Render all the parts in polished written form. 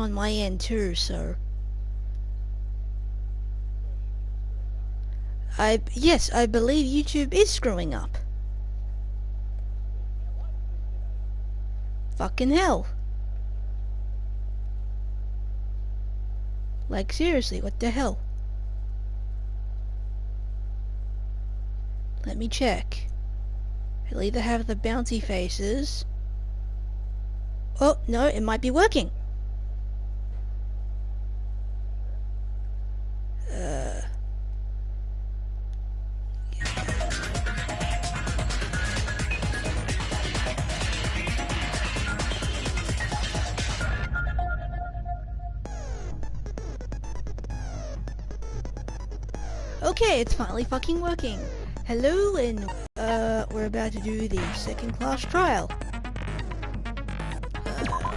on my end too, so... Yes, I believe YouTube is screwing up. Fucking hell. Like, seriously, what the hell? Let me check. It'll either have the bouncy faces... Oh, no, it might be working. Okay, it's finally fucking working. Hello, and we're about to do the second class trial.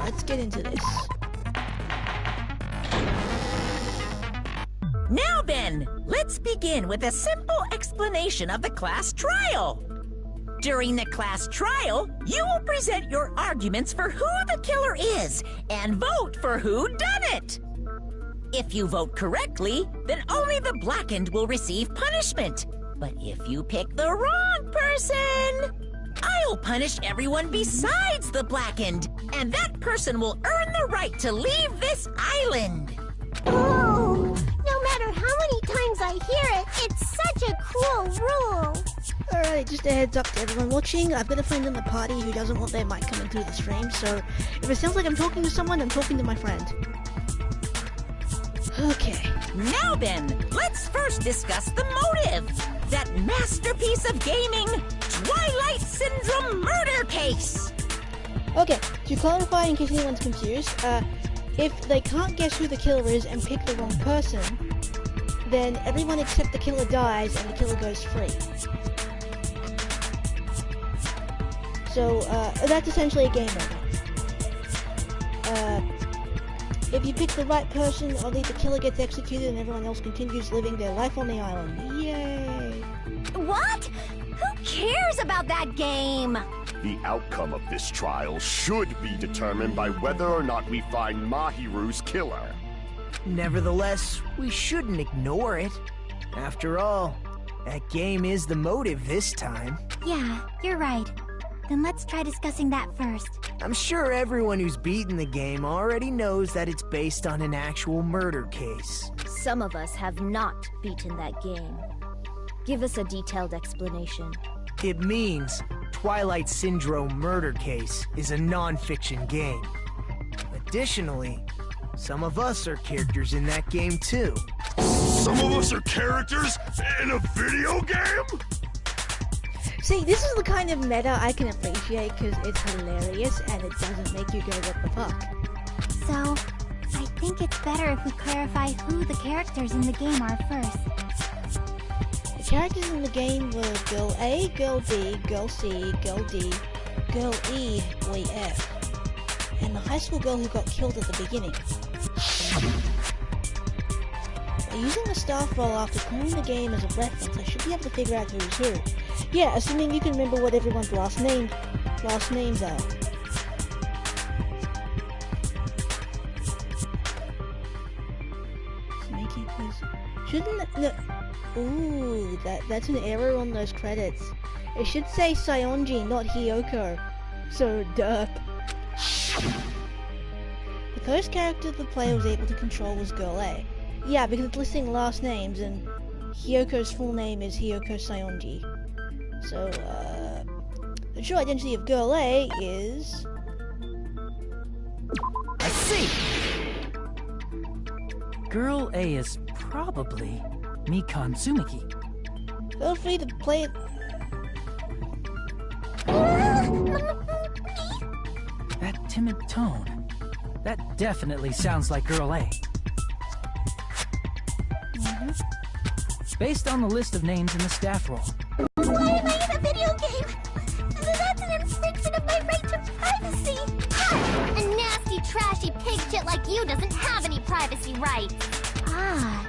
Let's get into this. Now then, let's begin with a simple explanation of the class trial. During the class trial, you will present your arguments for who the killer is and vote for who done it. If you vote correctly, then only the blackened will receive punishment. But if you pick the wrong person, I'll punish everyone besides the blackened, and that person will earn the right to leave this island. Oh, no matter how many times I hear it, it's such a cool rule. Alright, just a heads up to everyone watching. I've got a friend in the party who doesn't want their mic coming through the stream, so if it sounds like I'm talking to someone, I'm talking to my friend. Okay. Now then, let's first discuss the motive. That masterpiece of gaming, Twilight Syndrome murder case. Okay, to clarify in case anyone's confused, if they can't guess who the killer is and pick the wrong person, then everyone except the killer dies and the killer goes free. So, that's essentially a game over. If you pick the right person, only the killer gets executed and everyone else continues living their life on the island. Yay! What? Who cares about that game? The outcome of this trial should be determined by whether or not we find Mahiru's killer. Nevertheless, we shouldn't ignore it. After all, that game is the motive this time. Yeah, you're right. Then let's try discussing that first. I'm sure everyone who's beaten the game already knows that it's based on an actual murder case. Some of us have not beaten that game. Give us a detailed explanation. It means Twilight Syndrome Murder Case is a non-fiction game. Additionally, some of us are characters in that game too. Some of us are characters in a video game? See, this is the kind of meta I can appreciate because it's hilarious and it doesn't make you go, what the fuck. So, I think it's better if we clarify who the characters in the game are first. The characters in the game were Girl A, Girl B, Girl C, Girl D, Girl E, Boy F, and the high school girl who got killed at the beginning. By using the staff roll after calling the game as a reference, I should be able to figure out who's who. Yeah, assuming you can remember what everyone's last names are. Sneaky please. Shouldn't that, no. Ooh, that's an error on those credits. It should say Sayonji, not Hiyoko. So derp. The first character the player was able to control was Girl A. Yeah, because it's listing last names and Hiyoko's full name is Hiyoko Sayonji. So, the true identity of Girl A is... I see! Girl A is probably Mikan Tsumiki. Feel free to play it... That timid tone. That definitely sounds like Girl A. Based on the list of names in the staff roll. Why am I in a video game? That's an infringement of my right to privacy! A nasty, trashy pig shit like you doesn't have any privacy rights! Ah,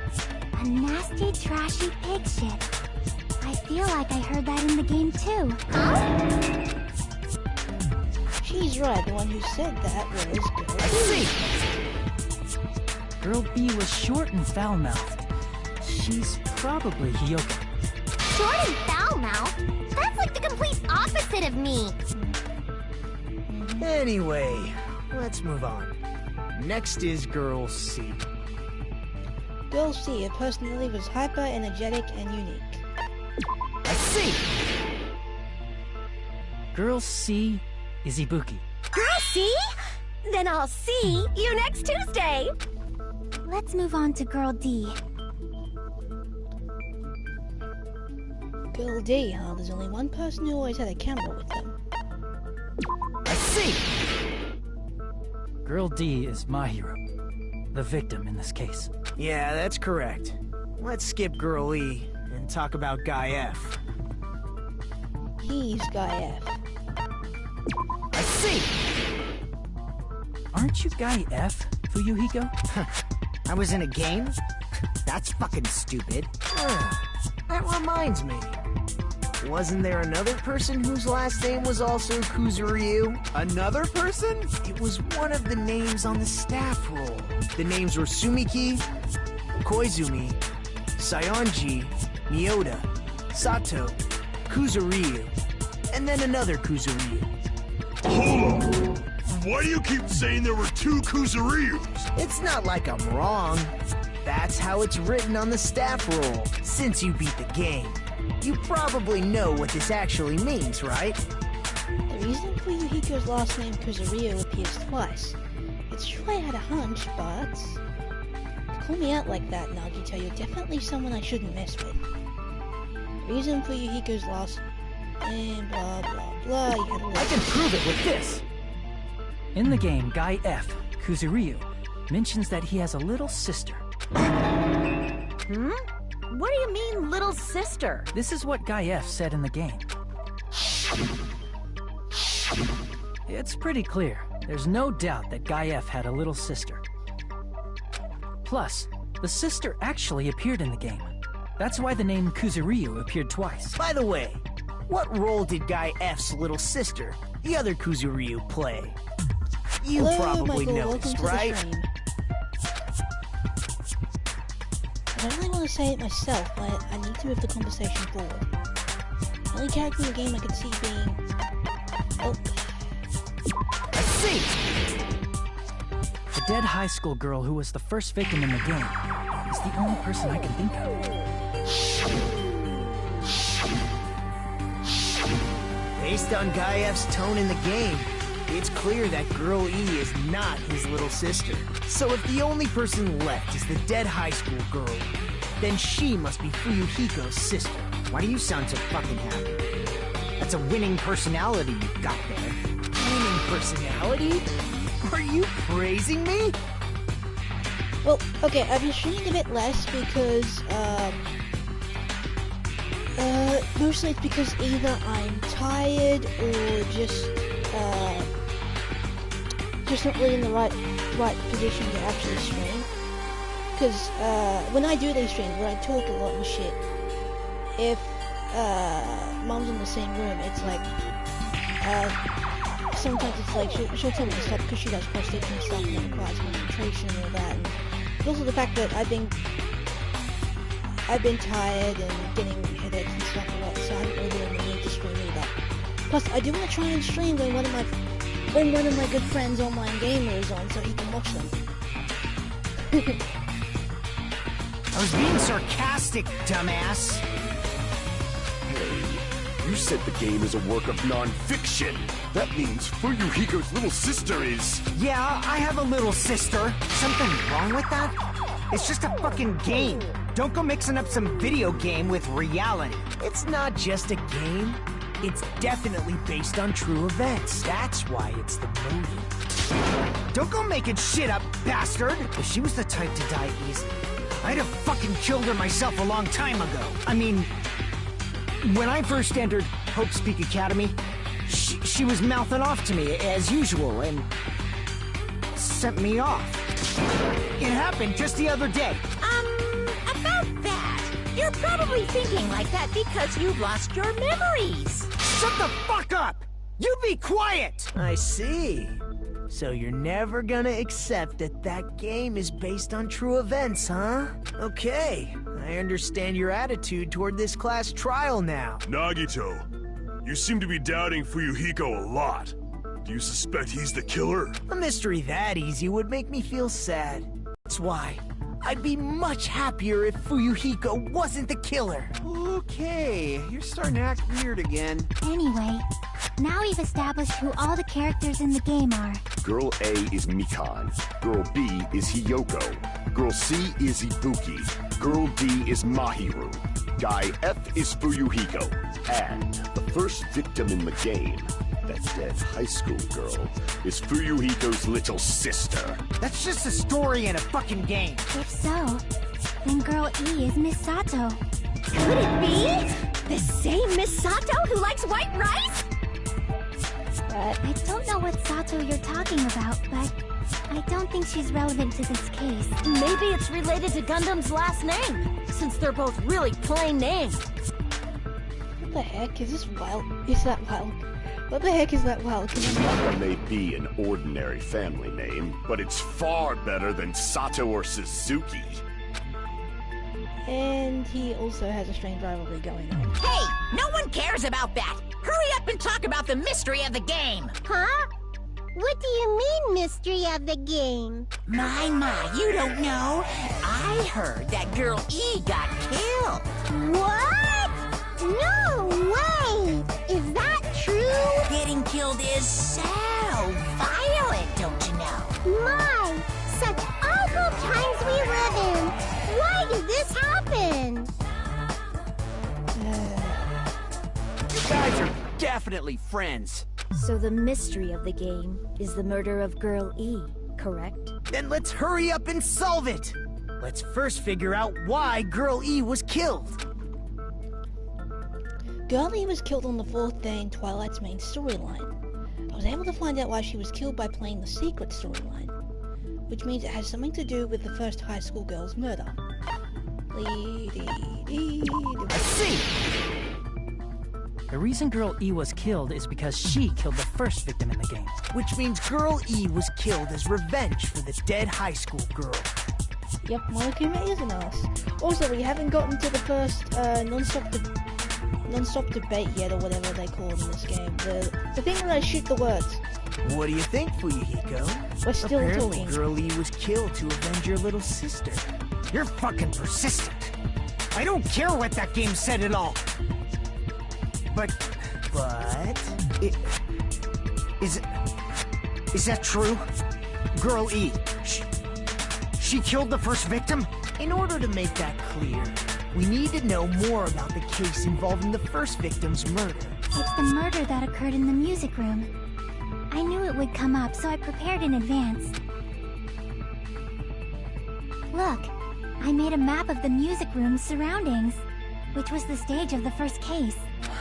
a nasty, trashy pig shit. I feel like I heard that in the game too. Huh? She's right, the one who said that was Girl I B. see! Girl B was short and foul-mouthed. She's probably Hiyoko. Short and foul-mouthed? That's like the complete opposite of me. Anyway, let's move on. Next is Girl C. Girl C, her personality was hyper, energetic, and unique. I see! Girl C is Ibuki. Girl C? Then I'll see you next Tuesday. Let's move on to Girl D. Girl D, huh? There's only one person who always had a camera with them. I see! Girl D is Mahiro, the victim in this case. Yeah, that's correct. Let's skip Girl E and talk about Guy F. He's Guy F. I see! Aren't you Guy F, Fuyuhiko? I was in a game? That's fucking stupid. That reminds me. Wasn't there another person whose last name was also Kuzuryu? Another person? It was one of the names on the staff roll. The names were Sumiki, Koizumi, Sayonji, Miyoda, Sato, Kuzuryu, and then another Kuzuryu. Hold up! Why do you keep saying there were two Kuzuryus? It's not like I'm wrong. That's how it's written on the staff roll. Since you beat the game, you probably know what this actually means, right? The reason Fuyuhiko's last name Kuzuryu appears twice. It's true I had a hunch, but... To call me out like that, Nagito, you're definitely someone I shouldn't mess with. The reason Fuyuhiko's last name, blah blah blah, you had a I can prove it with this! In the game, Guy F, Kuzuryu, mentions that he has a little sister. Hmm? What do you mean, little sister? This is what Guy F said in the game. It's pretty clear. There's no doubt that Guy F had a little sister. Plus, the sister actually appeared in the game. That's why the name Kuzuryu appeared twice. By the way, what role did Guy F's little sister, the other Kuzuryu, play? You Hello, probably Michael. noticed, Welcome right? to the stream. I don't really want to say it myself, but I need to move the conversation forward. The only character in the game I could see being... Oh, I see! The dead high school girl who was the first victim in the game is the only person I can think of. Based on Guy F's tone in the game, it's clear that Girl E is not his little sister. So if the only person left is the dead high school girl, then she must be Fuyuhiko's sister. Why do you sound so fucking happy? That's a winning personality you've got there. Winning personality? Are you praising me? well, okay, I've been streaming a bit less because, mostly it's because either I'm tired or just not really in the right position to actually stream. Because when I do these streams, where I talk a lot and shit, if Mom's in the same room, it's like sometimes it's like she'll tell me to stop because she does prosthetics and stuff and it requires concentration and all that. And also the fact that I've been tired and getting headaches and stuff a lot, so I haven't really been able to stream either. Plus, I do want to try and stream when one of my good friends online gamer is on, so he can watch them. I was being sarcastic, dumbass. Hey, you said the game is a work of non-fiction. That means Fuyuhiko's little sister is... Yeah, I have a little sister. Something wrong with that? It's just a fucking game. Don't go mixing up some video game with reality. It's not just a game. It's definitely based on true events. That's why it's the movie. Don't go making shit up, bastard! If she was the type to die easily, I'd have fucking killed her myself a long time ago. I mean, when I first entered Hope Speak Academy, she was mouthing off to me as usual and sent me off. It happened just the other day. About that. You're probably thinking like that because you've lost your memories. Shut the fuck up! You be quiet! I see. So you're never gonna accept that that game is based on true events, huh? Okay, I understand your attitude toward this class trial now. Nagito, you seem to be doubting Fuyuhiko a lot. Do you suspect he's the killer? A mystery that easy would make me feel sad. That's why I'd be much happier if Fuyuhiko wasn't the killer. Okay, you're starting to act weird again. Anyway, now we've established who all the characters in the game are. Girl A is Mikan. Girl B is Hiyoko. Girl C is Ibuki. Girl D is Mahiru. Guy F is Fuyuhiko. And the first victim in the game, that dead high school girl, is Fuyuhiko's little sister. That's just a story in a fucking game. If so, then Girl E is Miss Sato. Could it be? The same Miss Sato who likes white rice? I don't know what Sato you're talking about, but I don't think she's relevant to this case. Maybe it's related to Gundam's last name, since they're both really plain names. What the heck is this wild? Is that wild? What the heck is that wild? Tanaka may be an ordinary family name, but it's far better than Sato or Suzuki. And he also has a strange rivalry going on. Hey, no one cares about that. Hurry up and talk about the mystery of the game. Huh? What do you mean, mystery of the game? My, you don't know? I heard that Girl E got killed. What? No way! Is that true? Getting killed is so violent, don't you know? My, such awful times we live in. Why did this happen? You guys are definitely friends. So the mystery of the game is the murder of Girl E, correct? Then let's hurry up and solve it. Let's first figure out why Girl E was killed. Girl E was killed on the 4th day in Twilight's main storyline. I was able to find out why she was killed by playing the secret storyline, which means it has something to do with the first high school girl's murder. I see! The reason Girl E was killed is because she killed the first victim in the game. Which means Girl E was killed as revenge for the dead high school girl. Yep, Monokuma is an ass. Also, we haven't gotten to the first non-stop debate yet, or whatever they call it in this game. The thing where I shoot the words. What do you think, Fuyuhiko? We're still Apparently, talking. Girl E was killed to avenge your little sister. You're fucking persistent. I don't care what that game said at all. But, is that true? Girl E, she killed the first victim? In order to make that clear, we need to know more about the case involving the first victim's murder. It's the murder that occurred in the music room. I knew it would come up, so I prepared in advance. Look, I made a map of the music room's surroundings, which was the stage of the first case.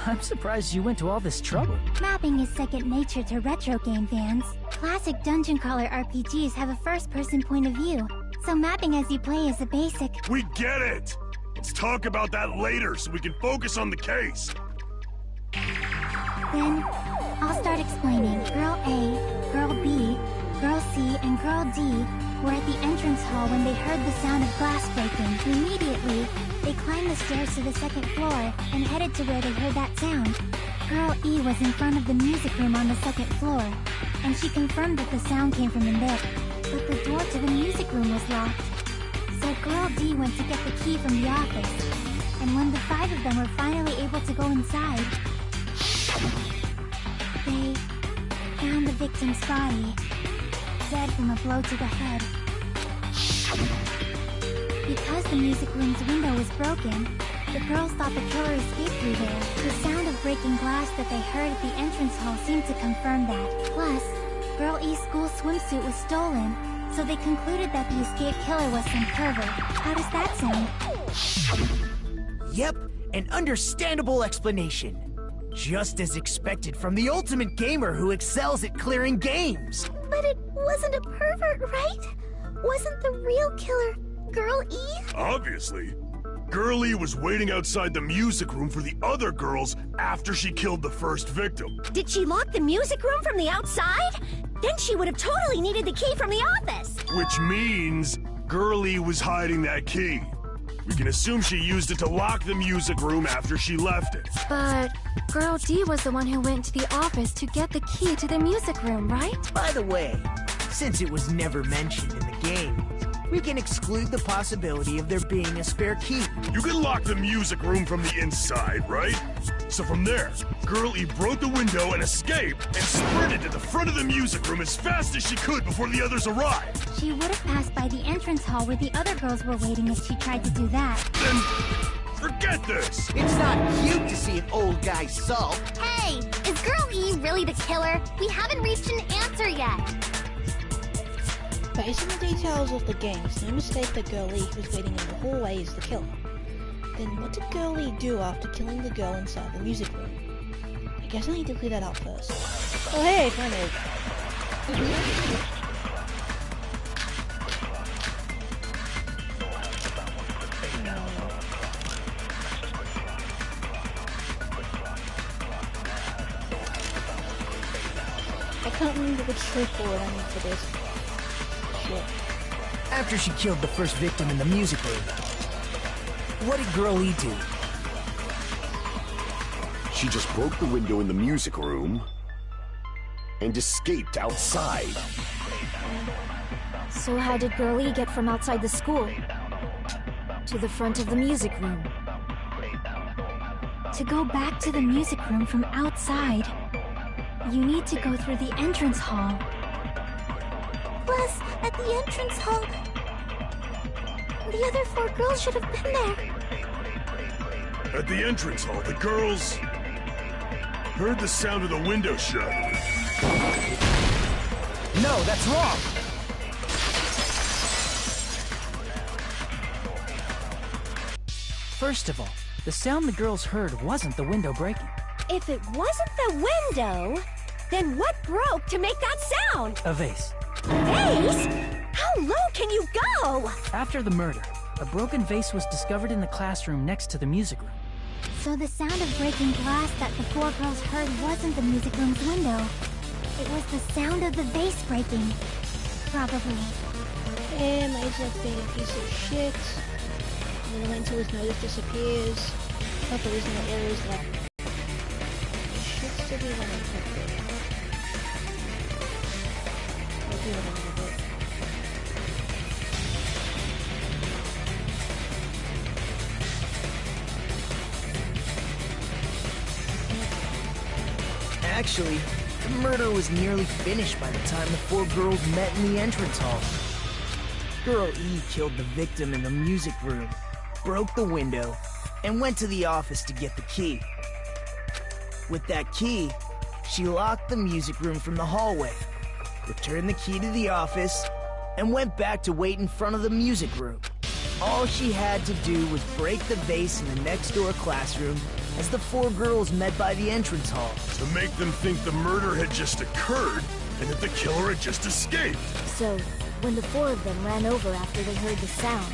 I'm surprised you went to all this trouble. Mapping is second nature to retro game fans. Classic dungeon crawler RPGs have a first-person point of view, so mapping as you play is a basic. We get it! Let's talk about that later so we can focus on the case. Then, I'll start explaining. Girl A, Girl B, Girl C, and Girl D were at the entrance hall when they heard the sound of glass breaking. Immediately, they climbed the stairs to the second floor and headed to where they heard that sound. Girl E was in front of the music room on the second floor, and she confirmed that the sound came from in there. But the door to the music room was locked. So Girl D went to get the key from the office, and when the 5 of them were finally able to go inside, they found the victim's body, dead from a blow to the head. Because the music room's window was broken, the girls thought the killer escaped through there. The sound of breaking glass that they heard at the entrance hall seemed to confirm that. Plus, Girl E's school swimsuit was stolen, so they concluded that the escaped killer was some pervert. How does that sound? Yep, an understandable explanation. Just as expected from the ultimate gamer who excels at clearing games. But it wasn't a pervert, right? Wasn't the real killer Girl E? Obviously. Girl E was waiting outside the music room for the other girls after she killed the first victim. Did she lock the music room from the outside? Then she would have totally needed the key from the office. Which means Girlie was hiding that key. We can assume she used it to lock the music room after she left it. But Girl D was the one who went to the office to get the key to the music room, right? By the way, since it was never mentioned in the game, we can exclude the possibility of there being a spare key. You can lock the music room from the inside, right? So from there, Girlie broke the window and escaped and sprinted to the front of the music room as fast as she could before the others arrived. She would have passed by the entrance hall where the other girls were waiting if she tried to do that. Then forget this! It's not cute to see an old guy sulk. Hey, is Girl E really the killer? We haven't reached an answer yet. Based on the details of the game, it's no mistake that Girlie who was waiting in the hallway is the killer. Then what did Girlie do after killing the girl inside the music room? I guess I need to clear that up first. Oh hey, finally! I can't remember which straightforward I need for this. After she killed the first victim in the music room, what did Girlie do? She just broke the window in the music room and escaped outside. So how did Girlie get from outside the school to the front of the music room? To go back to the music room from outside, you need to go through the entrance hall. Plus, at the entrance hall, the other 4 girls should have been there. At the entrance hall, the girls heard the sound of the window shut. No, that's wrong! First of all, the sound the girls heard wasn't the window breaking. If it wasn't the window, then what broke to make that sound? A vase. Vase? How low can you go? After the murder, a broken vase was discovered in the classroom next to the music room. So the sound of breaking glass that the 4 girls heard wasn't the music room's window. It was the sound of the vase breaking. Probably. And my like being a piece of shit. And then wait until his notice disappears. Hope there isn't no areas left. Should still be running quickly. I'll do it in a little bit. Actually, the murder was nearly finished by the time the 4 girls met in the entrance hall. Girl E killed the victim in the music room, broke the window, and went to the office to get the key. With that key, she locked the music room from the hallway, returned the key to the office, and went back to wait in front of the music room. All she had to do was break the vase in the next door classroom as the 4 girls met by the entrance hall. To make them think the murder had just occurred and that the killer had just escaped. So, when the 4 of them ran over after they heard the sound,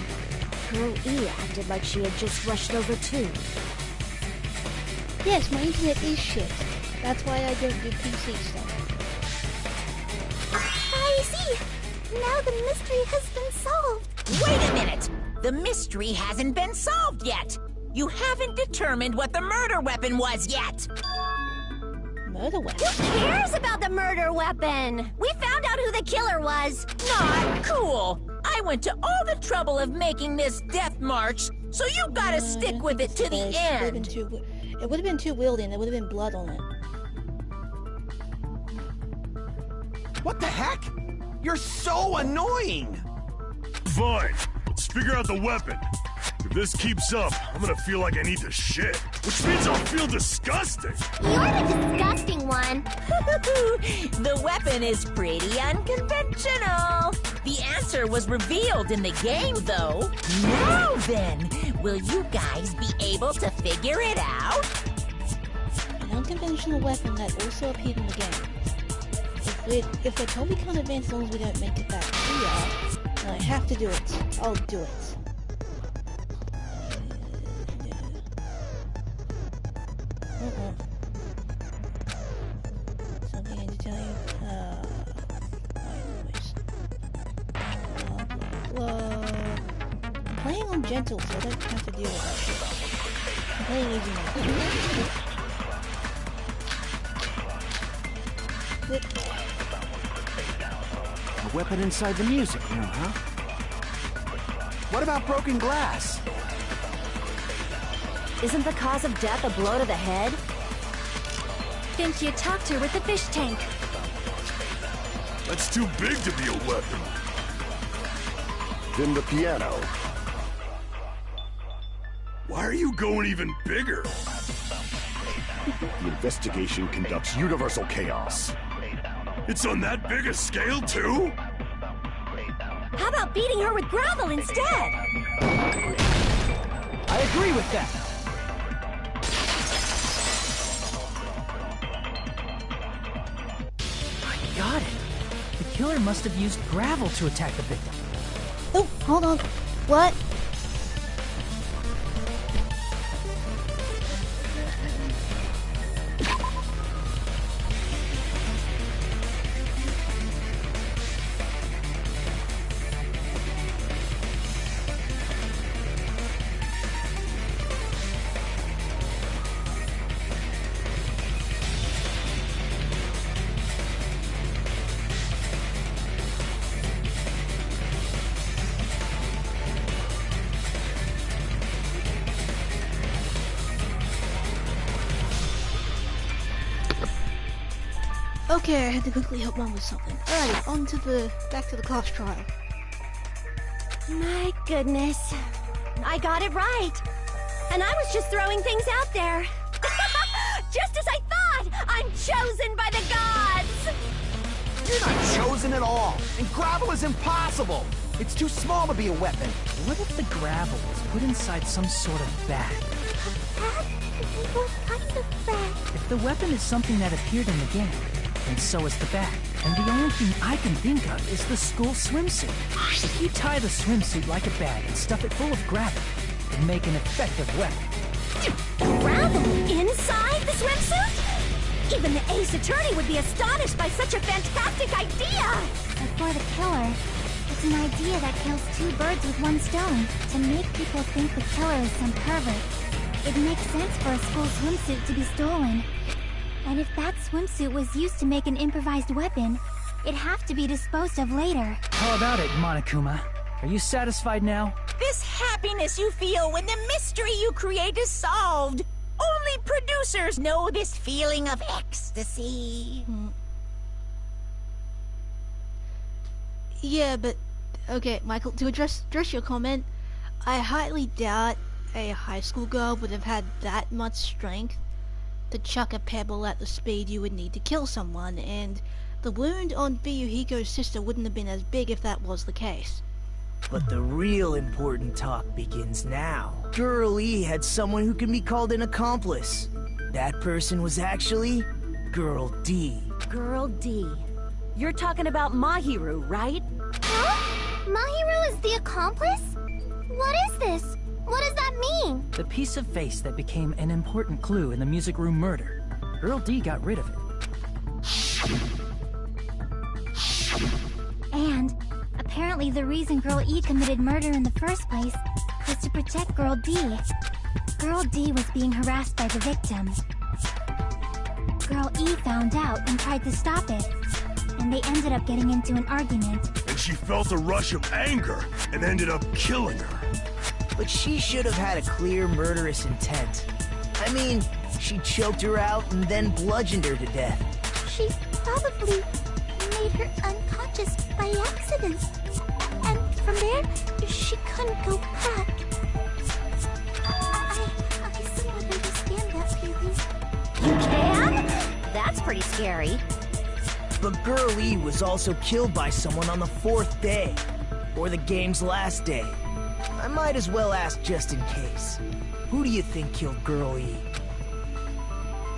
Girl E acted like she had just rushed over too. Yes, my internet is shit. That's why I don't do PC stuff. I see! Now the mystery has been solved. Wait a minute! The mystery hasn't been solved yet! You haven't determined what the murder weapon was yet! Murder weapon? Who cares about the murder weapon? We found out who the killer was. Not cool! I went to all the trouble of making this death march, so you gotta stick with it to the end! It would have been too wieldy and there would have been blood on it. What the heck? You're so annoying! Fine, let's figure out the weapon. If this keeps up, I'm gonna feel like I need to shit, which means I'll feel disgusting. You're the disgusting one. The weapon is pretty unconventional. The answer was revealed in the game, though. Now then, will you guys be able to figure it out? An unconventional weapon that also appeared in the game. If they totally can't advance as long as we don't make it that clear, then I have to do it. I'll do it. Something I need to tell you. playing on gentle, so I don't have to deal with that shit. I'm playing easy now. A weapon inside the music room, huh? What about broken glass? Isn't the cause of death a blow to the head? Think you attacked her with the fish tank. That's too big to be a weapon. Then the piano. Why are you going even bigger? The investigation conducts universal chaos. It's on that big a scale, too? How about beating her with gravel instead? I agree with that. I got it. The killer must have used gravel to attack the victim. Oh, hold on. What? Okay, I had to quickly help Mom with something. Alright, back to the class trial. My goodness. I got it right. And I was just throwing things out there. Just as I thought! I'm chosen by the gods! You're not chosen at all, and gravel is impossible. It's too small to be a weapon. What if the gravel was put inside some sort of bag? What kind of bag? If the weapon is something that appeared in the game, then so is the bag. And the only thing I can think of is the school swimsuit. If you tie the swimsuit like a bag and stuff it full of gravel, it'd make an effective weapon. Gravel inside the swimsuit? Even the ace attorney would be astonished by such a fantastic idea! But for the killer, it's an idea that kills two birds with one stone. To make people think the killer is some pervert. It makes sense for a school swimsuit to be stolen. And if that swimsuit was used to make an improvised weapon, it'd have to be disposed of later. How about it, Monokuma? Are you satisfied now? This happiness you feel when the mystery you create is solved. Only producers know this feeling of ecstasy. Yeah, but... Okay, Michael, to address your comment, I highly doubt a high school girl would have had that much strength to chuck a pebble at the speed you would need to kill someone, and the wound on Fuyuhiko's sister wouldn't have been as big if that was the case. But the real important talk begins now. Girl E had someone who can be called an accomplice. That person was actually Girl D. Girl D. You're talking about Mahiru, right? Huh? Mahiru is the accomplice? What is this? What does that mean? The piece of face that became an important clue in the music room murder. Earl D got rid of it. And apparently the reason Girl E committed murder in the first place was to protect Girl D. Girl D was being harassed by the victim. Girl E found out and tried to stop it, and they ended up getting into an argument. And she felt a rush of anger and ended up killing her. But she should have had a clear murderous intent. I mean, she choked her out and then bludgeoned her to death. She probably made her unconscious by accident. And from there, she couldn't go back. I somewhat understand that feeling. You can? That's pretty scary. But Girl E was also killed by someone on the 4th day, or the game's last day. I might as well ask just in case. Who do you think killed Girl E?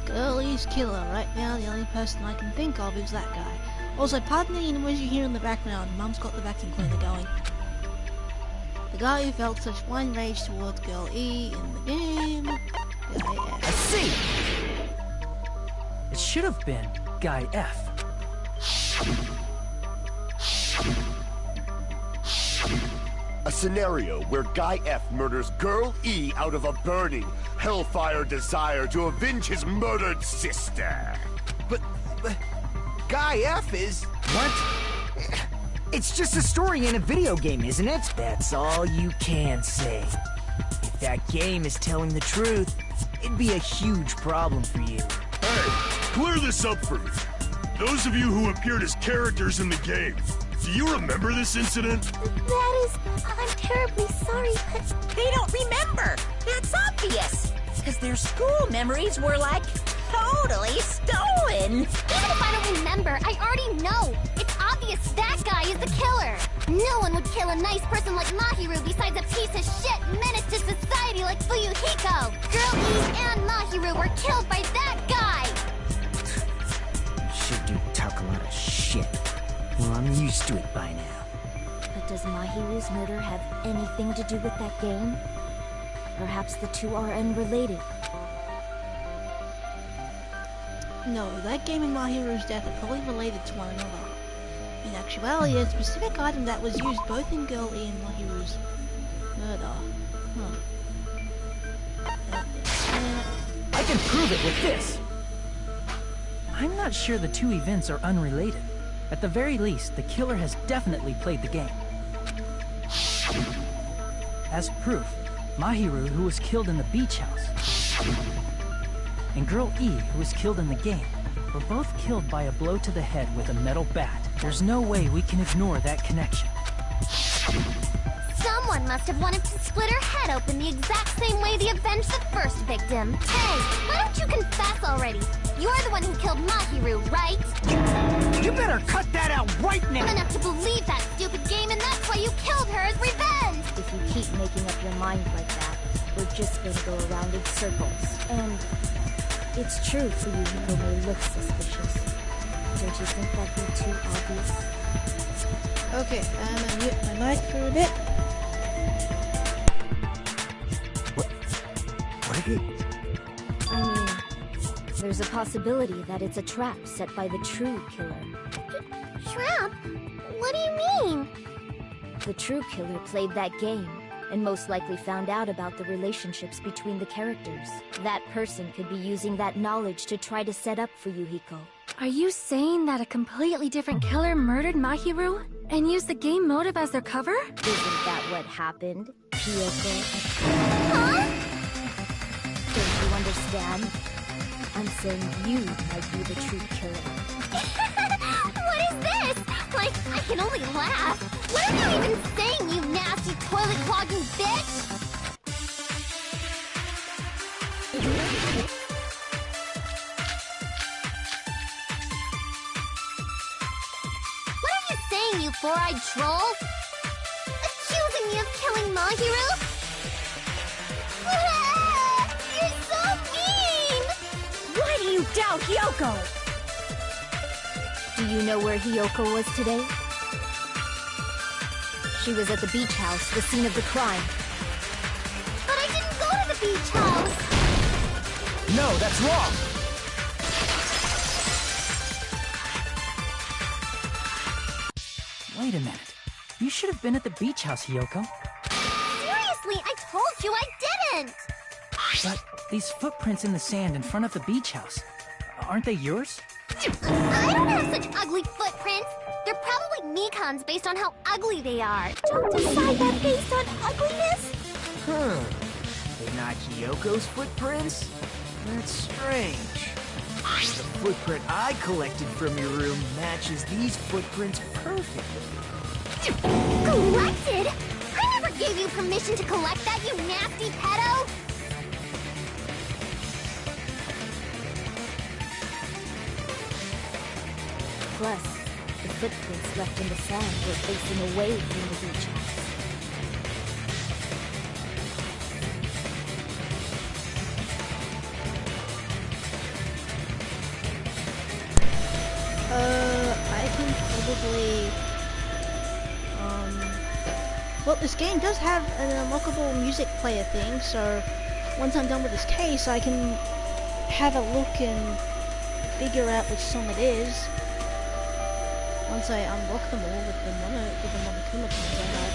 Girl E's killer. Right now, the only person I can think of is that guy. Also, pardon the noise you hear in the background. Mum's got the vacuum cleaner going. The guy who felt such blind rage towards Girl E in the game. Guy F. I see! It should have been Guy F. A scenario where Guy F murders Girl E out of a burning, hellfire desire to avenge his murdered sister. But Guy F is... What? It's just a story in a video game, isn't it? That's all you can say. If that game is telling the truth, it'd be a huge problem for you. Hey, clear this up for me. Those of you who appeared as characters in the game, do you remember this incident? I'm terribly sorry, but... They don't remember. That's obvious. Because their school memories were, like, totally stolen. Even if I don't remember, I already know. It's obvious that guy is the killer. No one would kill a nice person like Mahiru besides a piece of shit menace to society like Fuyuhiko. Girl E and Mahiru were killed by that guy. Sure do talk a lot of shit. Well, I'm used to it by now. But does Mahiru's murder have anything to do with that game? Perhaps the two are unrelated. No, that game and Mahiru's death are probably related to one another. In actuality, there's a specific item that was used both in Girl E and Mahiru's murder. I can prove it with this! I'm not sure the two events are unrelated. At the very least, the killer has definitely played the game. As proof, Mahiru, who was killed in the beach house, and Girl E, who was killed in the game, were both killed by a blow to the head with a metal bat. There's no way we can ignore that connection. Someone must have wanted to split her head open the exact same way they avenged the first victim. Hey, why don't you confess already? You're the one who killed Mahiru, right? You better cut that out right now! I'm enough to believe that stupid game, and that's why you killed her as revenge! If you keep making up your mind like that, we're just going to go around in circles. And it's true Fuyuhiko may look suspicious. Don't you think that'd be too obvious? Okay, I'm gonna mute my mic for a bit. What did he... I mean, there's a possibility that it's a trap set by the true killer. Trap? What do you mean? The true killer played that game, and most likely found out about the relationships between the characters. That person could be using that knowledge to try to set up Fuyuhiko. Are you saying that a completely different killer murdered Mahiru and used the game motive as their cover? Isn't that what happened, Kyoko? Huh? Don't you understand? I'm saying you might be the true killer. What is this? Like, I can only laugh. What are you even saying, you nasty toilet-clogging bitch? What are you saying, you four-eyed troll? Accusing me of killing Mahiru? You're so mean! Why do you doubt Hyoko? Do you know where Hyoko was today? She was at the beach house, the scene of the crime. But I didn't go to the beach house! No, that's wrong! Wait a minute. You should have been at the beach house, Hyoko. Seriously, I told you I didn't! But these footprints in the sand in front of the beach house, aren't they yours? I don't have such ugly footprints! They're probably Mikan's based on how ugly they are. Don't decide that based on ugliness! They're not Hyoko's footprints? That's strange. The footprint I collected from your room matches these footprints perfectly. Collected? I never gave you permission to collect that, you nasty pedo! Plus, the footprints left in the sand were facing away from the beach house. I can probably, well, this game does have an unlockable music player thing, so once I'm done with this case, I can have a look and figure out which song it is. Once I unlock them all with the Monokuma coins I have.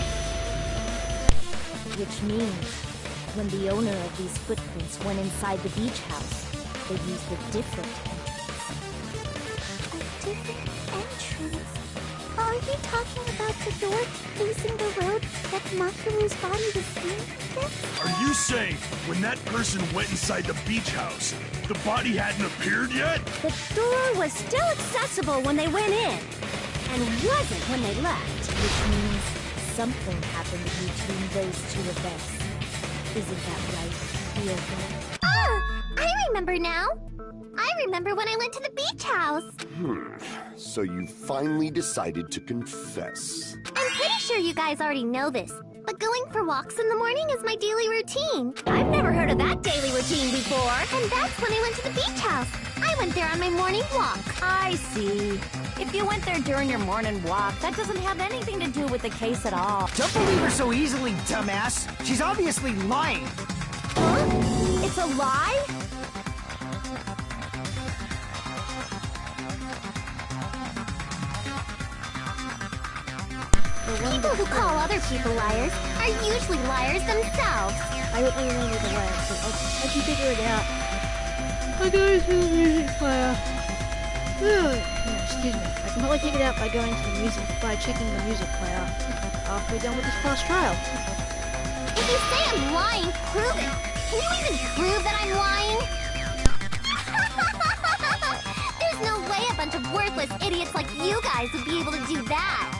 Which means, when the owner of these footprints went inside the beach house, they used a different entrance. A different entrance? Are you talking about the door facing the road that Mahiru's body was seen with? Are you saying when that person went inside the beach house, the body hadn't appeared yet? The door was still accessible when they went in, and wasn't when they left. Which means something happened between those two events. Isn't that right, Hiyoko? Ah! I remember now! I remember when I went to the beach house! So you finally decided to confess. I'm pretty sure you guys already know this, but going for walks in the morning is my daily routine. I've never heard of that daily routine before. And that's when I went to the beach house. I went there on my morning walk. I see. If you went there during your morning walk, that doesn't have anything to do with the case at all. Don't believe her so easily, dumbass. She's obviously lying. Huh? It's a lie? People who call other people liars are usually liars themselves. I don't remember the words, but I can figure it out. I go to the music player. Excuse me. I can probably figure it out by checking the music player after we're done with this past trial. If you say I'm lying, prove it. Can you even prove that I'm lying? There's no way a bunch of worthless idiots like you guys would be able to do that.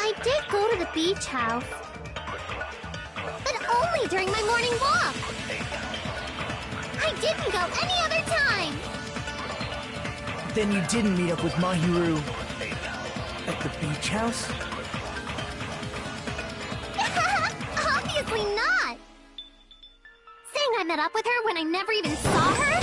I did go to the beach house, but only during my morning walk. I didn't go any other time. Then you didn't meet up with Mahiru at the beach house? Obviously not. Saying I met up with her when I never even saw her?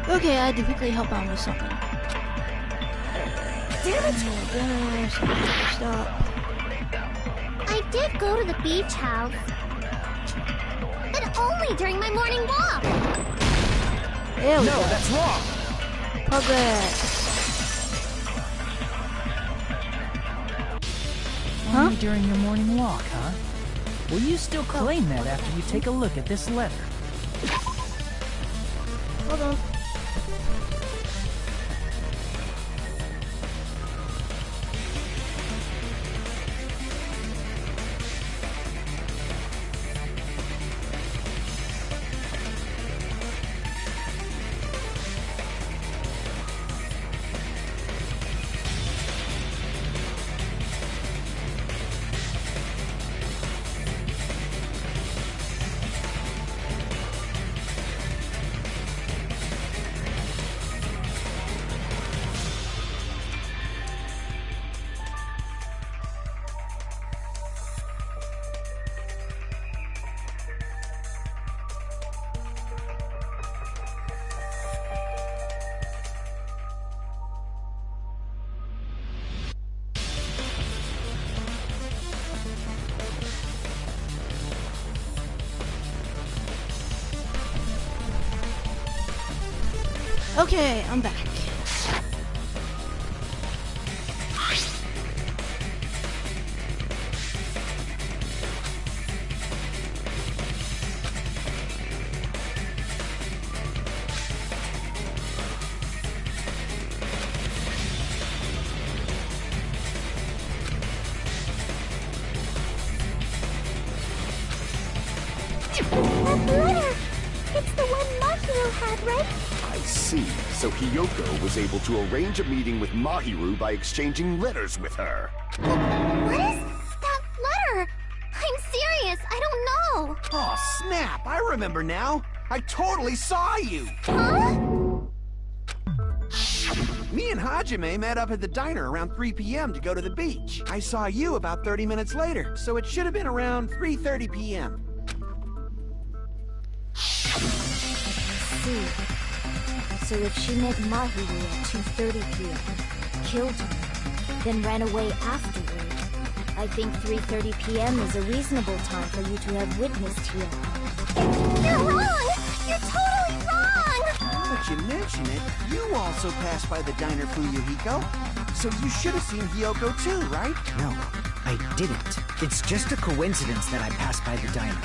Okay, I had to quickly help out with something. Damn it! Stop. I did go to the beach house, but only during my morning walk. There we go. That's wrong. Progress. Only during your morning walk, huh? Will you still claim that after you take a look at this letter? Hold on. Okay, I'm back. That letter! It's the one Mahiro had, right? I see. So Hiyoko was able to arrange a meeting with Mahiru by exchanging letters with her. What is that letter? I'm serious, I don't know. Oh, snap! I remember now. I totally saw you. Huh? Me and Hajime met up at the diner around 3 p.m. to go to the beach. I saw you about 30 minutes later, so it should have been around 3:30 p.m. See. So if she met Mahiru at 2:30 p.m., killed her, then ran away afterward, I think 3:30 p.m. is a reasonable time for you to have witnessed Hiyoko. You're wrong! You're totally wrong! Now that you mention it, you also passed by the diner, Fuyuhiko. So you should have seen Hiyoko too, right? No, I didn't. It's just a coincidence that I passed by the diner.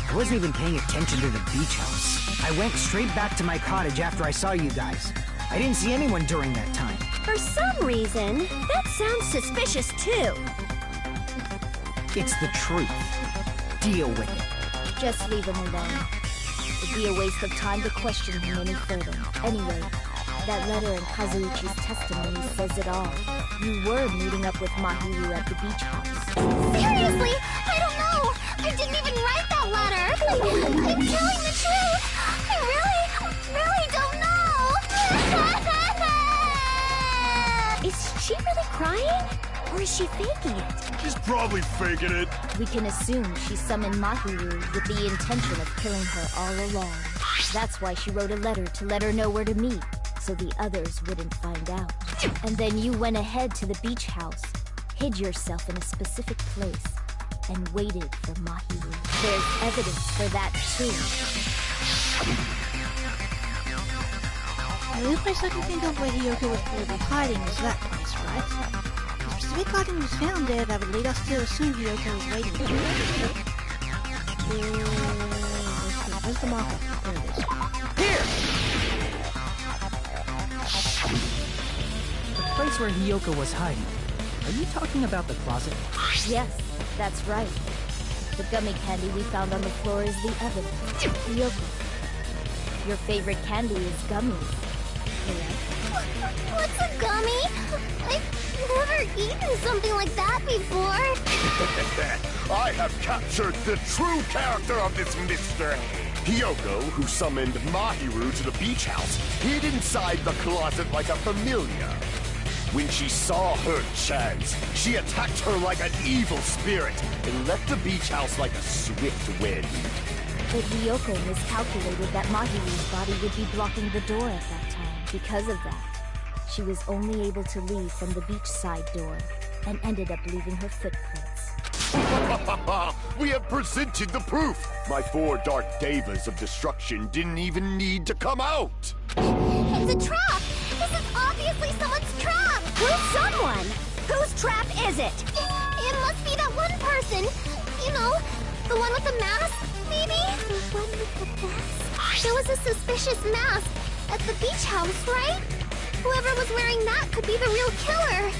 I wasn't even paying attention to the beach house. I went straight back to my cottage after I saw you guys. I didn't see anyone during that time. For some reason, that sounds suspicious too. It's the truth. Deal with it. Just leave him alone. It'd be a waste of time to question him any further. Anyway, that letter in Kazuichi's testimony says it all. You were meeting up with Mahiru at the beach house. Seriously? I don't know! I didn't even write that letter! I'm telling the truth! I really don't know! Is she really crying? Or is she faking it? She's probably faking it. We can assume she summoned Mahiru with the intention of killing her all along. That's why she wrote a letter to let her know where to meet, so the others wouldn't find out. And then you went ahead to the beach house, hid yourself in a specific place, and waited for Mahiru. There's evidence for that too. The only place I can think of where Hiyoko was probably hiding is that place, right? The specific item was found there that would lead us to assume Hiyoko was waiting for her. Where's the marker? There it is. Here! The place where Hiyoko was hiding. Are you talking about the closet? Yes, that's right. The gummy candy we found on the floor is the evidence. Hiyoko, your favorite candy is gummies, correct? What's a gummy? I've never eaten something like that before. I have captured the true character of this mystery. Hiyoko, who summoned Mahiru to the beach house, hid inside the closet like a familiar. When she saw her chance, she attacked her like an evil spirit and left the beach house like a swift wind. But Hiyoko miscalculated that Mahiru's body would be blocking the door at that time. Because of that, she was only able to leave from the beachside door and ended up leaving her footprints. We have presented the proof! My 4 dark devas of destruction didn't even need to come out! It's a trap! This is obviously someone's trap! Who's someone? Whose trap is it? It must be that one person. You know, the one with the mask, maybe? The one with the mask? There was a suspicious mask at the beach house, right? Whoever was wearing that could be the real killer.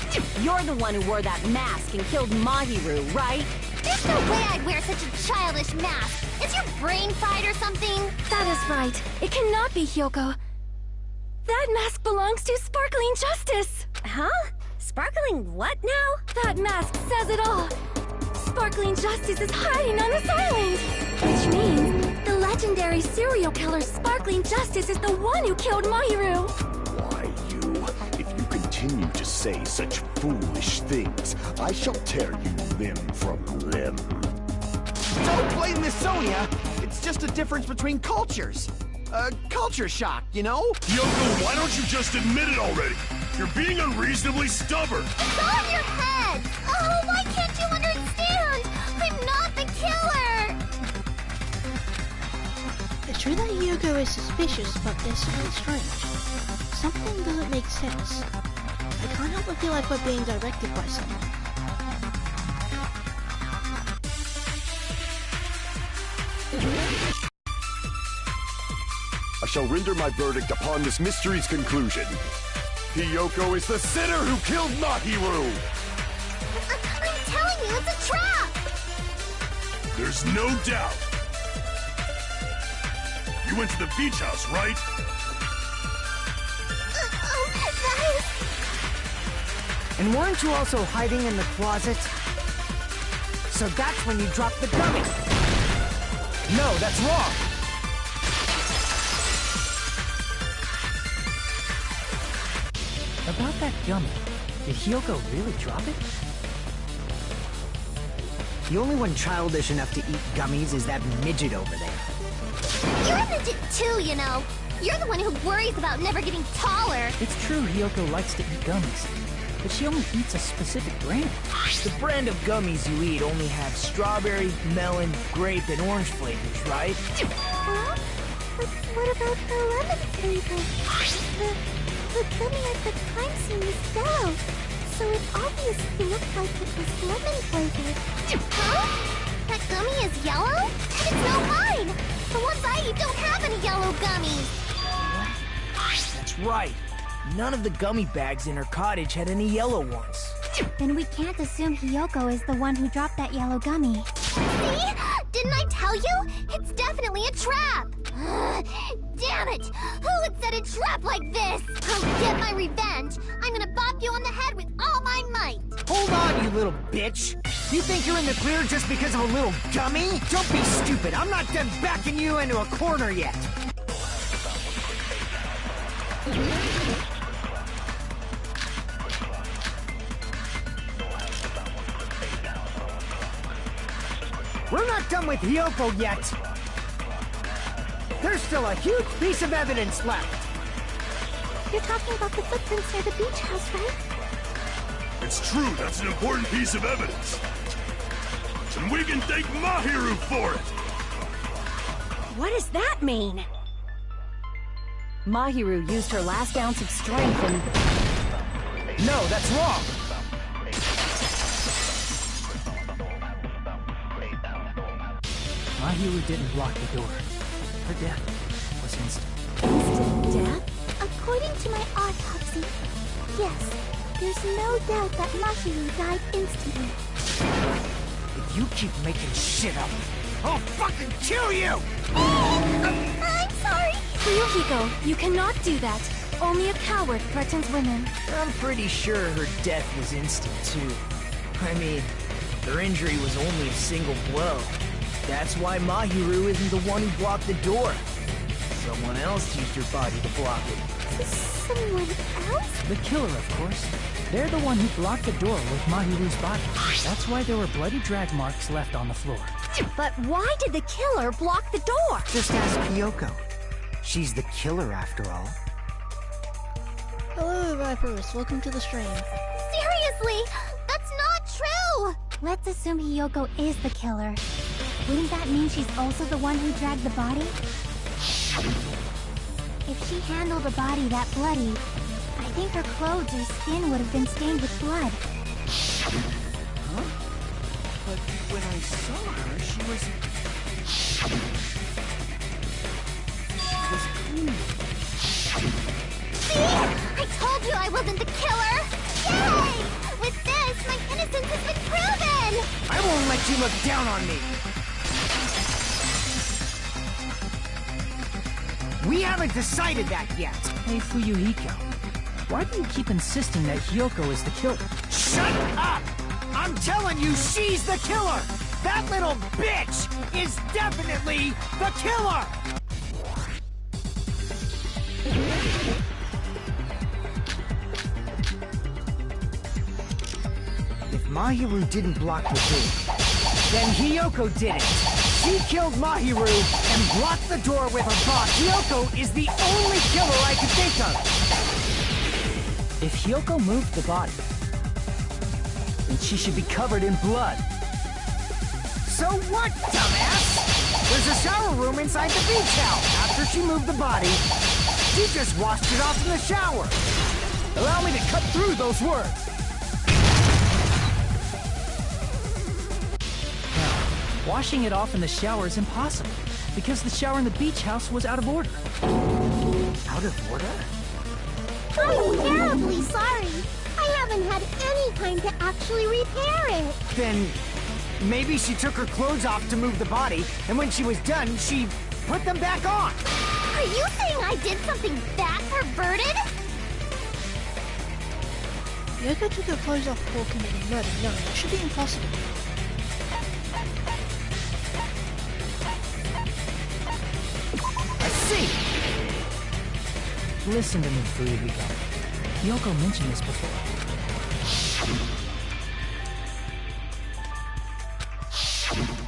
You're the one who wore that mask and killed Mahiru, right? There's no way I'd wear such a childish mask. Is your brain fried or something? That is right. It cannot be Hiyoko. That mask belongs to Sparkling Justice! Huh? Sparkling what now? That mask says it all! Sparkling Justice is hiding on this island! Which means the legendary serial killer Sparkling Justice is the one who killed Mahiru! Why, you... If you continue to say such foolish things, I shall tear you limb from limb. Don't blame Miss Sonia! It's just a difference between cultures. Culture shock, you know? Yoko, why don't you just admit it already? You're being unreasonably stubborn. It's all in your head! Oh, why can't you understand? I'm not the killer! It's true that Hiyoko is suspicious, but there's something strange. Something doesn't make sense. I can't help but feel like we're being directed by someone. I shall render my verdict upon this mystery's conclusion. Hiyoko is the sinner who killed Mahiru! I'm telling you, it's a trap! There's no doubt. You went to the beach house, right? That is... And weren't you also hiding in the closet? So that's when you dropped the gummy! No, that's wrong! About that gummy, did Hyoko really drop it? The only one childish enough to eat gummies is that midget over there. You're a midget too, you know. You're the one who worries about never getting taller. It's true Hyoko likes to eat gummies, but she only eats a specific brand. The brand of gummies you eat only have strawberry, melon, grape, and orange flavors, right? Huh? But what about the lemon flavor? The gummy at the crime scene was yellow, so it obviously looked like it was lemon flavored. Huh? That gummy is yellow? And it's not mine! The ones I eat don't have any yellow gummies! That's right. None of the gummy bags in her cottage had any yellow ones. Then we can't assume Hyoko is the one who dropped that yellow gummy. See? Didn't I tell you? It's definitely a trap! Damn it! Who would set a trap like this? I'll get my revenge! I'm gonna bop you on the head with all my might! Hold on, you little bitch! You think you're in the clear just because of a little gummy? Don't be stupid! I'm not done backing you into a corner yet! We're not done with Hyoko yet! There's still a huge piece of evidence left! You're talking about the footprints near the beach house, right? It's true, that's an important piece of evidence. And we can thank Mahiru for it! What does that mean? Mahiru used her last ounce of strength and... No, that's wrong! Mahiru didn't block the door. Her death was instant. Instant death? According to my autopsy, yes, there's no doubt that Mahiru died instantly. If you keep making shit up, I'll fucking kill you! I'm sorry! Ryuhiko, you cannot do that. Only a coward threatens women. I'm pretty sure her death was instant, too. I mean, her injury was only a single blow. That's why Mahiru isn't the one who blocked the door. Someone else used her body to block it. Someone else? The killer, of course. They're the one who blocked the door with Mahiru's body. That's why there were bloody drag marks left on the floor. But why did the killer block the door? Just ask Hyoko. She's the killer, after all. Hello, Vipers. Welcome to the stream. Seriously? That's not true! Let's assume Hyoko is the killer. Wouldn't that mean she's also the one who dragged the body? If she handled a body that bloody, I think her clothes or skin would have been stained with blood. Huh? But when I saw her, she was clean. See? I told you I wasn't the killer! Yay! With this, my innocence has been proven! I won't let you look down on me! We haven't decided that yet! Hey, Fuyuhiko. Why do you keep insisting that Hyoko is the killer? Shut up! I'm telling you, she's the killer! That little bitch is definitely the killer! If Mahiru didn't block the door, then Hyoko did it! She killed Mahiru and blocked the door with her body. Hyoko is the only killer I could think of! If Hyoko moved the body, then she should be covered in blood. So what, dumbass? There's a shower room inside the beach house. After she moved the body, she just washed it off in the shower. Allow me to cut through those words. Now, washing it off in the shower is impossible, because the shower in the beach house was out of order. Out of order? I'm terribly sorry! I haven't had any time to actually repair it! Then maybe she took her clothes off to move the body, and when she was done, she put them back on. Are you saying I did something that perverted? Yoko took her clothes off before committing murder. No, that should be impossible. Let's see. Listen to me, Fuyuhiko. Hiyoko mentioned this before.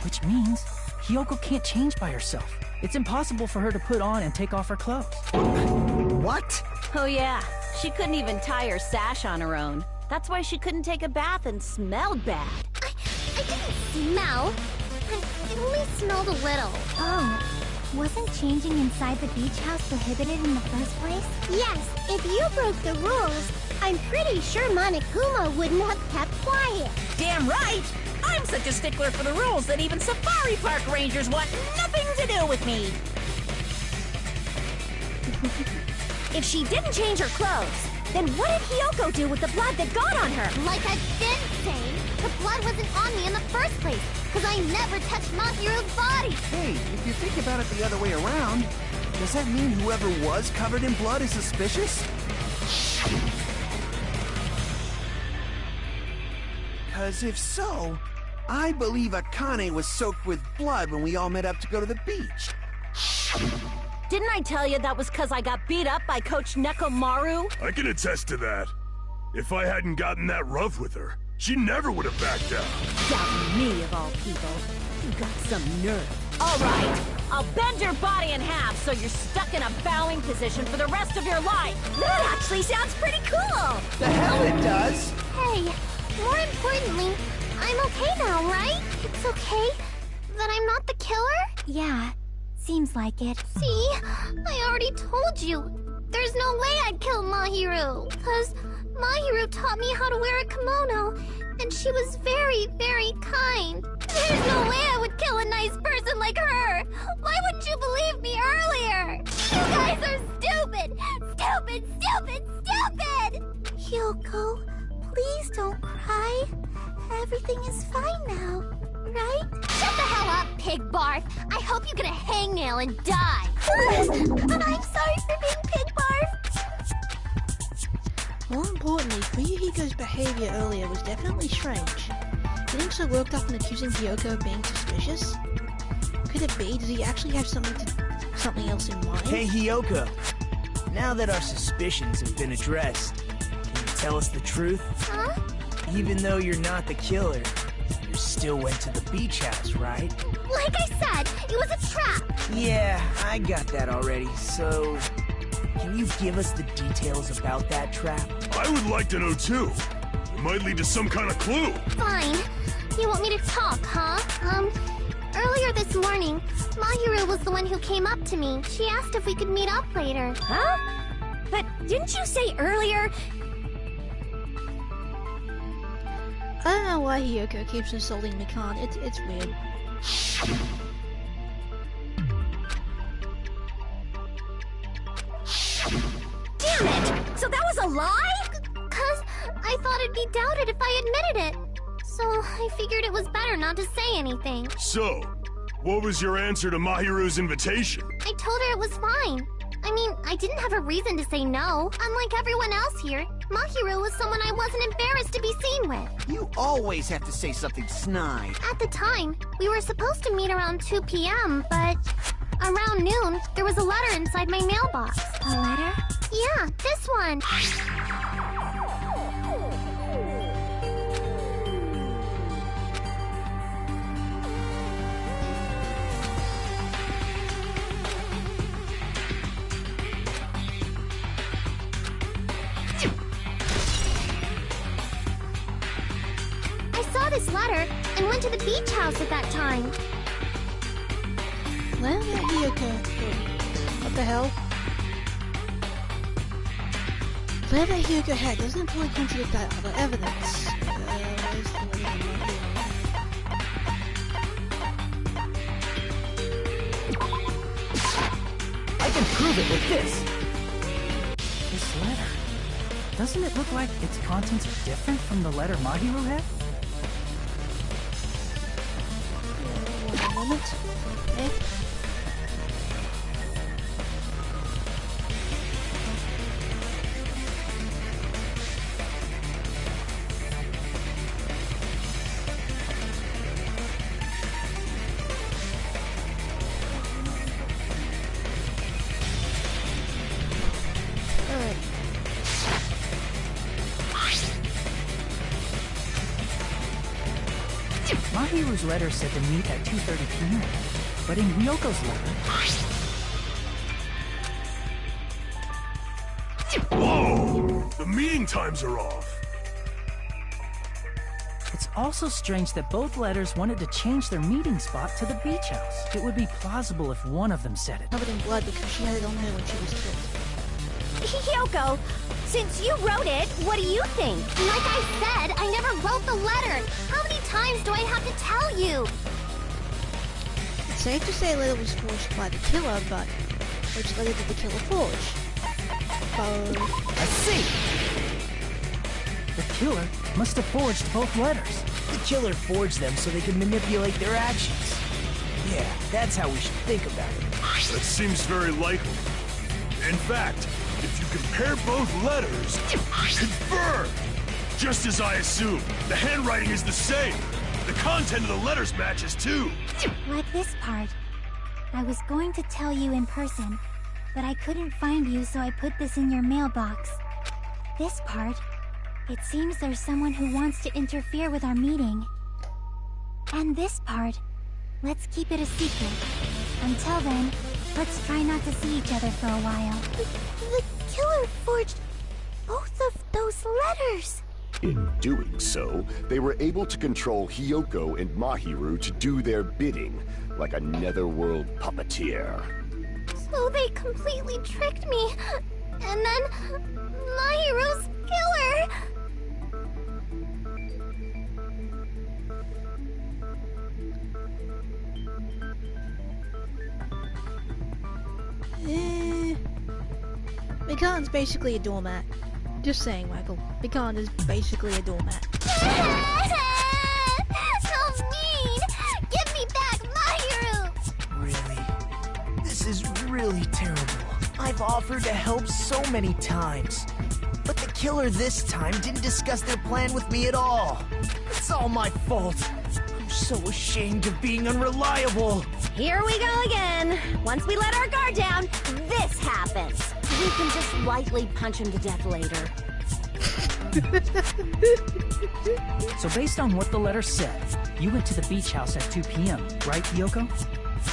Which means Hiyoko can't change by herself. It's impossible for her to put on and take off her clothes. What? Oh yeah, she couldn't even tie her sash on her own. That's why she couldn't take a bath and smelled bad. I didn't smell. I only smelled a little. Oh, wasn't changing inside the beach house prohibited in the first place? Yes, if you broke the rules, I'm pretty sure Monokuma wouldn't have kept quiet. Damn right! I'm such a stickler for the rules that even safari park rangers want nothing to do with me. If she didn't change her clothes, then what did Hiyoko do with the blood that got on her? Like I've been saying, the blood wasn't on me in the first place, because I never touched Mahiru's body. Hey, if you think about it the other way around, does that mean whoever was covered in blood is suspicious? Because if so, I believe Akane was soaked with blood when we all met up to go to the beach. Didn't I tell you that was because I got beat up by Coach Nekomaru? I can attest to that. If I hadn't gotten that rough with her, she never would have backed down. Doubting me, of all people. You got some nerve. All right, I'll bend your body in half so you're stuck in a bowing position for the rest of your life. That actually sounds pretty cool. The hell it does! Hey, more importantly, I'm okay now, right? It's okay that I'm not the killer? Yeah, seems like it. See, I already told you. There's no way I'd kill Mahiru, because Mahiru taught me how to wear a kimono, and she was very, very kind. There's no way I would kill a nice person like her. Why wouldn't you believe me earlier? You guys are stupid! Stupid, stupid, stupid! Hyoko, please don't cry. Everything is fine now, right? Shut the hell up, pig barf! I hope you get a hangnail and die! But I'm sorry for being pig barf! More importantly, Fuyuhiko's behavior earlier was definitely strange. Getting so worked up and accusing Hiyoko of being suspicious? Could it be? Does he actually have something else in mind? Hey, Hiyoko. Now that our suspicions have been addressed, can you tell us the truth? Huh? Even though you're not the killer, you still went to the beach house, right? Like I said, it was a trap! Yeah, I got that already, so... Can you give us the details about that trap? I would like to know too. It might lead to some kind of clue. Fine. You want me to talk, huh? Earlier this morning, Mahiru was the one who came up to me. She asked if we could meet up later. Huh? But didn't you say earlier... I don't know why Hiyoko keeps insulting Mikan. It's weird. Damn it! So that was a lie? 'Cause I thought it'd be doubted if I admitted it. So I figured it was better not to say anything. So, what was your answer to Mahiru's invitation? I told her it was fine. I mean, I didn't have a reason to say no. Unlike everyone else here, Mahiru was someone I wasn't embarrassed to be seen with. You always have to say something snide. At the time, we were supposed to meet around 2 p.m., but around noon, there was a letter inside my mailbox. A letter? Yeah, this one. I saw this letter and went to the beach house at that time. Well, that Hiyoko... What the hell? Where that Hiyoko had doesn't fully contradict that other evidence. Where's the letter I'm not I can prove it with this! This letter. Doesn't it look like its contents are different from the letter Mahiru had? One moment. Okay. Alright. Mahiru's letter said to meet at 2:30 p.m. But in Hyoko's letter... Whoa! The meeting times are off. It's also strange that both letters wanted to change their meeting spot to the beach house. It would be plausible if one of them said it. Covered in blood because she had it on her when she was killed. Hyoko, since you wrote it, what do you think? Like I said, I never wrote the letter. How many times do I have to tell you? It's safe to say the letter was forged by the killer, but which letter did the killer forge? I see! The killer must have forged both letters. The killer forged them so they could manipulate their actions. Yeah, that's how we should think about it. That seems very likely. In fact, if you compare both letters, confirmed! Just as I assumed, the handwriting is the same. The content of the letters matches too. Like this part. I was going to tell you in person, but I couldn't find you, so I put this in your mailbox. This part. It seems there's someone who wants to interfere with our meeting. And this part. Let's keep it a secret. Until then, let's try not to see each other for a while. The killer forged both of those letters. In doing so, they were able to control Hyoko and Mahiru to do their bidding, like a netherworld puppeteer. So they completely tricked me. And then Mahiru's killer. Mikan's basically a doormat. Just saying, Michael. Mikan is basically a doormat. How mean! Give me back Mahiru! Really? This is really terrible. I've offered to help so many times. But the killer this time didn't discuss their plan with me at all. It's all my fault. I'm so ashamed of being unreliable. Here we go again. Once we let our guard down, this happens. We can just lightly punch him to death later. So based on what the letter said, you went to the beach house at 2 p.m., right, Hyoko?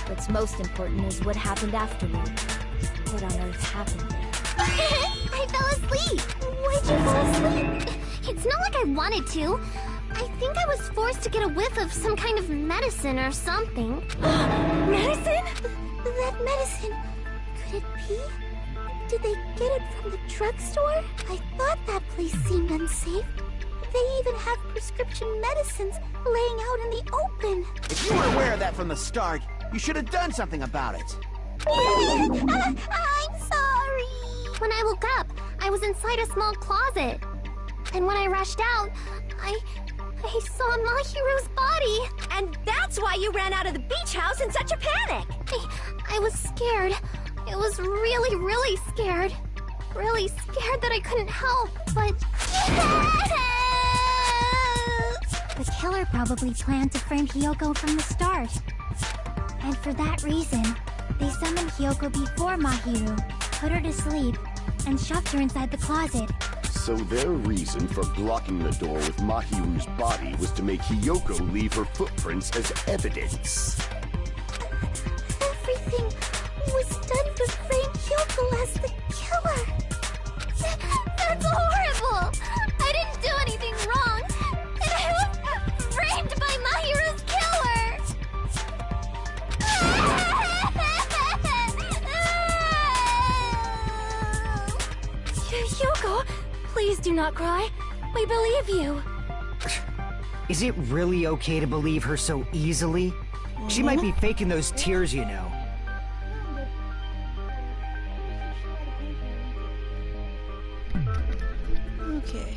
What's most important is what happened afterward. What on earth happened there? I fell asleep. Why'd you fall asleep? It's not like I wanted to. I think I was forced to get a whiff of some kind of medicine or something. Medicine? That medicine. Could it be? Did they get it from the drugstore? I thought that place seemed unsafe. They even have prescription medicines laying out in the open. If you were aware of that from the start, you should have done something about it. I'm sorry. When I woke up, I was inside a small closet. And when I rushed out, I saw Mahiru's body. And that's why you ran out of the beach house in such a panic. I was scared. I was really, really scared. Really scared that I couldn't help, but... The killer probably planned to frame Hyoko from the start. And for that reason, they summoned Hyoko before Mahiru, put her to sleep, and shoved her inside the closet. So their reason for blocking the door with Mahiru's body was to make Hyoko leave her footprints as evidence. Everything was done to frame Hyoko as the killer. That's horrible! I didn't do anything wrong, and I was framed by Mahiru's killer! Hyoko, please do not cry. We believe you. Is it really okay to believe her so easily? She might be faking those tears, you know. Okay.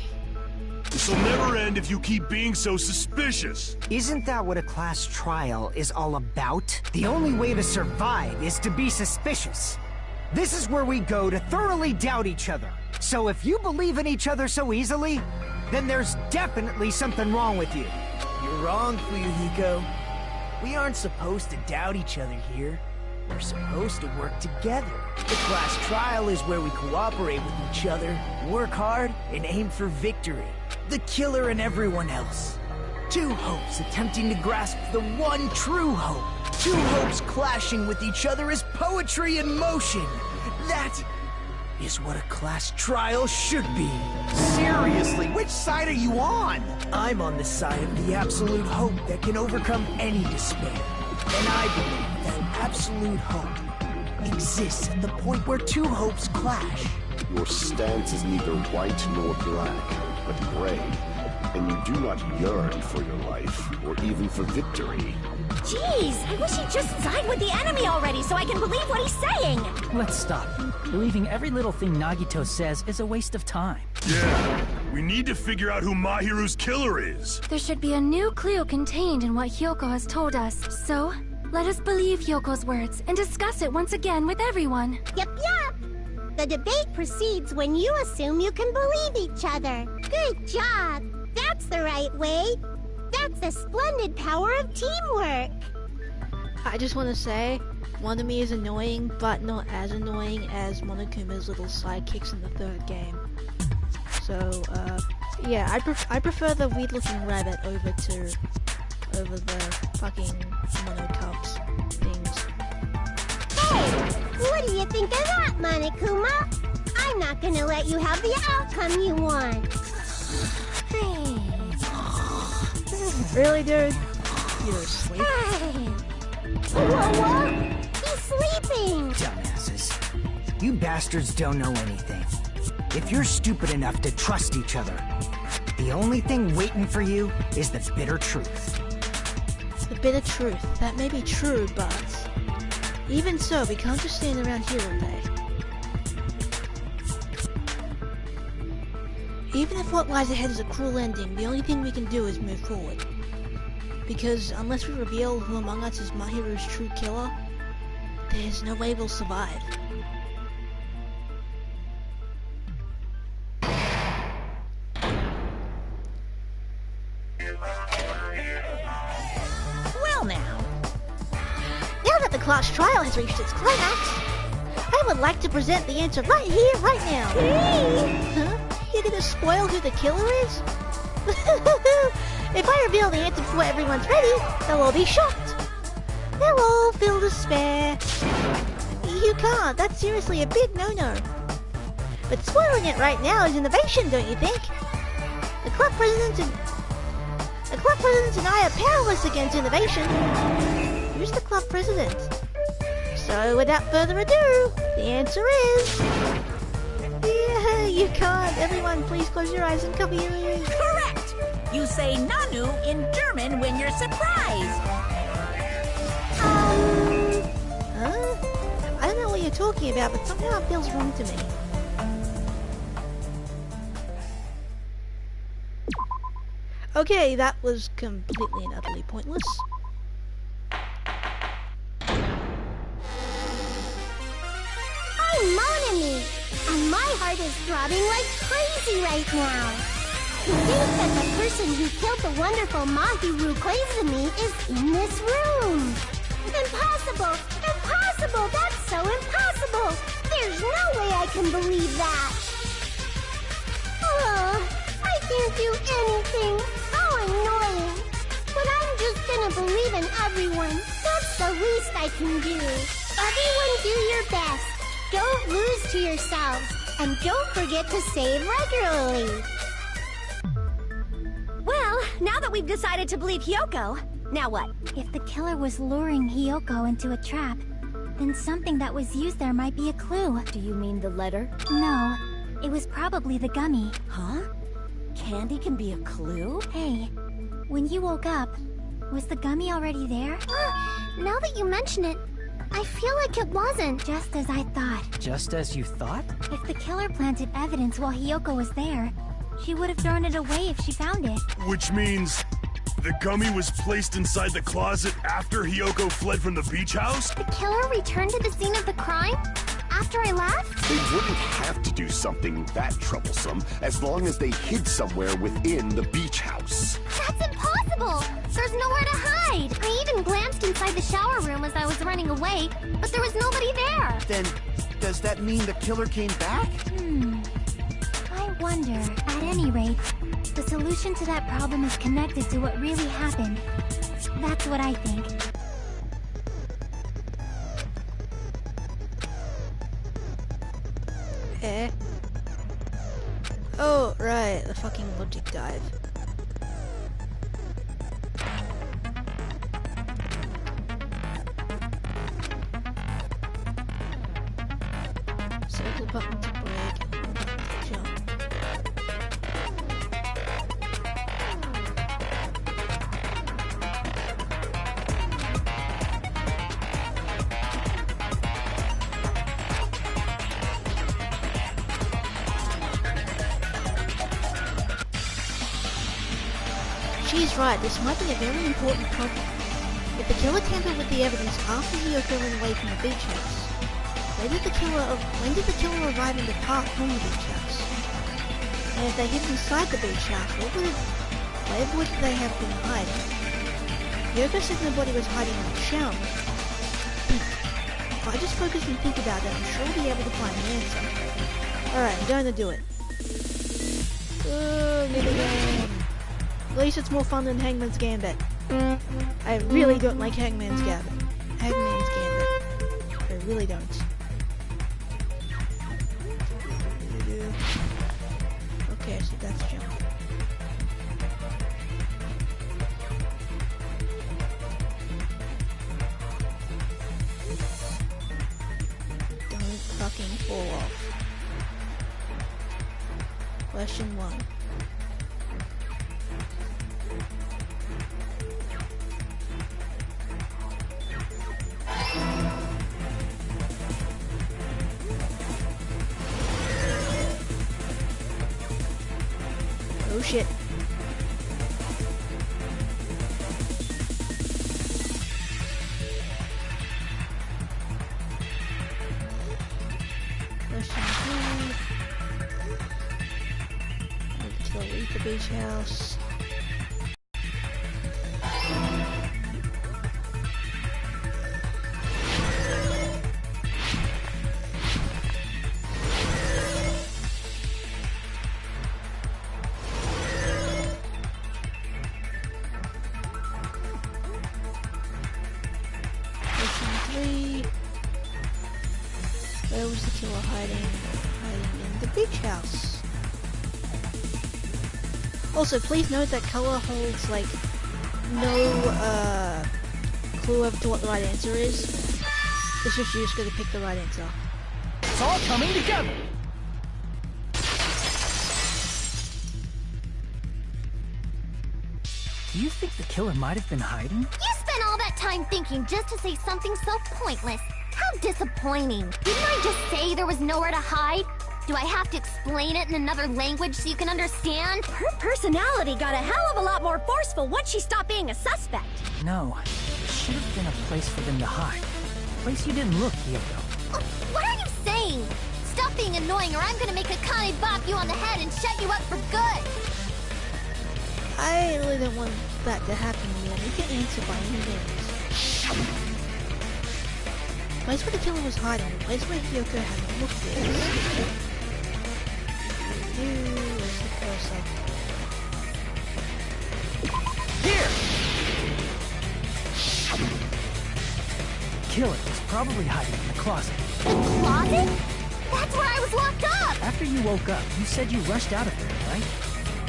This'll never end if you keep being so suspicious. Isn't that what a class trial is all about? The only way to survive is to be suspicious. This is where we go to thoroughly doubt each other. So if you believe in each other so easily, then there's definitely something wrong with you. You're wrong, Fuyuhiko. We aren't supposed to doubt each other here. We're supposed to work together. The class trial is where we cooperate with each other, work hard, and aim for victory. The killer and everyone else. Two hopes attempting to grasp the one true hope. Two hopes clashing with each other is poetry in motion. That is what a class trial should be. Seriously, which side are you on? I'm on the side of the absolute hope that can overcome any despair. And I believe that absolute hope exists at the point where two hopes clash. Your stance is neither white nor black, but gray. And you do not yearn for your life, or even for victory. Jeez, I wish he'd just side with the enemy already so I can believe what he's saying! Let's stop. Believing every little thing Nagito says is a waste of time. Yeah, we need to figure out who Mahiru's killer is. There should be a new clue contained in what Hyoko has told us. So, let us believe Hyoko's words and discuss it once again with everyone. Yep. The debate proceeds when you assume you can believe each other. Good job. That's the right way. That's the splendid power of teamwork. I just want to say, Monami is annoying, but not as annoying as Monokuma's little sidekicks in the third game. So, yeah, I prefer the weird-looking rabbit over the fucking Mono Cubs things. Hey, what do you think of that, Monokuma? I'm not gonna let you have the outcome you want. Really, dude? You're asleep? Hey! Whoa! He's sleeping! Dumbasses. You bastards don't know anything. If you're stupid enough to trust each other, the only thing waiting for you is the bitter truth. The bitter truth. That may be true, but... even so, we can't just stand around here all day. Even if what lies ahead is a cruel ending, the only thing we can do is move forward. Because unless we reveal who among us is Mahiru's true killer, there's no way we'll survive. Well now that the class trial has reached its climax, I would like to present the answer right here, right now. Huh? You're gonna spoil who the killer is? If I reveal the answer before everyone's ready, they'll all be shocked. They'll all feel despair. You can't. That's seriously a big no-no. But spoiling it right now is innovation, don't you think? The club president and I are powerless against innovation. Who's the club president? So without further ado, the answer is... yeah, you can't. Everyone, please close your eyes and cover your ears. correct! You say Nanu in German when you're surprised. Huh? I don't know what you're talking about, but somehow it feels wrong to me. Okay, that was completely and utterly pointless. I'm Monami, and my heart is throbbing like crazy right now. To think that the person who killed the wonderful Mahiru Koizumi is in this room. Impossible! Impossible! That's so impossible! There's no way I can believe that! Oh, I can't do anything! How annoying! But I'm just gonna believe in everyone. That's the least I can do. Everyone do your best. Don't lose to yourselves. And don't forget to save regularly. Well, now that we've decided to believe Hyoko, now what? If the killer was luring Hyoko into a trap, then something that was used there might be a clue. Do you mean the letter? No, it was probably the gummy. Huh? Candy can be a clue? Hey, when you woke up, was the gummy already there? Now that you mention it, I feel like it wasn't. Just as I thought. Just as you thought? If the killer planted evidence while Hyoko was there, she would have thrown it away if she found it. Which means the gummy was placed inside the closet after Hyoko fled from the beach house? The killer returned to the scene of the crime? After I left? They wouldn't have to do something that troublesome as long as they hid somewhere within the beach house. That's impossible! There's nowhere to hide! I even glanced inside the shower room as I was running away, but there was nobody there! Then, does that mean the killer came back? I wonder. At any rate, the the solution to that problem is connected to what really happened. That's what I think. Eh? Oh, right, the fucking logic dive. Circle button to break, jump. She's right, this might be a very important problem. If the killer tampered with the evidence after Hiyoko ran away from the beach house, when did the killer arrive and depart from the beach house? And if they hid inside the beach house, where would they have been hiding? Hiyoko said nobody was hiding in the shower. If I just focus and think about that, I'm sure I'll be able to find an answer. Alright, I'm going to do it. Minigame. At least it's more fun than Hangman's Gambit. I really don't like Hangman's Gambit. I really don't. Okay, so that's jump. Don't fucking fall off. Question 1. Oh shit. Question 2. Leave the beach house. Where was the killer hiding? Hiding in the beach house. Also, please note that color holds, like, no, clue as to what the right answer is. It's just you just gotta pick the right answer. It's all coming together! Do you think the killer might have been hiding? You spent all that time thinking just to say something so pointless. How disappointing. Didn't I just say there was nowhere to hide? Do I have to explain it in another language so you can understand? Her personality got a hell of a lot more forceful once she stopped being a suspect. No, it should have been a place for them to hide. A place you didn't look, Hiyoko. What are you saying? Stop being annoying or I'm gonna make Akane bop you on the head and shut you up for good. I really don't want that to happen to me. I need to answer by any means. The place where the killer was hiding, the place where Hiyoko hadn't looked is... Where's the cursor? Here! Killer was probably hiding in the closet. Closet? That's where I was locked up! After you woke up, you said you rushed out of there, right?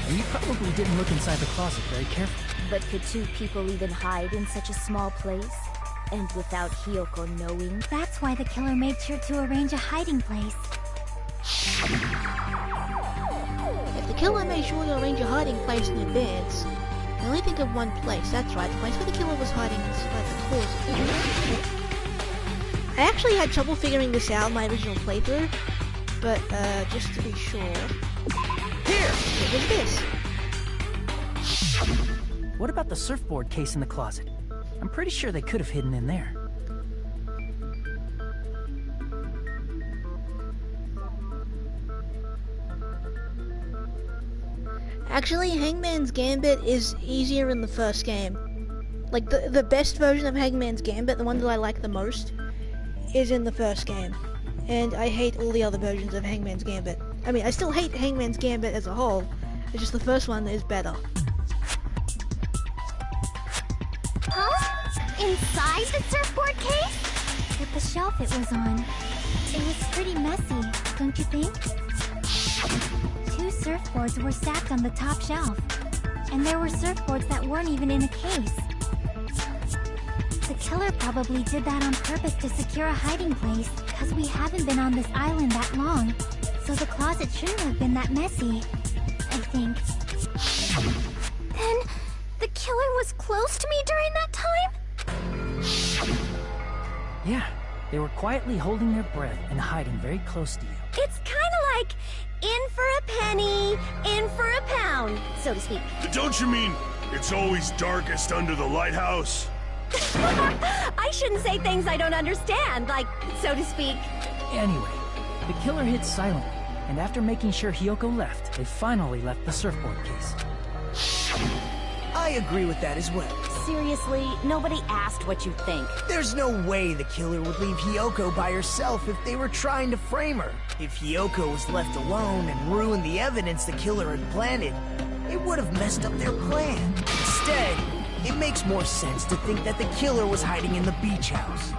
And you probably didn't look inside the closet very carefully. But could two people even hide in such a small place? And without Hiyoko knowing? That's why the killer made sure to arrange a hiding place. If the killer made sure to arrange a hiding place in advance, I only think of one place. That's right, the place where the killer was hiding inside the closet. I actually had trouble figuring this out in my original playthrough, but just to be sure. Here! What was this? What about the surfboard case in the closet? I'm pretty sure they could have hidden in there. Actually, Hangman's Gambit is easier in the first game. Like, the best version of Hangman's Gambit, the one that I like the most, is in the first game. And I hate all the other versions of Hangman's Gambit. I mean, I still hate Hangman's Gambit as a whole. It's just the first one is better. Huh? Inside the surfboard case? With the shelf it was on, it was pretty messy, don't you think? 2 surfboards were stacked on the top shelf, and there were surfboards that weren't even in a case. The killer probably did that on purpose to secure a hiding place, because we haven't been on this island that long, so the closet shouldn't have been that messy, I think. Then, the killer was close to me during that time? Yeah, they were quietly holding their breath and hiding very close to you. It's kinda like in for a penny, in for a pound, so to speak. Don't you mean it's always darkest under the lighthouse? I shouldn't say things I don't understand, like, so to speak. Anyway, the killer hid silently, and after making sure Hiyoko left, they finally left the surfboard case. I agree with that as well. Seriously, nobody asked what you think. There's no way the killer would leave Hiyoko by herself if they were trying to frame her. If Hiyoko was left alone and ruined the evidence the killer had planted, it would have messed up their plan. Instead, it makes more sense to think that the killer was hiding in the beach house,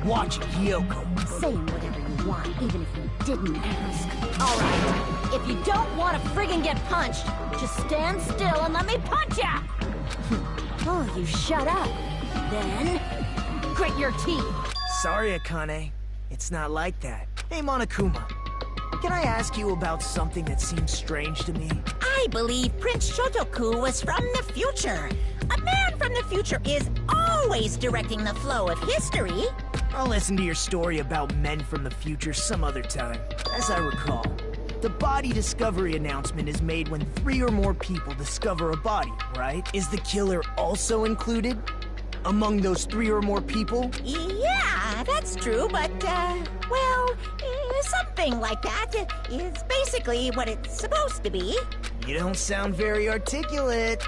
watching Hiyoko. Saying whatever you want, even if you didn't ask. Alright, if you don't want to friggin' get punched, just stand still and let me punch ya! Oh, you shut up. Then, grit your teeth. Sorry, Akane. It's not like that. Hey, Monokuma. Can I ask you about something that seems strange to me? I believe Prince Shotoku was from the future. A man from the future is always directing the flow of history. I'll listen to your story about men from the future some other time. As I recall, the body discovery announcement is made when 3 or more people discover a body, right? Is the killer also included among those 3 or more people? Yeah, that's true, but, well, something like that is basically what it's supposed to be. You don't sound very articulate.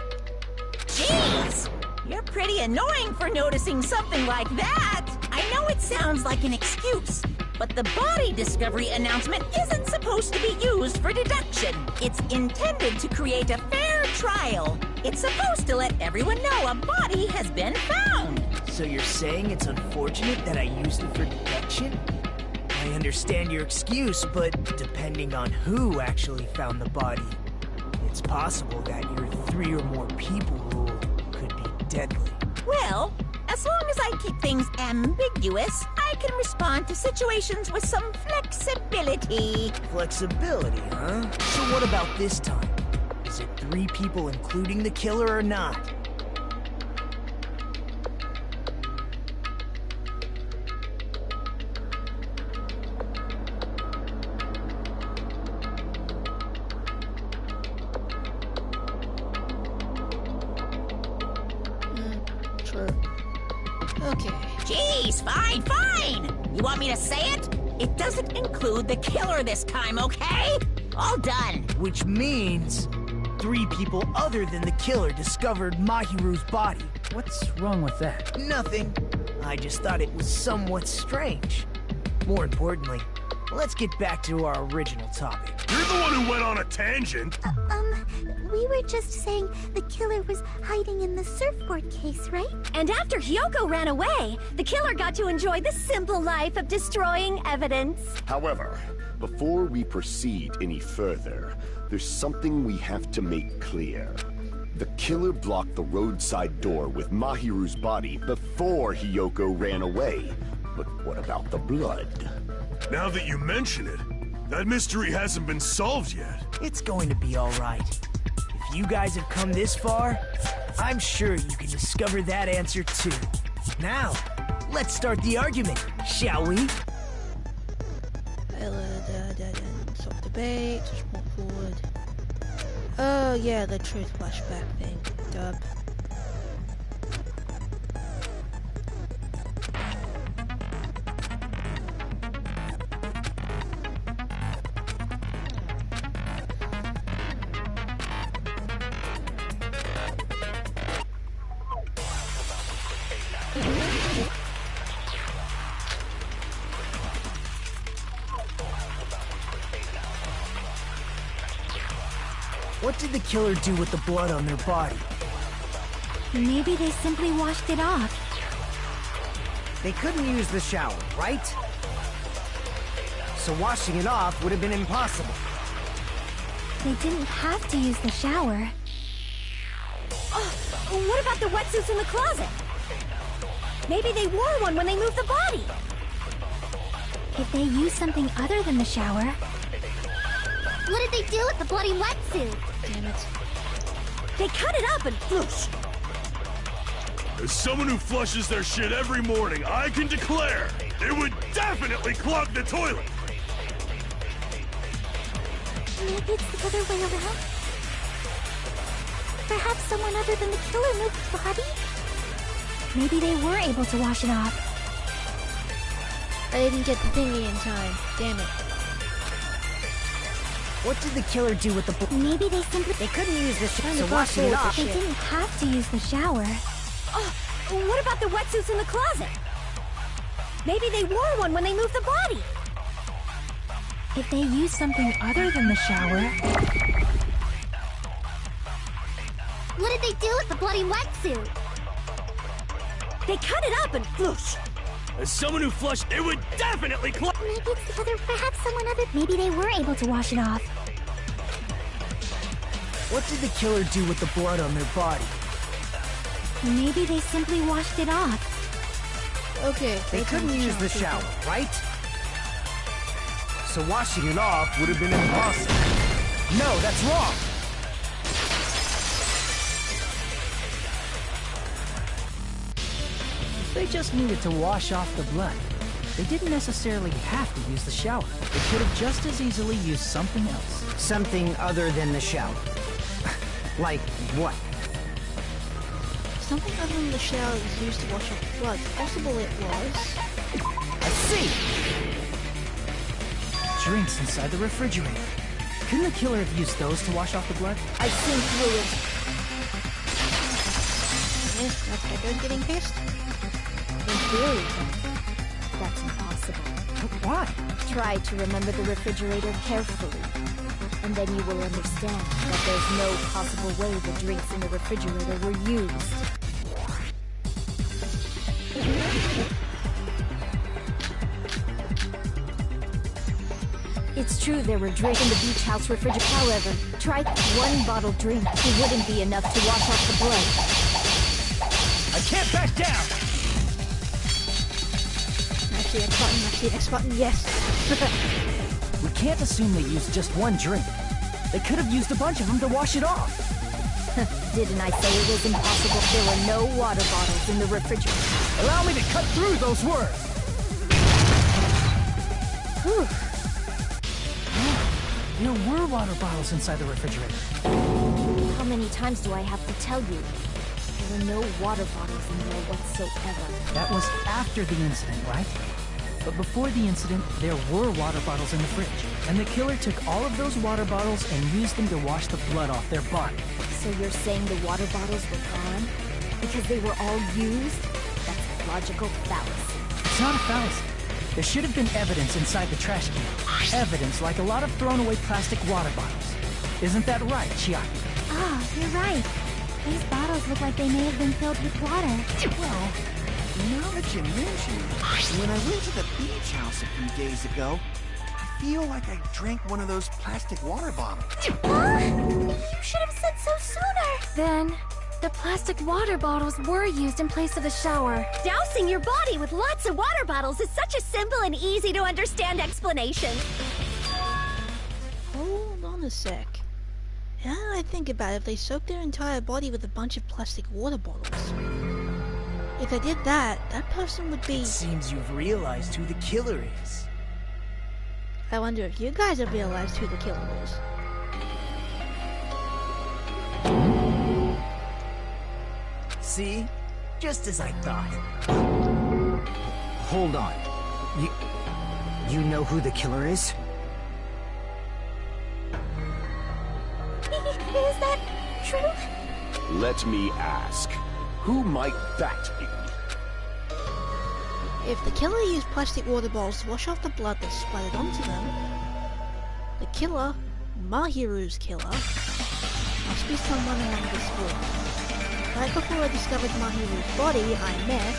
Jeez! You're pretty annoying for noticing something like that! I know it sounds like an excuse, but the body discovery announcement isn't supposed to be used for deduction. It's intended to create a fair trial. It's supposed to let everyone know a body has been found. So you're saying it's unfortunate that I used it for deduction? I understand your excuse, but depending on who actually found the body, it's possible that your 3 or more people rule could be deadly. Well, as long as I keep things ambiguous, I can respond to situations with some flexibility. Flexibility, huh? So what about this time? Is it 3 people including the killer or not? True. Okay. Jeez, fine. You want me to say it? It doesn't include the killer this time, okay? All done. Which means 3 people other than the killer discovered Mahiru's body. What's wrong with that? Nothing. I just thought it was somewhat strange. More importantly, let's get back to our original topic. You're the one who went on a tangent. We were just saying the killer was hiding in the surfboard case, right? And after Hiyoko ran away, the killer got to enjoy the simple life of destroying evidence. However, before we proceed any further, there's something we have to make clear. The killer blocked the roadside door with Mahiru's body before Hiyoko ran away. But what about the blood? Now that you mention it, that mystery hasn't been solved yet. It's going to be all right. If you guys have come this far, I'm sure you can discover that answer too. Now, let's start the argument, shall we? Stop debate, just walk forward. Oh yeah, the truth flashback thing. Dub. What did the killer do with the blood on their body? Maybe they simply washed it off. They couldn't use the shower, right? So washing it off would have been impossible. They didn't have to use the shower. Oh, what about the wetsuits in the closet? Maybe they wore one when they moved the body. If they used something other than the shower... What did they do with the bloody wetsuit? Damn it. They cut it up and floosh. As someone who flushes their shit every morning, I can declare it would definitely clog the toilet. Maybe it's the other way around? Perhaps someone other than the killer moved the body? Maybe they were able to wash it off. I didn't get the thingy in time. Damn it. What did the killer do with the blood? Maybe they simply... They couldn't use the shower, so Kinda washing it fast off... They didn't have to use the shower. Oh, what about the wetsuits in the closet? Maybe they wore one when they moved the body. If they used something other than the shower... What did they do with the bloody wetsuit? They cut it up and floosh. As someone who flushed, it would definitely clog. Maybe it's the other... Perhaps someone other... Maybe they were able to wash it off. What did the killer do with the blood on their body? Maybe they simply washed it off. Okay. They couldn't use the shower, right? So washing it off would have been impossible. No, that's wrong! If they just needed to wash off the blood, they didn't necessarily have to use the shower. They could have just as easily used something else. Something other than the shower. Like what? Something other than the shower was used to wash off the blood. Possible it was... I see! Drinks inside the refrigerator. Couldn't the killer have used those to wash off the blood? I've seen through it. Yes, that's Echo's getting pissed. In theory, that's impossible. But why? Try to remember the refrigerator carefully, and then you will understand that there's no possible way the drinks in the refrigerator were used. It's true there were drinks in the beach house refrigerator. However, try one bottled drink. It wouldn't be enough to wash off the blood. I can't back down! Actually, X button, yes. We can't assume they used just one drink. They could have used a bunch of them to wash it off. Didn't I say it was impossible? There were no water bottles in the refrigerator. Allow me to cut through those words! Whew. There were water bottles inside the refrigerator. How many times do I have to tell you? There were no water bottles in there whatsoever. That was after the incident, right? But before the incident, there were water bottles in the fridge. And the killer took all of those water bottles and used them to wash the blood off their body. So you're saying the water bottles were gone? Because they were all used? That's a logical fallacy. It's not a fallacy. There should have been evidence inside the trash can. Evidence like a lot of thrown away plastic water bottles. Isn't that right, Chiaki? Ah, you're right. These bottles look like they may have been filled with water. Well, now that you mention it, when I went to the beach house a few days ago, I feel like I drank one of those plastic water bottles. Huh? You should have said so sooner. Then, the plastic water bottles were used in place of the shower. Dousing your body with lots of water bottles is such a simple and easy to understand explanation. Hold on a sec. Now that I think about it, if they soaked their entire body with a bunch of plastic water bottles, if they did that, that person would be... It seems you've realized who the killer is. I wonder if you guys have realized who the killer is. See? Just as I thought. Hold on. You know who the killer is? Is that true? Let me ask, who might that be? If the killer used plastic water bottles to wash off the blood that splattered onto them, the killer, Mahiru's killer, Must be someone along this route. Right before I discovered Mahiru's body, I met...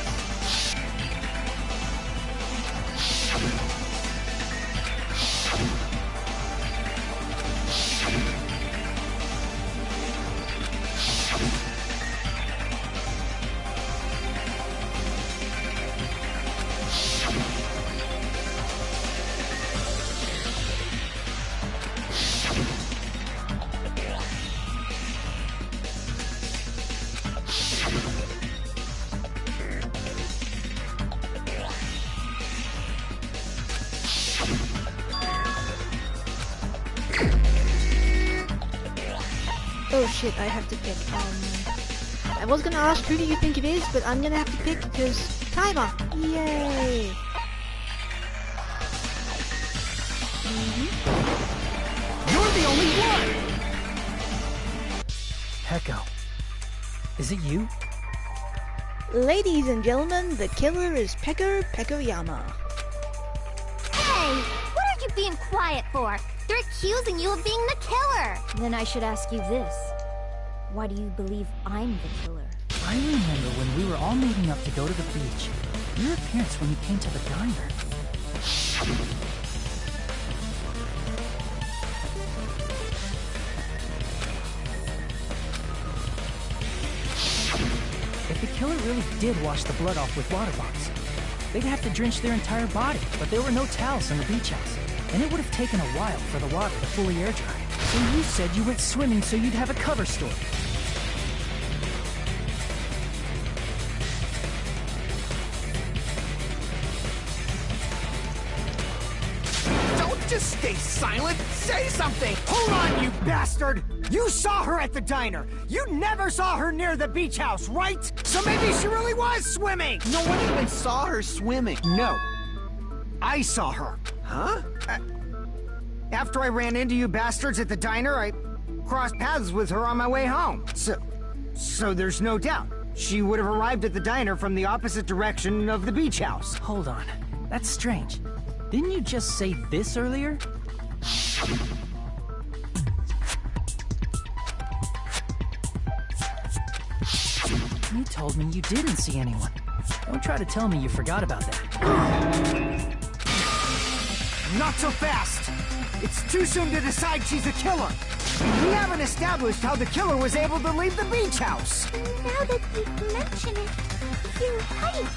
Oh shit, I have to pick. I was gonna ask who do you think it is, but I'm gonna have to pick because timer! Yay! You're the only one! Peko. Is it you? Ladies and gentlemen, the killer is Peko Pekoyama. Hey! What are you being quiet for? They're accusing you of being the killer! Then I should ask you this. Why do you believe I'm the killer? I remember when we were all meeting up to go to the beach. Your appearance when you came to the diner. If the killer really did wash the blood off with water bombs, they'd have to drench their entire body, but there were no towels in the beach house. And it would have taken a while for the water to fully air dry. So you said you went swimming so you'd have a cover story. Don't just stay silent! Say something! Hold on, you bastard! You saw her at the diner! You never saw her near the beach house, right? So maybe she really was swimming! No one even saw her swimming. No. I saw her. Huh? After I ran into you bastards at the diner, I crossed paths with her on my way home. So there's no doubt. She would have arrived at the diner from the opposite direction of the beach house. Hold on. That's strange. Didn't you just say this earlier? You told me you didn't see anyone. Don't try to tell me you forgot about that. Not so fast! It's too soon to decide she's a killer. We haven't established how the killer was able to leave the beach house. Now that you mention it, you're right.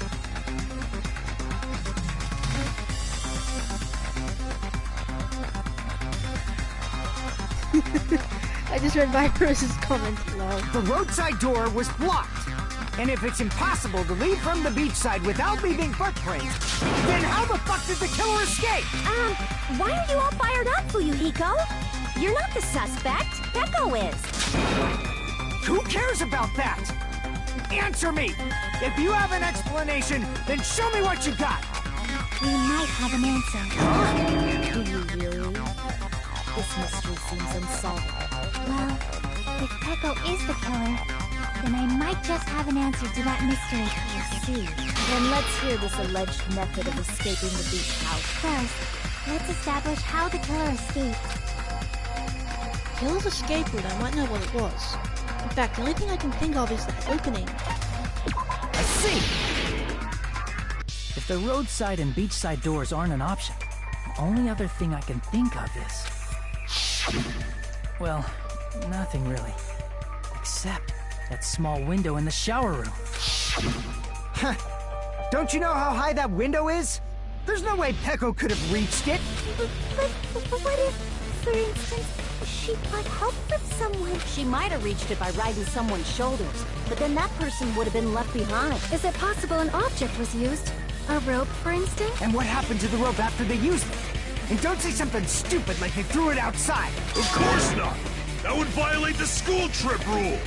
I just read Viper's comment. Lol. The roadside door was blocked. And if it's impossible to leave from the beachside without leaving footprints, then how the fuck did the killer escape? Why are you all fired up, Fuyuhiko? You're not the suspect. Peko is. Who cares about that? Answer me! If you have an explanation, then show me what you got! We might have an answer. Do you really? This mystery seems unsolvable. Well, if Peko is the killer, then I might just have an answer to that mystery. I see. Then let's hear this alleged method of escaping the beach house. First, let's establish how the killer escaped. Killer's escape route, I might know what it was. In fact, the only thing I can think of is that opening. I see! If the roadside and beachside doors aren't an option, the only other thing I can think of is... well, nothing really. Except that small window in the shower room. Huh. Don't you know how high that window is? There's no way Peko could have reached it. But what if, for instance, she got help from someone? She might have reached it by riding someone's shoulders, but then that person would have been left behind. Is it possible an object was used? A rope, for instance? And what happened to the rope after they used it? And don't say something stupid like they threw it outside. Of course not! That would violate the school trip rule!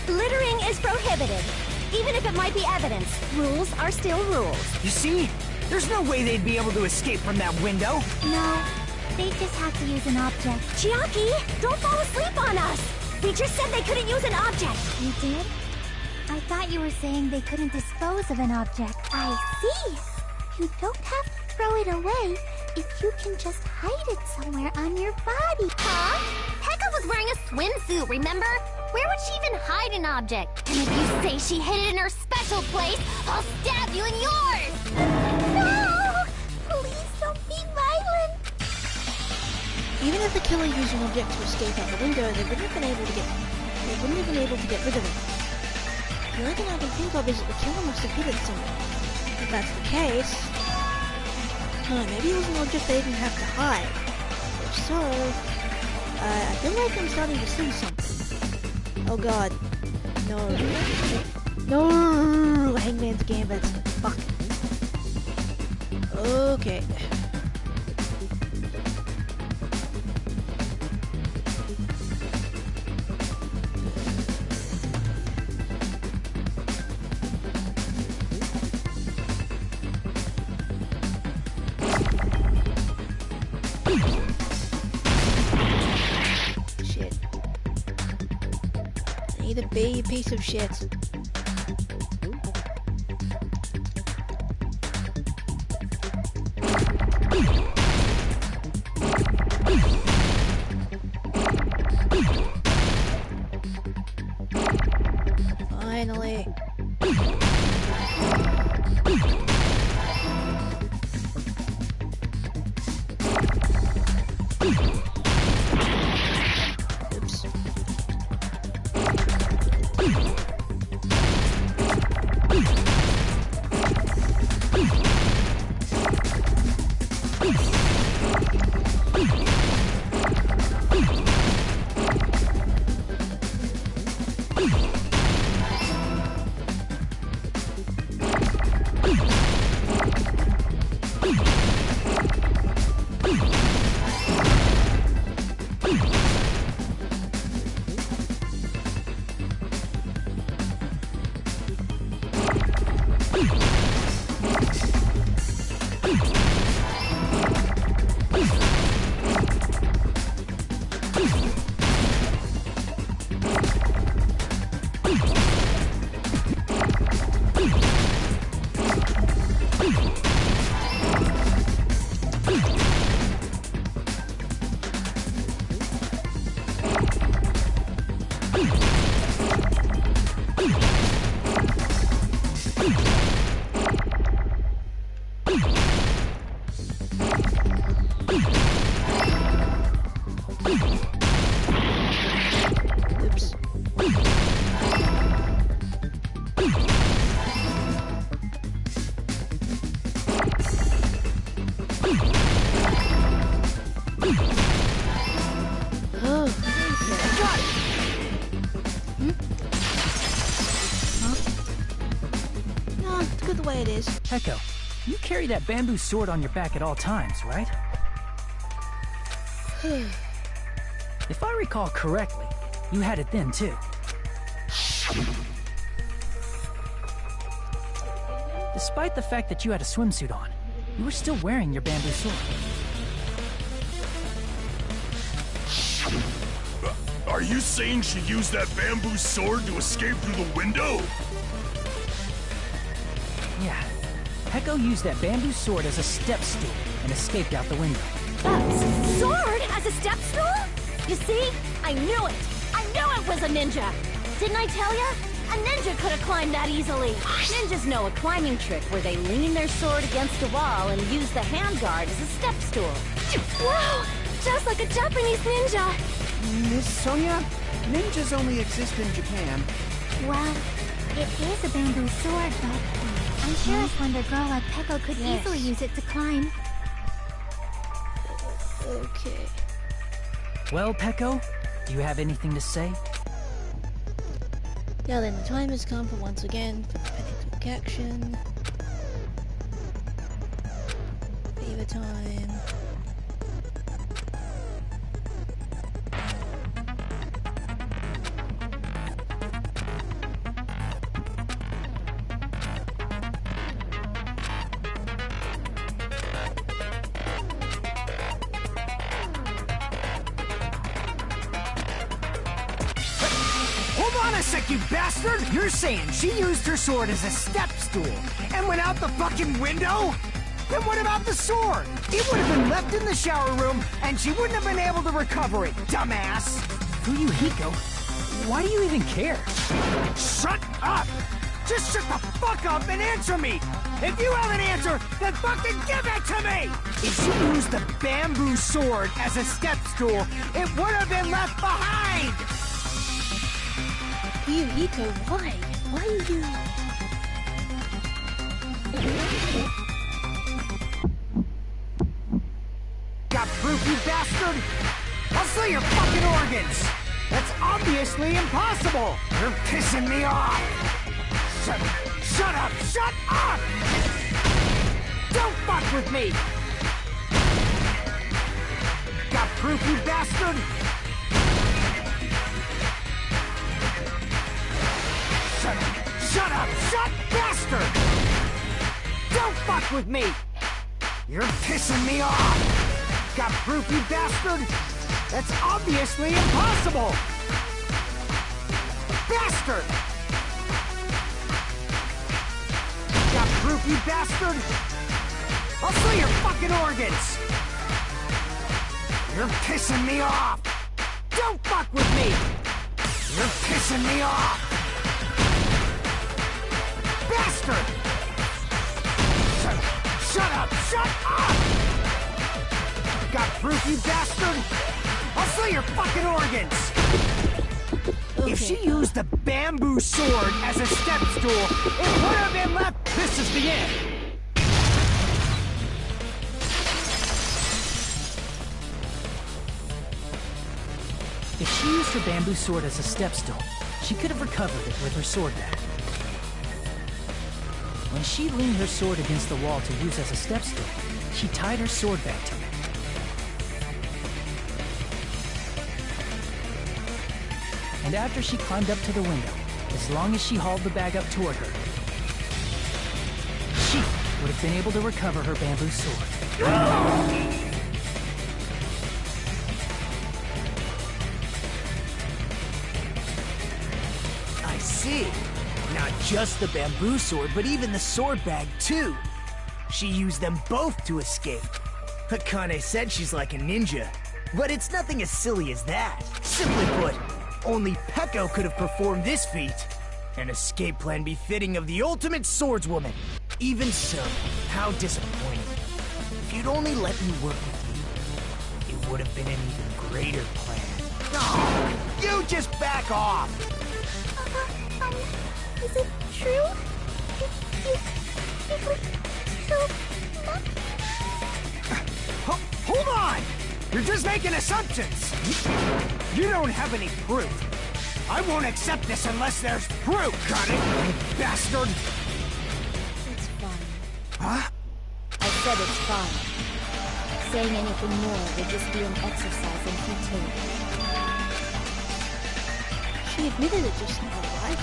Littering is prohibited. Even if it might be evidence, rules are still rules. You see? There's no way they'd be able to escape from that window. No, they just have to use an object. Chiaki, don't fall asleep on us! We just said they couldn't use an object! You did? I thought you were saying they couldn't dispose of an object. I see. You don't have to throw it away. if you can just hide it somewhere on your body. Huh? Pekka was wearing a swimsuit, remember? Where would she even hide an object? And if you say she hid it in her special place, I'll stab you in yours! No! Please don't be violent! Even if the killer used an object to escape out the window, they wouldn't have been able to get rid of it. The only thing I can think of is that the killer must have hid it somewhere. If that's the case, maybe it was an object they didn't have to hide. If so, I feel like I'm starting to see something. Oh god. No. No! Hangman's Gambit. Fuck. Okay. To be a piece of shit. Finally. Peko, you carry that bamboo sword on your back at all times, right? If I recall correctly, you had it then too. Despite the fact that you had a swimsuit on, you were still wearing your bamboo sword. Are you saying she used that bamboo sword to escape through the window? Yeah. Peko used that bamboo sword as a step stool and escaped out the window. Sword as a step stool? You see? I knew it! I knew it was a ninja! Didn't I tell ya? A ninja could have climbed that easily. Ninjas know a climbing trick where they lean their sword against a wall and use the handguard as a step stool. Wow! Just like a Japanese ninja! Miss Sonia, ninjas only exist in Japan. Well, it is a bamboo sword, but I'm sure a slender girl like Peko could easily use it to climb. Okay. Well, Peko, do you have anything to say? Now then, the time has come for once again for the Panic action. Fever time. You bastard! You're saying she used her sword as a step stool and went out the fucking window? Then what about the sword? It would have been left in the shower room, and she wouldn't have been able to recover it, dumbass! Fuyuhiko, why do you even care? Shut up! Just shut the fuck up and answer me! If you have an answer, then fucking give it to me! If she used the bamboo sword as a step stool, it would have been left behind! Fuyuhiko, why? Why are you... Got proof, you bastard? I'll sell your fucking organs! That's obviously impossible! You're pissing me off! Shut up! Shut up! Don't fuck with me! Got proof, you bastard? Shut up! Shut bastard! Don't fuck with me! You're pissing me off! Got proof, you bastard? That's obviously impossible! Bastard! Got proof, you bastard? I'll sell your fucking organs! You're pissing me off! Don't fuck with me! You're pissing me off! Bastard! Shut up! Shut up! Got proof, you bastard? I'll sell your fucking organs! If she used the bamboo sword as a step stool, it would have been left... This is the end! If she used her bamboo sword as a step stool, she could have recovered it with her sword back. When she leaned her sword against the wall to use as a step stool, she tied her sword back to it. And after she climbed up to the window, as long as she hauled the bag up toward her, she would have been able to recover her bamboo sword. I see. Not just the bamboo sword, but even the sword bag, too. She used them both to escape. Akane said she's like a ninja, but it's nothing as silly as that. Simply put, only Peko could have performed this feat. An escape plan befitting of the ultimate swordswoman. Even so, how disappointing. If you'd only let me work with you, it would have been an even greater plan. Oh, you just back off! Is it true? You killed Hold on! You're just making assumptions! You don't have any proof. I won't accept this unless there's proof, got it, you bastard? It's fine. Huh? I said it's fine. Saying anything more would just be an exercise in futility. She admitted it just now, right?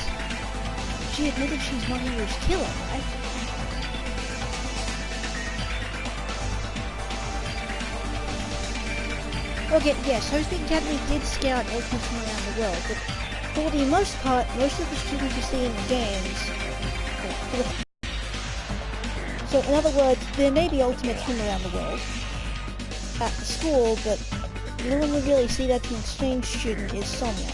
She admitted she's Mahiru's killer, right? Okay, yes, Hosting Academy did scout ultimates from around the world, but for the most part, most of the students you see in the games... So, in other words, there may be ultimates from around the world at the school, but the only one we really see that's an exchange student is Sonia.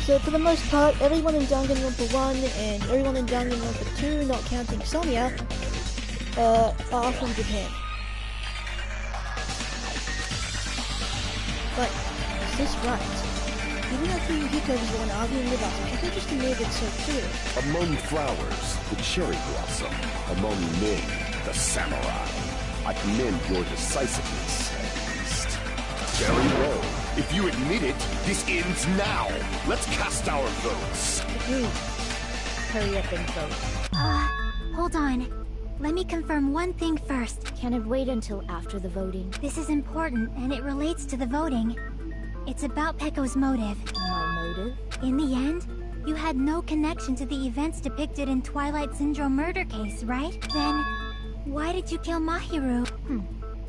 So for the most part, everyone in Danganronpa 1 and everyone in Danganronpa 2, not counting Sonia, are from Japan. But, is this right? Even though Fuyuhiko was the one arguing with us, Peko just made it so clear. Among flowers, the cherry blossom. Among men, the samurai. I commend your decisiveness, at least. Very well. If you admit it, this ends now. Let's cast our votes. Agreed. Hurry up and vote. Hold on. Let me confirm one thing first. Can it wait until after the voting? This is important, and it relates to the voting. It's about Peko's motive. My motive? In the end, you had no connection to the events depicted in Twilight Syndrome murder case, right? Then, why did you kill Mahiru?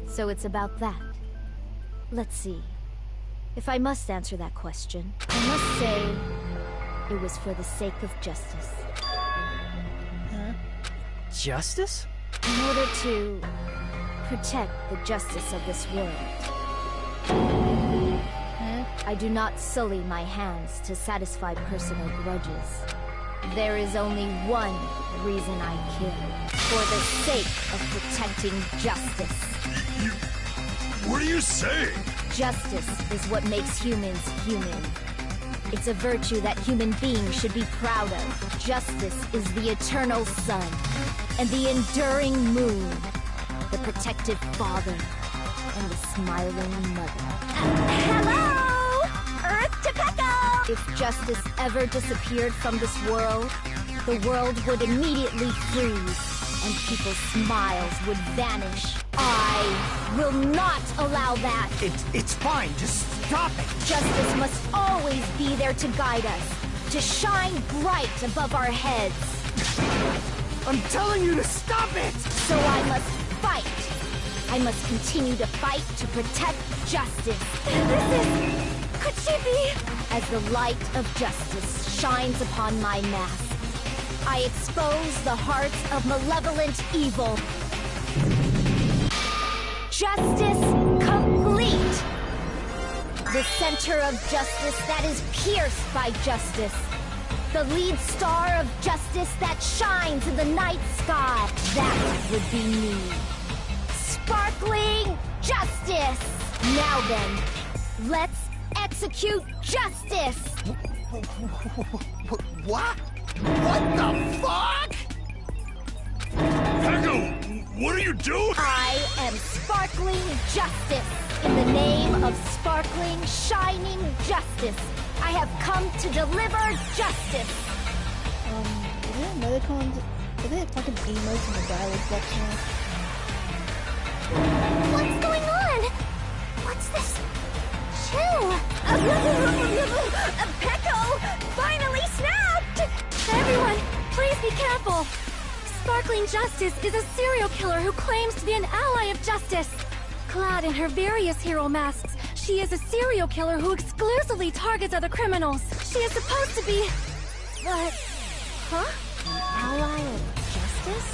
So it's about that. Let's see. If I must answer that question, I must say it was for the sake of justice. Huh? Justice? In order to protect the justice of this world. Huh? I do not sully my hands to satisfy personal grudges. There is only one reason I kill. For the sake of protecting justice. What are you saying? Justice is what makes humans human. It's a virtue that human beings should be proud of. Justice is the eternal sun and the enduring moon, the protective father and the smiling mother. Hello! Earth to Pecco! If justice ever disappeared from this world, the world would immediately freeze and people's smiles would vanish. I will not allow that. It's fine. Just stop it. Justice must always be there to guide us, to shine bright above our heads. I'm telling you to stop it! So I must fight. I must continue to fight to protect justice. Could she be? As the light of justice shines upon my mask, I expose the hearts of malevolent evil. Justice complete! The center of justice that is pierced by justice. The lead star of justice that shines in the night sky. That would be me. Sparkling justice! Now then, let's execute justice! What? What the fuck? Pecco, what are you doing? I am sparkling justice. In the name of sparkling, shining justice, I have come to deliver justice. Is there emoticons? Are there fucking emotes in the dialogue box now? What's going on? What's this? Chill. Pecco finally snapped! Everyone, please be careful. Sparkling Justice is a serial killer who claims to be an ally of justice. Clad in her various hero masks, she is a serial killer who exclusively targets other criminals. She is supposed to be... But... Huh? An ally of justice?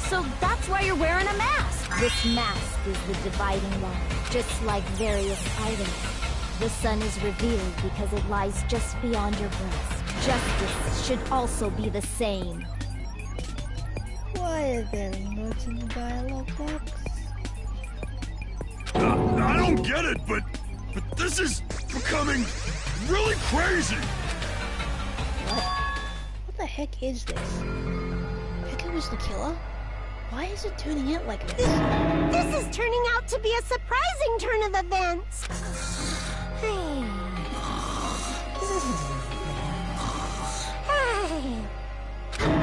So that's why you're wearing a mask. This mask is the dividing line, just like various items. The sun is revealed because it lies just beyond your breast. Justice should also be the same. Why are there emotes in the dialogue box? I don't get it, but this is becoming really crazy. What the heck is this? Pecco is the killer? Why is it turning out like this? This is turning out to be a surprising turn of events. Hey.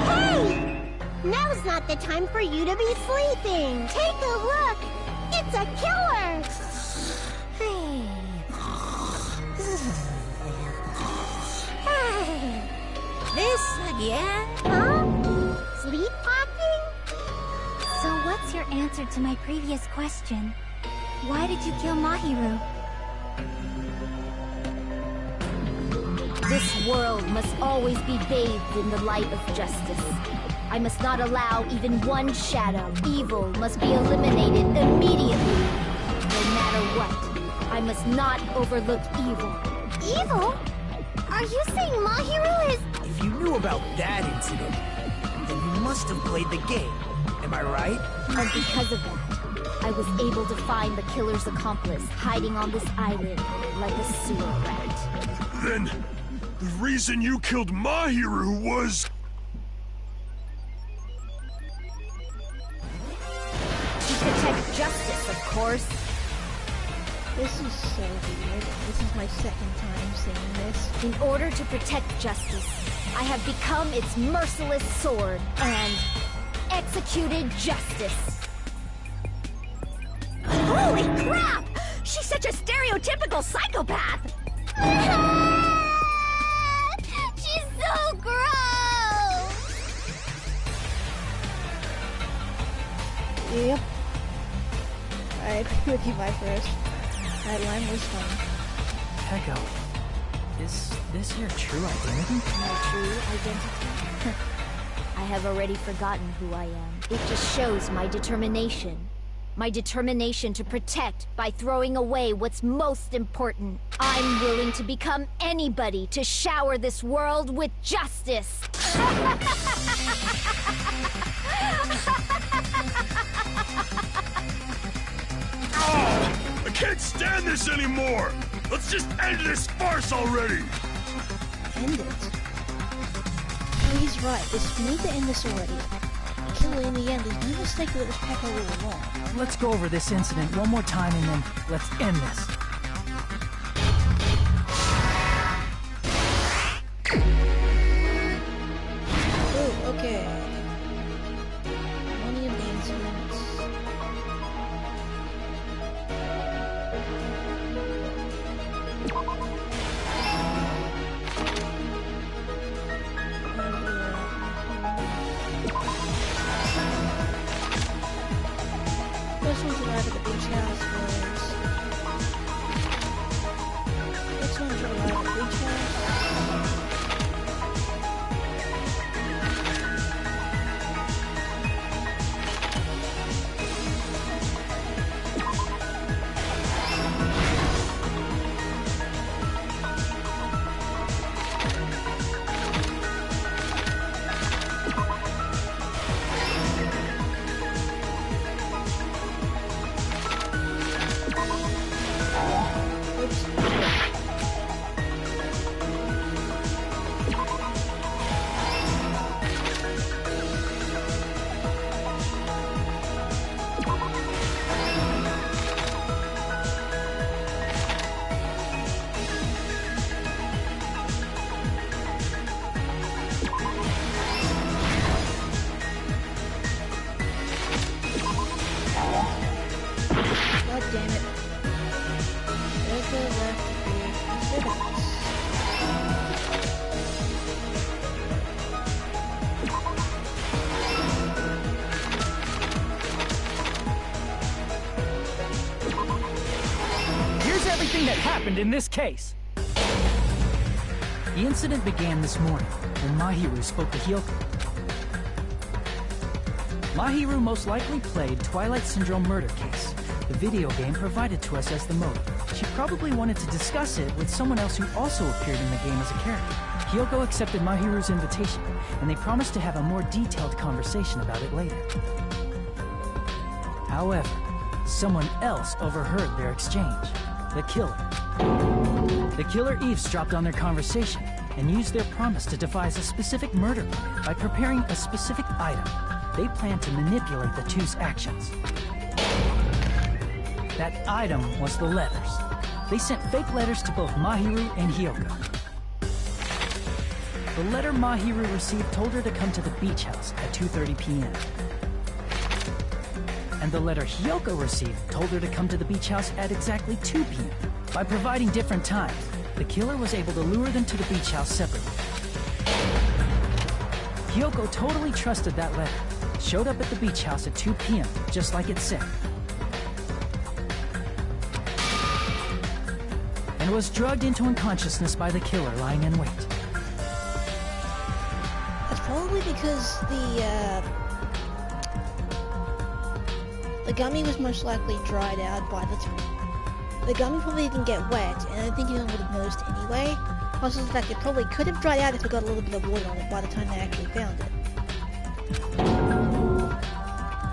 Hey! Now's not the time for you to be sleeping. Take a look. It's a killer. Hey. Hey. This again? Huh? Sleepwalking? So what's your answer to my previous question? Why did you kill Mahiru? This world must always be bathed in the light of justice. I must not allow even one shadow. Evil must be eliminated immediately. No matter what, I must not overlook evil. Evil? Are you saying Mahiru is... If you knew about that incident, then you must have played the game. Am I right? And because of that, I was able to find the killer's accomplice hiding on this island like a sewer rat. Then, the reason you killed Mahiru was... To protect justice, of course. This is so weird. This is my second time seeing this. In order to protect justice, I have become its merciless sword and executed justice. Holy crap! She's such a stereotypical psychopath! She's so gross! Yep. I agree with you, my first. That line was fun. Peko, is this your true identity? My true identity? I have already forgotten who I am. It just shows my determination. My determination to protect by throwing away what's most important. I'm willing to become anybody to shower this world with justice. I can't stand this anymore! Let's just end this farce already! End it? Oh, he's right. We need to end this already. The killer in the end is no mistake that it was Peko all along. Let's go over this incident one more time and then let's end this. Oh, okay. Money of the incidents. First one to arrive at the beach house was... Next one to arrive at the beach house... God damn it. Yoko left the exhibits. Here's everything that happened in this case. The incident began this morning when Mahiru spoke to Hyoko. Mahiru most likely played Twilight Syndrome Murder Case, the video game provided to us as the motive. She probably wanted to discuss it with someone else who also appeared in the game as a character. Hyoko accepted Mahiru's invitation, and they promised to have a more detailed conversation about it later. However, someone else overheard their exchange. The killer. The killer eavesdropped on their conversation and used their promise to devise a specific murder plan by preparing a specific item. They planned to manipulate the two's actions. That item was the letters. They sent fake letters to both Mahiru and Hyoko. The letter Mahiru received told her to come to the beach house at 2:30 p.m. And the letter Hyoko received told her to come to the beach house at exactly 2 p.m. By providing different times, the killer was able to lure them to the beach house separately. Hyoko totally trusted that letter, showed up at the beach house at 2 p.m., just like it said, and was drugged into unconsciousness by the killer lying in wait. That's probably because the gummy was most likely dried out by the time. The gummy probably didn't get wet, and I don't think anyone would have noticed anyway. Plus the fact it probably could have dried out if it got a little bit of water on it by the time they actually found it.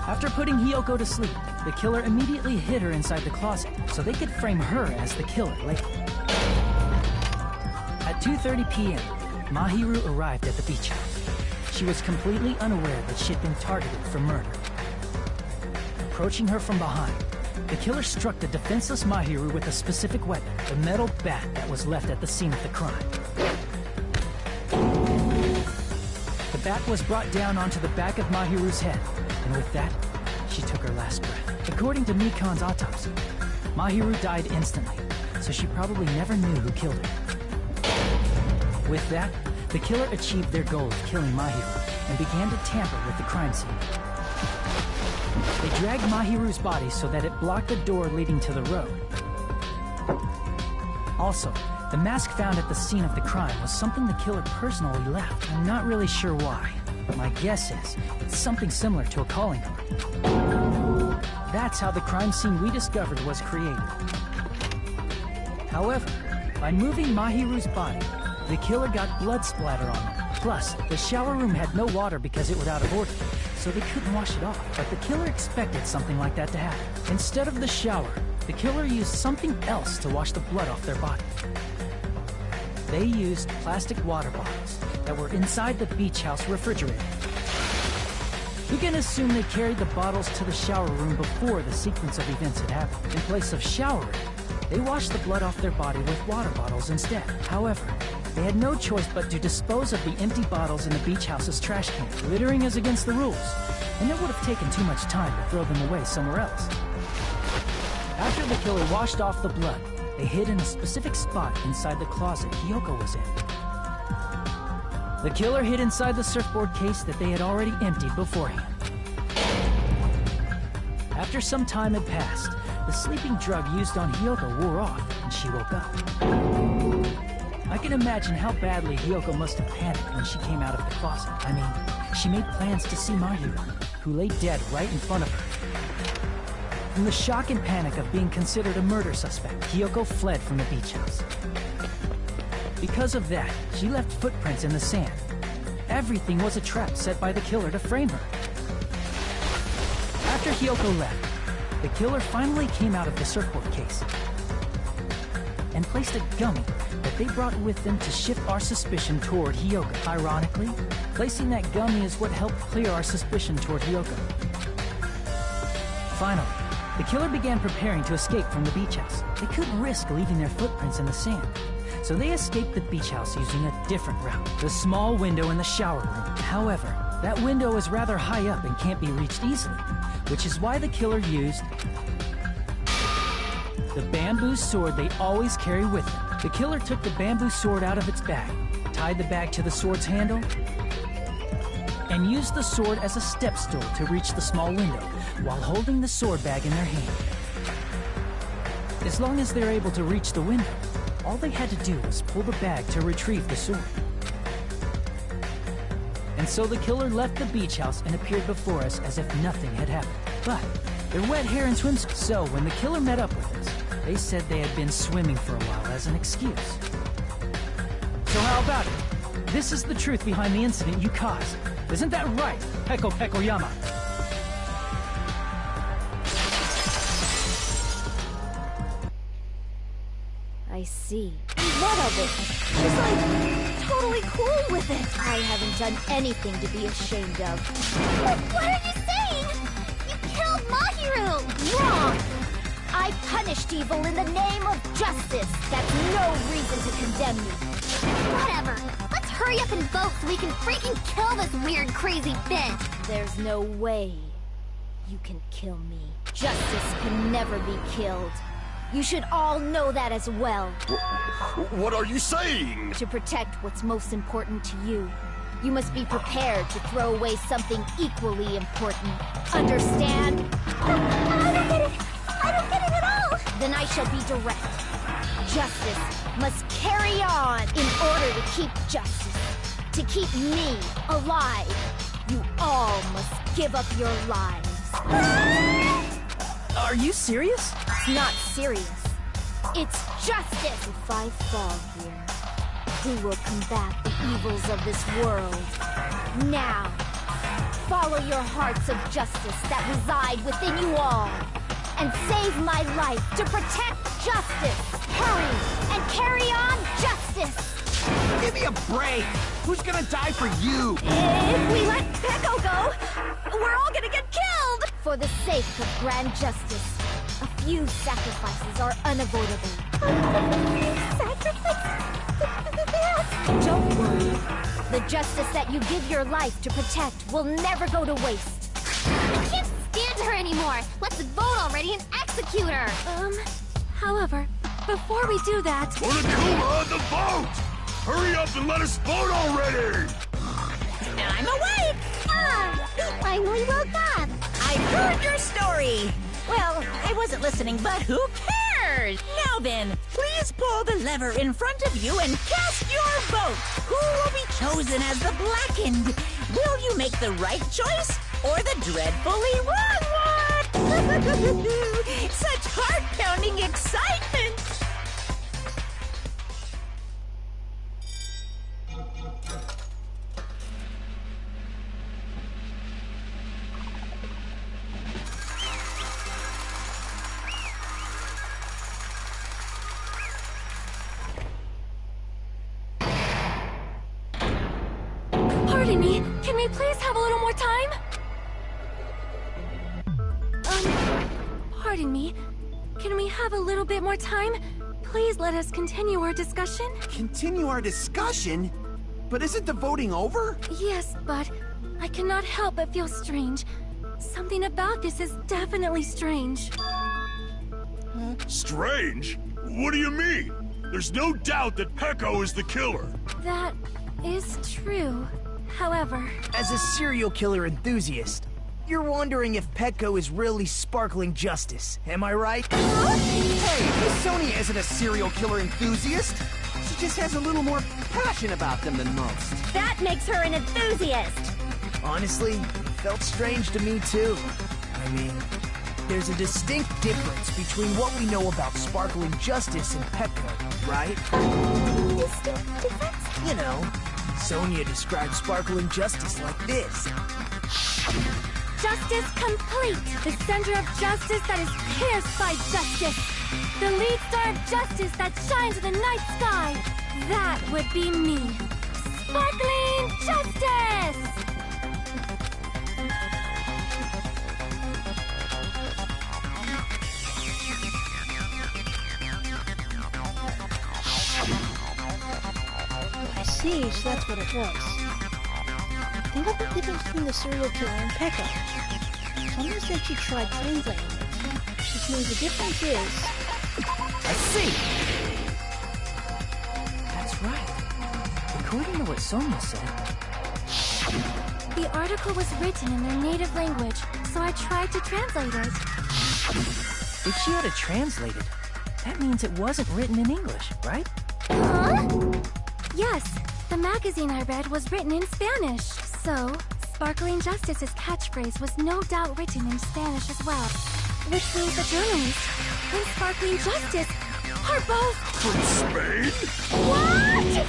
After putting Hyoko to sleep, the killer immediately hid her inside the closet so they could frame her as the killer later. At 2:30 p.m., Mahiru arrived at the beach house. She was completely unaware that she had been targeted for murder. Approaching her from behind, the killer struck the defenseless Mahiru with a specific weapon, the metal bat that was left at the scene of the crime. The bat was brought down onto the back of Mahiru's head, and with that, she took her last breath. According to Mikan's autopsy, Mahiru died instantly, so she probably never knew who killed her. With that, the killer achieved their goal of killing Mahiru and began to tamper with the crime scene. They dragged Mahiru's body so that it blocked the door leading to the road. Also, the mask found at the scene of the crime was something the killer personally left. I'm not really sure why. My guess is it's something similar to a calling card. That's how the crime scene we discovered was created. However, by moving Mahiru's body, the killer got blood splatter on him. Plus, the shower room had no water because it was out of order, so they couldn't wash it off. But the killer expected something like that to happen. Instead of the shower, the killer used something else to wash the blood off their body. They used plastic water bottles that were inside the beach house refrigerator. You can assume they carried the bottles to the shower room before the sequence of events had happened. In place of showering, they washed the blood off their body with water bottles instead. However, they had no choice but to dispose of the empty bottles in the beach house's trash can. Littering is against the rules, and it would have taken too much time to throw them away somewhere else. After the killer washed off the blood, they hid in a specific spot inside the closet Hiyoko was in. The killer hid inside the surfboard case that they had already emptied beforehand. After some time had passed, the sleeping drug used on Hiyoko wore off, and she woke up. I can imagine how badly Hiyoko must have panicked when she came out of the closet. I mean, she made plans to see Mahiru, who lay dead right in front of her. From the shock and panic of being considered a murder suspect, Hiyoko fled from the beach house. Because of that, she left footprints in the sand. Everything was a trap set by the killer to frame her. After Hiyoko left, the killer finally came out of the surfboard case and placed a gummy that they brought with them to shift our suspicion toward Hiyoko. Ironically, placing that gummy is what helped clear our suspicion toward Hiyoko. Finally, the killer began preparing to escape from the beach house. They couldn't risk leaving their footprints in the sand, so they escaped the beach house using a different route, the small window in the shower room. However, that window is rather high up and can't be reached easily, which is why the killer used the bamboo sword they always carry with them. The killer took the bamboo sword out of its bag, tied the bag to the sword's handle, and used the sword as a step stool to reach the small window while holding the sword bag in their hand. As long as they're able to reach the window, all they had to do was pull the bag to retrieve the sword. And so the killer left the beach house and appeared before us as if nothing had happened. But they're wet hair and swimsuits. So when the killer met up with us, they said they had been swimming for a while as an excuse. So how about it? This is the truth behind the incident you caused. Isn't that right, Peko Pekoyama? I see. What of it? She's like totally cool with it. I haven't done anything to be ashamed of. What are you saying? You killed Mahiru! Wrong! I punished evil in the name of justice. That's no reason to condemn me. Whatever. Let's hurry up and vote so we can freaking kill this weird, crazy bitch. There's no way you can kill me. Justice can never be killed. You should all know that as well. What are you saying? To protect what's most important to you, you must be prepared to throw away something equally important. Understand? I don't get it. I don't get it at all. Then I shall be direct. Justice must carry on in order to keep justice. To keep me alive, you all must give up your lives. Are you serious? It's not serious. It's justice. If I fall here, who will combat the evils of this world? Now, follow your hearts of justice that reside within you all, and save my life to protect justice. Hurry and carry on justice. Give me a break! Who's gonna die for you? If we let Peko go, we're all gonna get killed! For the sake of grand justice, a few sacrifices are unavoidable. Don't worry. The justice that you give your life to protect will never go to waste. I can't stand her anymore. Let's vote already and execute her. However, before we do that... Monokuma, the vote! Hurry up and let us vote already! I'm awake! Finally woke up. I heard your story! Well, I wasn't listening, but who cares? answers! Now then, please pull the lever in front of you and cast your vote. Who will be chosen as the blackened? Will you make the right choice or the dreadfully wrong one? Such heart-pounding excitement! Pardon me, can we please have a little more time? Pardon me, can we have a little bit more time? Please let us continue our discussion. Continue our discussion? But isn't the voting over? Yes, but I cannot help but feel strange. Something about this is definitely strange. Strange? What do you mean? There's no doubt that Pecco is the killer. That is true. However... As a serial killer enthusiast, you're wondering if Pecco is really sparkling justice, am I right? Hey, Miss Sonia isn't a serial killer enthusiast. She just has a little more passion about them than most. That makes her an enthusiast! Honestly, it felt strange to me too. I mean, there's a distinct difference between what we know about sparkling justice and Pecco, right? Distinct difference? You know, Sonia describes sparkling justice like this. Justice complete! The center of justice that is pierced by justice! The lead star of justice that shines in the night sky! That would be me! Sparkling Justice! I see, so that's what it was. Think of the difference between the serial killer and Pecco. Someone said she tried translating it, which means the difference is... I see! That's right. According to what Sonia said... The article was written in their native language, so I tried to translate it. If she had to translate it, that means it wasn't written in English, right? Huh? Yes, the magazine I read was written in Spanish, so Sparkling Justice's catchphrase was no doubt written in Spanish as well. Which means the journalist and Sparkling Justice are both... From Spain? What?!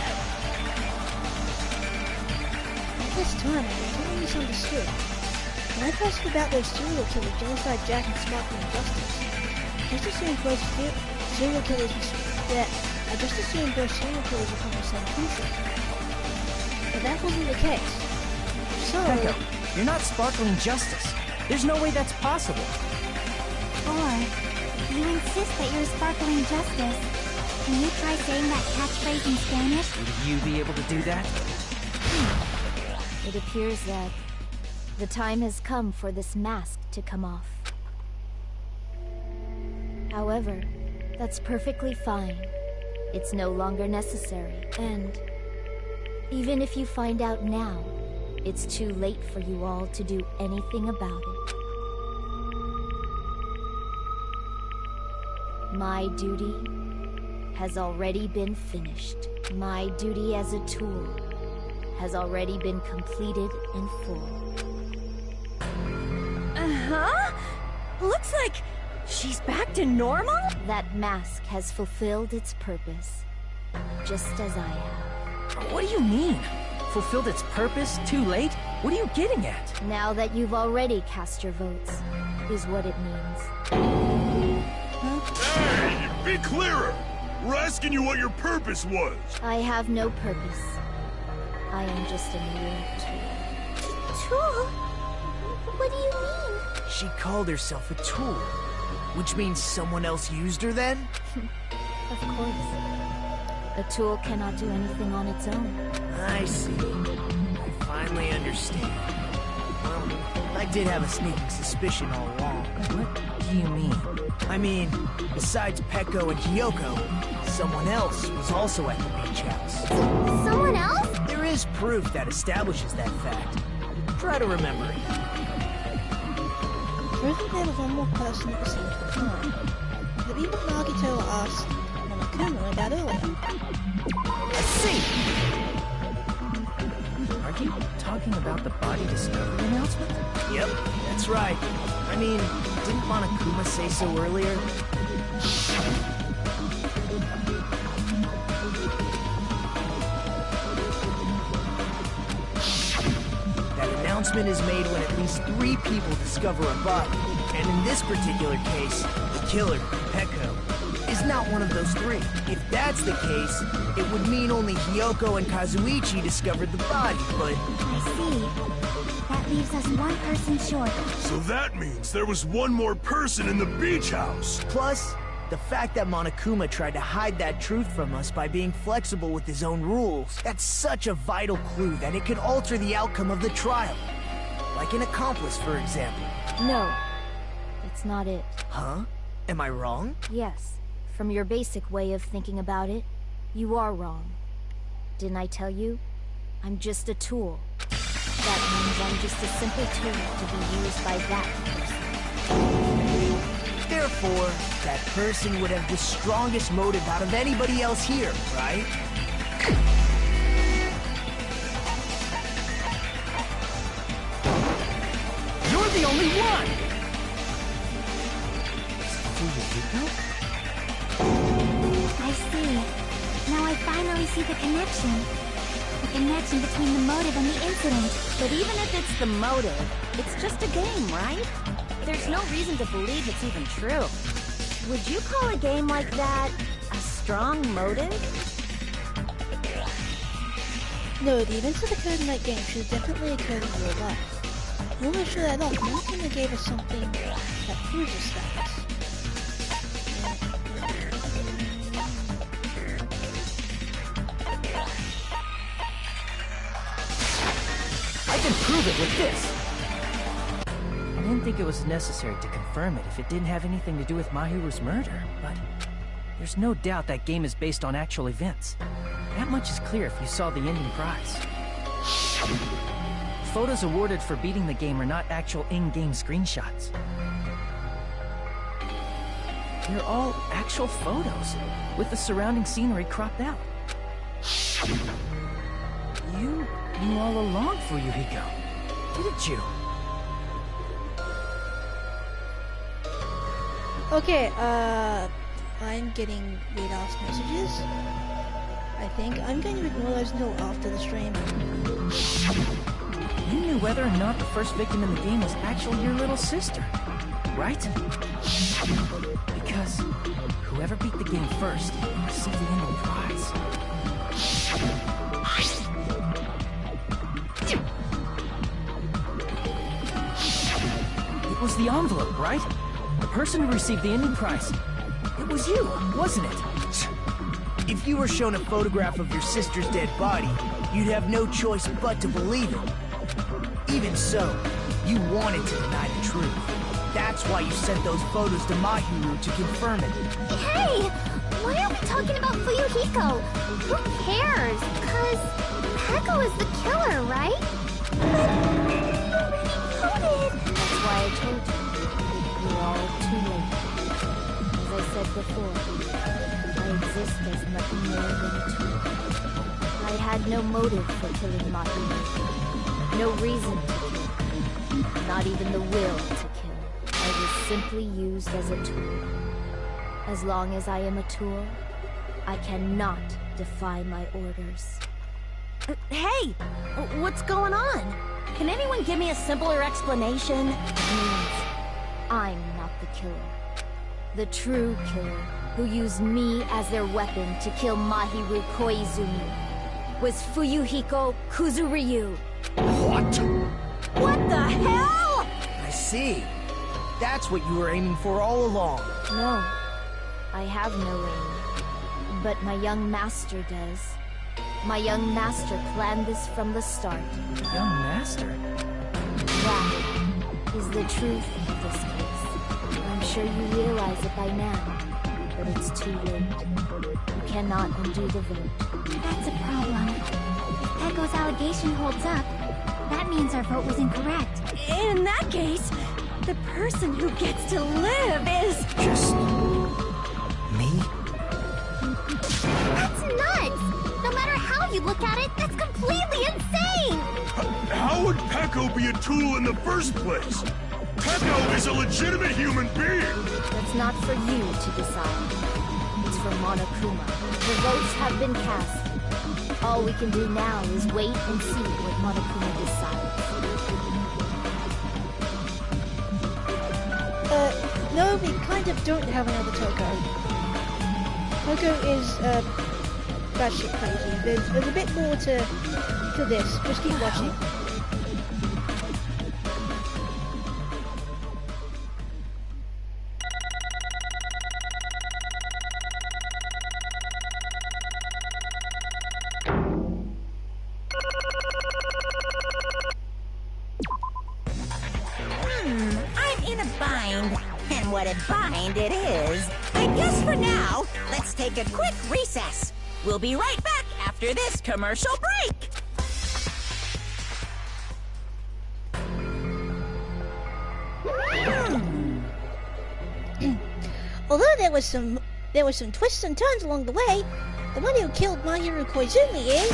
At this time, I was totally misunderstood. When I first heard about those serial killers, Genocide Jack and Sparkling Justice, I just assumed both serial killers were from the same country. But that wasn't the case. So... Pecco, you're not sparkling justice. There's no way that's possible. Or, you insist that you're sparkling justice. Can you try saying that catchphrase in Spanish? Would you be able to do that? It appears that the time has come for this mask to come off. However, that's perfectly fine. It's no longer necessary, and even if you find out now, it's too late for you all to do anything about it. My duty has already been finished. My duty as a tool has already been completed in full. Uh-huh? Looks like she's back to normal? That mask has fulfilled its purpose, just as I have. What do you mean? Fulfilled its purpose? Too late? What are you getting at? Now that you've already cast your votes, is what it means. Hey, be clearer! We're asking you what your purpose was. I have no purpose. I am just a mere tool. Tool? What do you mean? She called herself a tool, which means someone else used her then? Of course. A tool cannot do anything on its own. I see. I finally understand. Well, I did have a sneaking suspicion all along. What do you mean? I mean, besides Pecco and Hiyoko, someone else was also at the beach house. Someone else? There is proof that establishes that fact. Try to remember it. First, there was one more person at the scene at the time. The people Nagito out earlier. I see! Are you talking about the body discovery announcement? Yep, that's right. I mean, didn't Monokuma say so earlier? That announcement is made when at least 3 people discover a body. And in this particular case, the killer, Peko, is not one of those 3. If that's the case, it would mean only Hiyoko and Kazuichi discovered the body, but... I see. That leaves us 1 person short. So that means there was one more person in the beach house. Plus, the fact that Monokuma tried to hide that truth from us by being flexible with his own rules, that's such a vital clue that it could alter the outcome of the trial. Like an accomplice, for example. No, that's not it. Huh? Am I wrong? Yes, from your basic way of thinking about it, you are wrong. Didn't I tell you? I'm just a tool. That means I'm just a simple tool to be used by that person. Therefore, that person would have the strongest motive out of anybody else here, right? You're the only one! I see. Now I finally see the connection. The connection between the motive and the incident. But even if it's the motive, it's just a game, right? There's no reason to believe it's even true. Would you call a game like that a strong motive? No, the events that occurred in that game should have definitely occurred in real life. I'm not sure that at all. Monokuma gave us something that proves us that. I can prove it with this! I didn't think it was necessary to confirm it if it didn't have anything to do with Mahiru's murder, but there's no doubt that game is based on actual events. That much is clear if you saw the ending prize. Photos awarded for beating the game are not actual in-game screenshots. They're all actual photos, with the surrounding scenery cropped out. You knew all along, Fuyuhiko, didn't you? Okay, I'm getting read-asked messages. I think I'm going to ignore those until after the stream. You knew whether or not the first victim in the game was actually your little sister, right? Because whoever beat the game first received the ending prize. It was the envelope, right? The person who received the ending prize. It was you, wasn't it? If you were shown a photograph of your sister's dead body, you'd have no choice but to believe it. Even so, you wanted to deny the truth. That's why you sent those photos to Mahiru to confirm it. Hey! Why are we talking about Fuyuhiko? Who cares? 'Cause Peko is the killer, right? But already voted! That's why I told you. You're all too late. As I said before, I exist as nothing more than a tool. I had no motive for killing Mahiru. No reason to kill. Not even the will to kill. I was simply used as a tool. As long as I am a tool, I cannot defy my orders. Hey! What's going on? Can anyone give me a simpler explanation? It means I'm not the killer. The true killer, who used me as their weapon to kill Mahiru Koizumi, was Fuyuhiko Kuzuryu. What? What the hell?! I see. That's what you were aiming for all along. No, I have no aim. But my young master does. My young master planned this from the start. Young master? That is the truth of this case. I'm sure you realize it by now, but it's too late. You cannot undo the vote. That's a problem. If Peko's allegation holds up, that means our vote was incorrect. In that case, the person who gets to live is... Just... me? would Peko be a tool in the first place? Peko is a legitimate human being! That's not for you to decide. It's for Monokuma. The votes have been cast. All we can do now is wait and see what Monokuma decides. No, we kind of don't have another Toko. Toko is, batshit crazy. There's a bit more to this. Just keep watching. I'm in a bind. And what a bind it is. I guess for now, let's take a quick recess. We'll be right back after this commercial break. Although there was some twists and turns along the way, the one who killed Mahiru Koizumi is...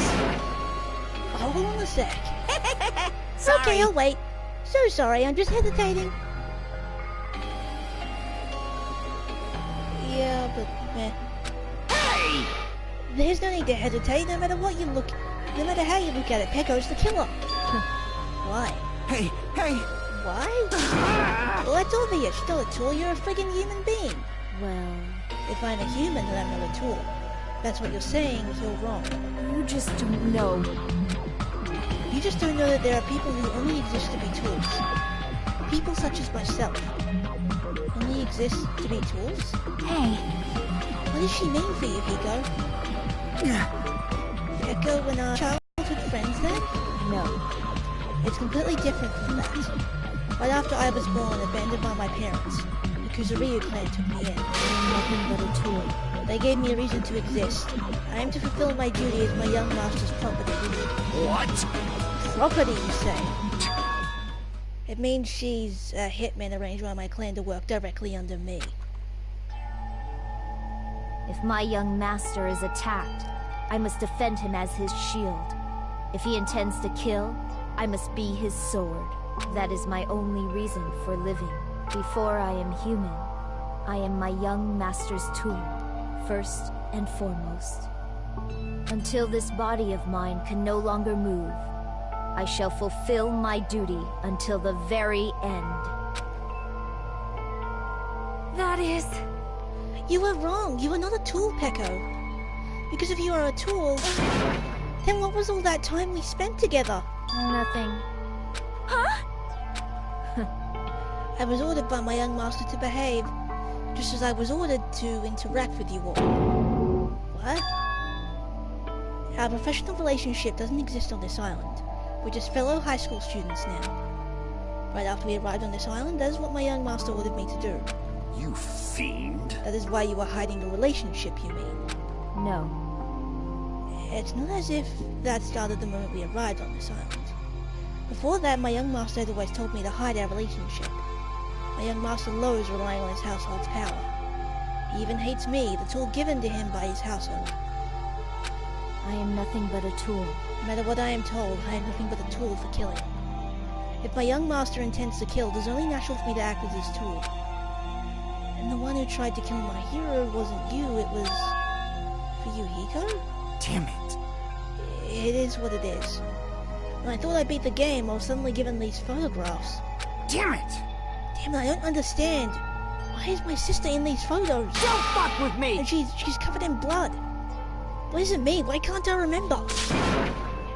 Hold on a sec. Sorry. Okay, I'll wait. So sorry, I'm just hesitating. Yeah, but meh. Hey! There's no need to hesitate. No matter how you look at it, Peko's the killer. Why? Hey, hey! Why? Well, that's obvious. Still a tool. You're a friggin' human being. Well, If I'm a human, then I'm not a tool. That's what you're saying. You're wrong. you just don't know. You just don't know that there are people who only exist to be tools. People such as myself only exist to be tools? Hey, What does she mean for you, Hiko? Peko and our childhood friends, then? no. It's completely different from that. Right after I was born, abandoned by my parents, the Kuzuryu clan took me in. I'm nothing but a tool. They gave me a reason to exist. I am to fulfill my duty as my young master's property. What? Property, you say? It means she's a hitman arranged by my clan to work directly under me. If my young master is attacked, I must defend him as his shield. If he intends to kill, I must be his sword. That is my only reason for living. Before I am human, I am my young master's tool, first and foremost. Until this body of mine can no longer move, I shall fulfill my duty until the very end. That is... You are wrong. You are not a tool, Peko. Because if you are a tool, then what was all that time we spent together? Nothing. Huh? I was ordered by my young master to behave, just as I was ordered to interact with you all. What? Our professional relationship doesn't exist on this island. We're just fellow high school students now. Right after we arrived on this island, that is what my young master ordered me to do. You fiend. That is why you are hiding a relationship, you mean? No. It's not as if that started the moment we arrived on this island. Before that, my young master had always told me to hide our relationship. My young master loathes relying on his household's power. He even hates me, the tool given to him by his household. I am nothing but a tool. No matter what I am told, I am nothing but a tool for killing. If my young master intends to kill, it is only natural for me to act as his tool. And the one who tried to kill my hero wasn't you, it was... for you, Hiko? Damn it. It is what it is. When I thought I beat the game, I was suddenly given these photographs. Damn it! Damn it, I don't understand. Why is my sister in these photos? Don't fuck with me! And she's covered in blood. What does it mean? Why can't I remember?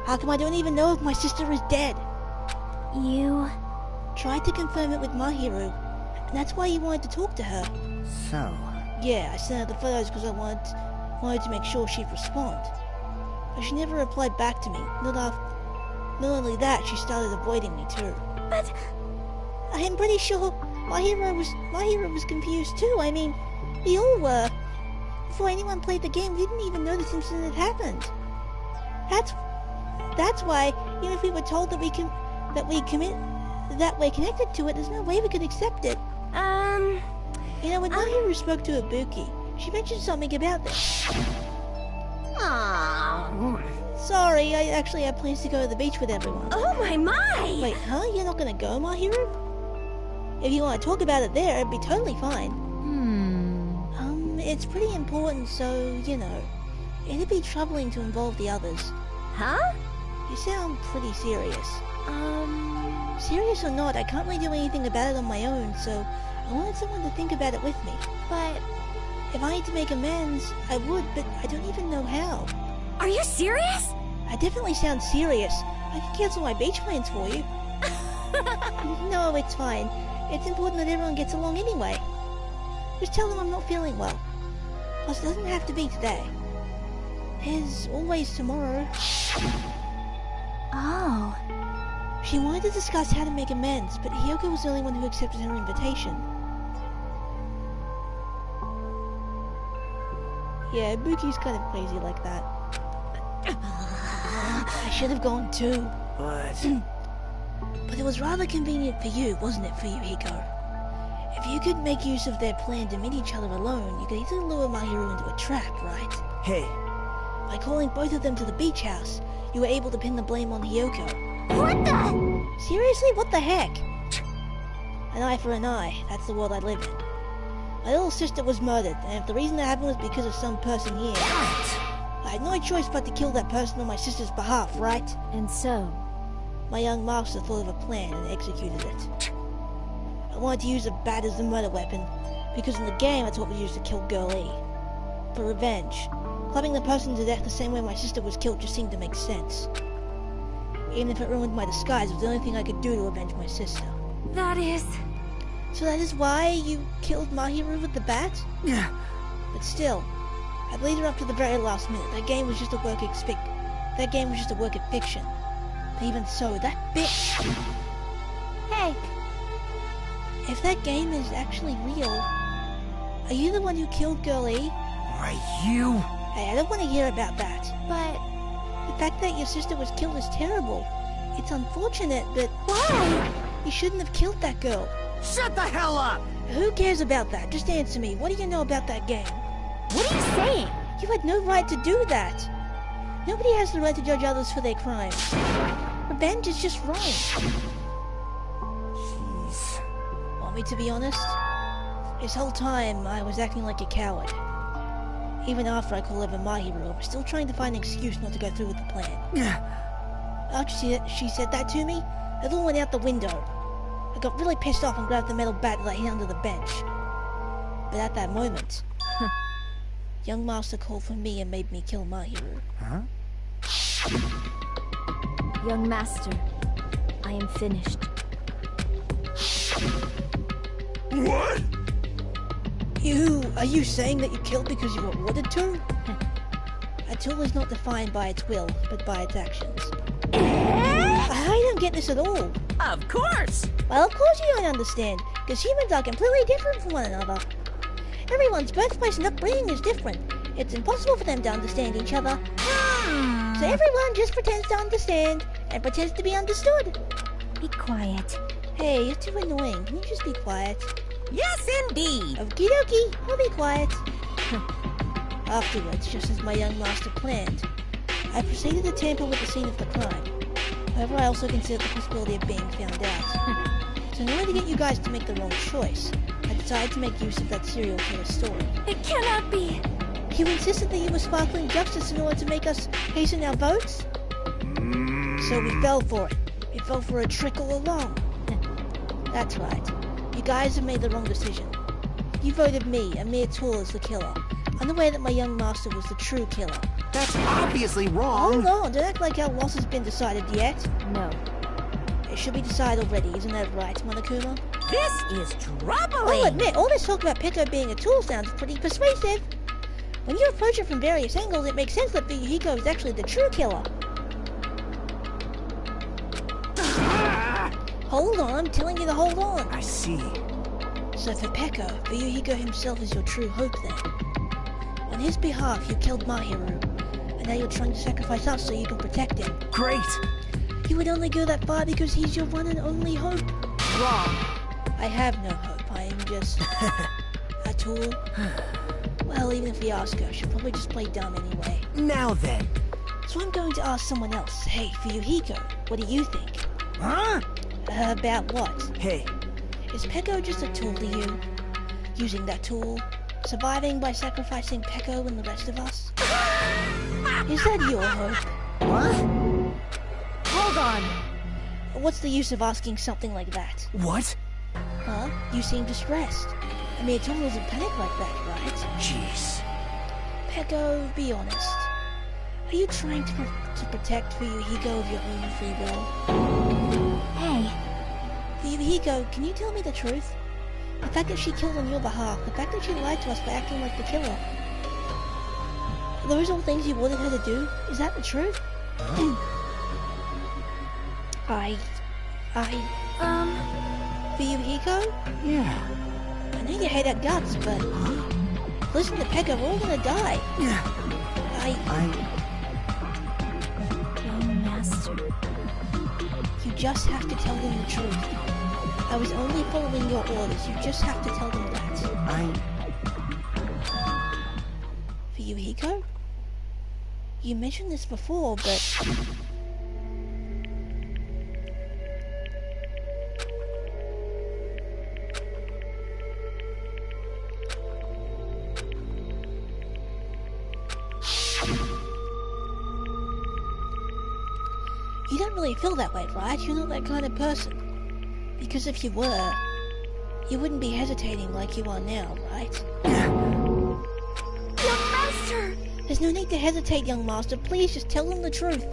How come I don't even know if my sister is dead? You... Tried to confirm it with Mahiru, and that's why you wanted to talk to her. So, Yeah, I sent her the photos because I wanted to make sure she'd respond. But she never replied back to me. Not only that, she started avoiding me too. But... I am pretty sure Mahiru was confused too. I mean, we all were. Before anyone played the game, we didn't even know this incident had happened. That's why, even if we were told that we're connected to it, there's no way we could accept it. You know, when Mahiru spoke to Ibuki, she mentioned something about this. Aww. Sorry, I actually had plans to go to the beach with everyone. Oh my! Wait, huh? You're not gonna go, Mahiru? If you want to talk about it there, it'd be totally fine. It's pretty important, so, you know, it'd be troubling to involve the others. Huh? You sound pretty serious. Serious or not, I can't really do anything about it on my own, so I wanted someone to think about it with me. But... if I need to make amends, I would, but I don't even know how. Are you serious? I definitely sound serious. I can cancel my beach plans for you. No, it's fine. It's important that everyone gets along anyway. Just tell them I'm not feeling well. Plus, it doesn't have to be today. There's always tomorrow. Oh. She wanted to discuss how to make amends, but Hiyoko was the only one who accepted her invitation. Yeah, Buki's kind of crazy like that. I should have gone too. But it was rather convenient for you, wasn't it, for you, Hiko? If you could make use of their plan to meet each other alone, you could easily lure Mahiru into a trap, right? Hey. By calling both of them to the beach house, you were able to pin the blame on Hiyoko. What the? Seriously? What the heck? An eye for an eye. That's the world I live in. My little sister was murdered, and if the reason that happened was because of some person here... I had no choice but to kill that person on my sister's behalf, right? And so? My young master thought of a plan and executed it. I wanted to use a bat as the murder weapon, because in the game that's what was used to kill Girl E. For revenge. Clubbing the person to death the same way my sister was killed just seemed to make sense. Even if it ruined my disguise, it was the only thing I could do to avenge my sister. That is... So that is why you killed Mahiru with the bat? Yeah. But still, I believed her up to the very last minute. That game was just a work of fiction. But even so, that bitch... Hey. If that game is actually real, are you the one who killed Girl E? Right, you? Hey, I don't want to hear about that. But... the fact that your sister was killed is terrible. It's unfortunate, but... why? You shouldn't have killed that girl. Shut the hell up! Who cares about that? Just answer me. What do you know about that game? What are you saying? You had no right to do that. Nobody has the right to judge others for their crimes. Revenge is just wrong. Jeez. Want me to be honest? This whole time, I was acting like a coward. Even after I called over Mahiru, I was still trying to find an excuse not to go through with the plan. After she said that to me, it all went out the window. I got really pissed off and grabbed the metal bat that I hid under the bench. But at that moment, young master called for me and made me kill Mahiru. Huh? Young master, I am finished. What? Are you saying that you killed because you were ordered to? A tool is not defined by its will, but by its actions. I don't get this at all. Of course! Well, of course you don't understand, because humans are completely different from one another. Everyone's birthplace and upbringing is different. It's impossible for them to understand each other. So everyone just pretends to understand, and pretends to be understood. Be quiet. Hey, you're too annoying. Can you just be quiet? Yes, indeed! Okie dokie, I'll be quiet. Afterwards, just as my young master planned, I proceeded to tamper with the scene of the crime. However, I also considered the possibility of being found out. So in order to get you guys to make the wrong choice, I decided to make use of that serial killer story. It cannot be! You insisted that you were sparkling justice in order to make us hasten our votes? So we fell for it. We fell for a trick all along. That's right. You guys have made the wrong decision. You voted me, a mere tool, as the killer, unaware that my young master was the true killer. That's obviously wrong. Hold on, don't act like our loss has been decided yet. No. It should be decided already, isn't that right, Monokuma? This is troubling! I'll admit, all this talk about Peko being a tool sounds pretty persuasive. When you approach it from various angles, it makes sense that Fuyuhiko is actually the true killer. Hold on, I'm telling you to hold on. I see. So for Peko, Fuyuhiko himself is your true hope then. On his behalf, you killed Mahiru, and now you're trying to sacrifice us so you can protect him. Great! You would only go that far because he's your one and only hope. Wrong! I have no hope, I am just... a tool. Well, even if we ask her, she'll probably just play dumb anyway. Now then, So I'm going to ask someone else. Hey, Fuyuhiko, what do you think? Huh? About what? Hey. Is Peko just a tool to you? Using that tool? Surviving by sacrificing Peko and the rest of us? Is that your hope? What? Hold on! What's the use of asking something like that? What? Huh? You seem distressed. I mean, a tool doesn't panic like that, right? Jeez. Peko, be honest. Are you trying to protect Fuyuhiko of your own free will? Hey. Fuyuhiko, can you tell me the truth? The fact that she killed on your behalf, the fact that she lied to us by acting like the killer. Are those all things you wanted her to do? Is that the truth? Fuyuhiko? Yeah. I know you hate our guts, but... Listen to Peko, we're all gonna die. Yeah. Young Master. You just have to tell them the truth. I was only following your orders. You just have to tell them that. Fuyuhiko? You mentioned this before, but... You don't really feel that way, right? You're not that kind of person. Because if you were, you wouldn't be hesitating like you are now, right? Young Master! There's no need to hesitate, young master. Please just tell them the truth.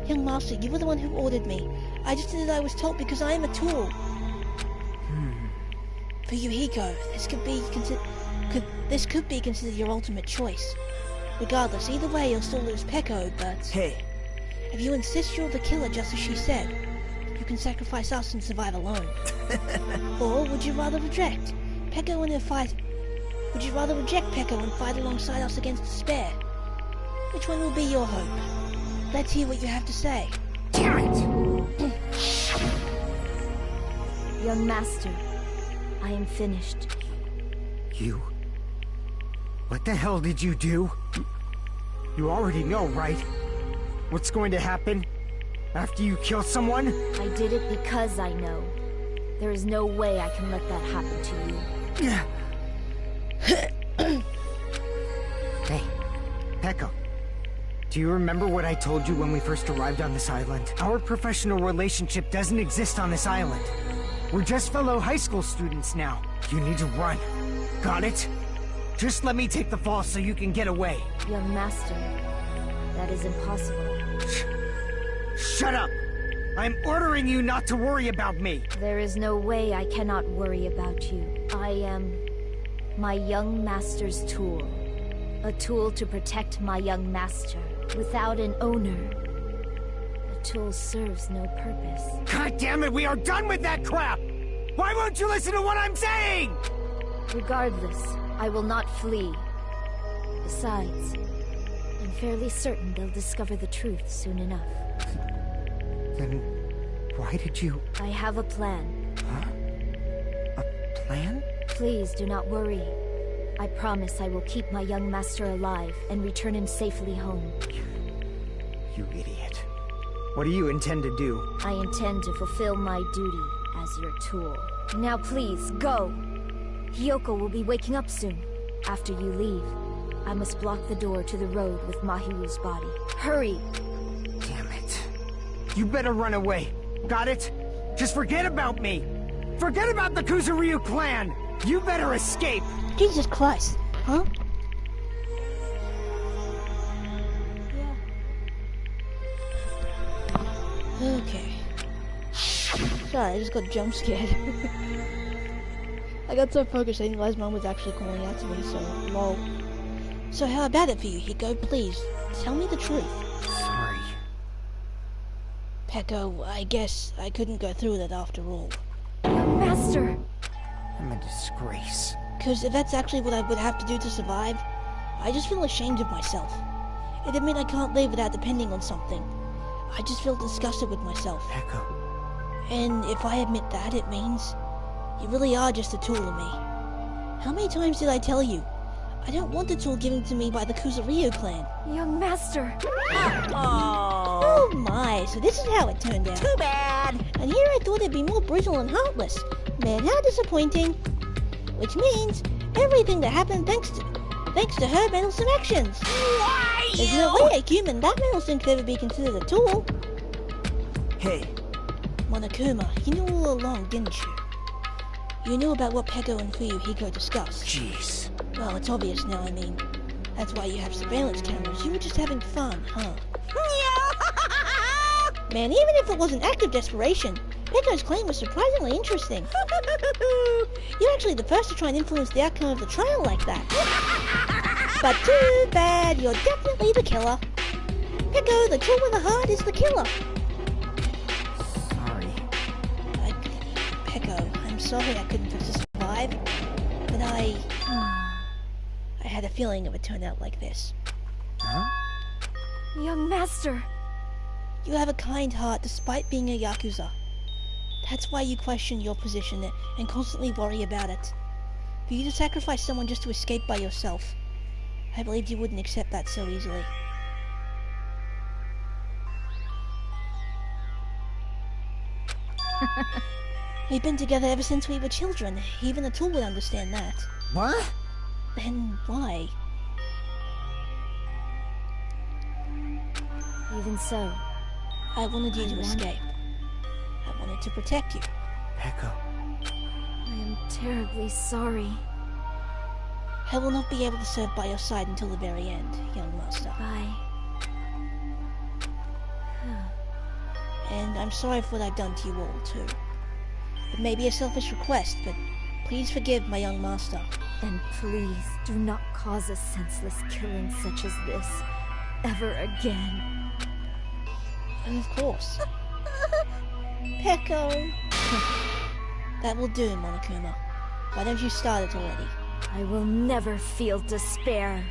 Young master, you were the one who ordered me. I just did as I was told because I am a tool. Fuyuhiko, this could be considered your ultimate choice. Regardless, either way, you'll still lose Peko, but... Hey. If you insist you're the killer just as she said, you can sacrifice us and survive alone. Or would you rather reject Peko and her fight? Would you rather reject Peko and fight alongside us against despair? Which one will be your hope? Let's hear what you have to say. Damn it! Young Master, I am finished. You... What the hell did you do? You already know, right? What's going to happen after you kill someone? I did it because I know. There is no way I can let that happen to you. Hey, Peko. Do you remember what I told you when we first arrived on this island? Our professional relationship doesn't exist on this island. We're just fellow high school students now. You need to run. Got it? Just let me take the fall so you can get away. Young Master, that is impossible. Shut up! I'm ordering you not to worry about me! There is no way I cannot worry about you. I am my young master's tool. A tool to protect my young master. Without an owner, the tool serves no purpose. God damn it, we are done with that crap! Why won't you listen to what I'm saying? Regardless, I will not flee. Besides, I'm fairly certain they'll discover the truth soon enough. Then why did you... I have a plan. Huh? A plan? Please do not worry. I promise I will keep my young master alive and return him safely home. You idiot. What do you intend to do? I intend to fulfill my duty as your tool. Now please, go! Hiyoko will be waking up soon. After you leave, I must block the door to the road with Mahiru's body. Hurry! Damn it. You better run away. Got it? Just forget about me! Forget about the Kuzuryu clan! You better escape! Jesus Christ, huh? Yeah. Okay. Sorry, I just got jump scared. I got so focused I didn't realize Mom was actually calling out to me, so lol. So how about it for you, Hiko? Please, tell me the truth. Sorry. Peko, I guess I couldn't go through with it after all. Master! I'm a disgrace. Because if that's actually what I would have to do to survive, I just feel ashamed of myself. It'd mean I can't live without depending on something. I just feel disgusted with myself. Peko. And if I admit that, it means you really are just a tool to me. How many times did I tell you? I don't want the tool given to me by the Kuzurio clan. Young master. Oh, Oh my, so this is how it turned out. too bad. And here I thought it'd be more brutal and heartless. Man, how disappointing. Which means everything that happened thanks to her meddlesome actions. Why There's you? no way a human that meddlesome could ever be considered a tool. Hey, Monokuma, you knew all along, didn't you? You knew about what Peko and Fuyuhiko discussed. jeez. Well, it's obvious now, I mean. That's why you have surveillance cameras. You were just having fun, huh? Man, even if it wasn't active desperation, Peko's claim was surprisingly interesting. You're actually the first to try and influence the outcome of the trial like that. But too bad, you're definitely the killer. Peko, the tool with the heart, is the killer. Sorry. Peko, I'm sorry I couldn't survive, but I had a feeling it would turn out like this. Huh? Young master. You have a kind heart despite being a Yakuza. That's why you question your position and constantly worry about it. For you to sacrifice someone just to escape by yourself, I believed you wouldn't accept that so easily. We've been together ever since we were children. Even a tool would understand that. What? Then why? Even so, I wanted you to escape. I wanted to protect you. Peko. I am terribly sorry. I will not be able to serve by your side until the very end, young master. Bye. And I'm sorry for what I've done to you all, too. It may be a selfish request, but please forgive my young master. And please do not cause a senseless killing such as this ever again. Of course. Peko! That will do, Monokuma. Why don't you start it already? I will never feel despair.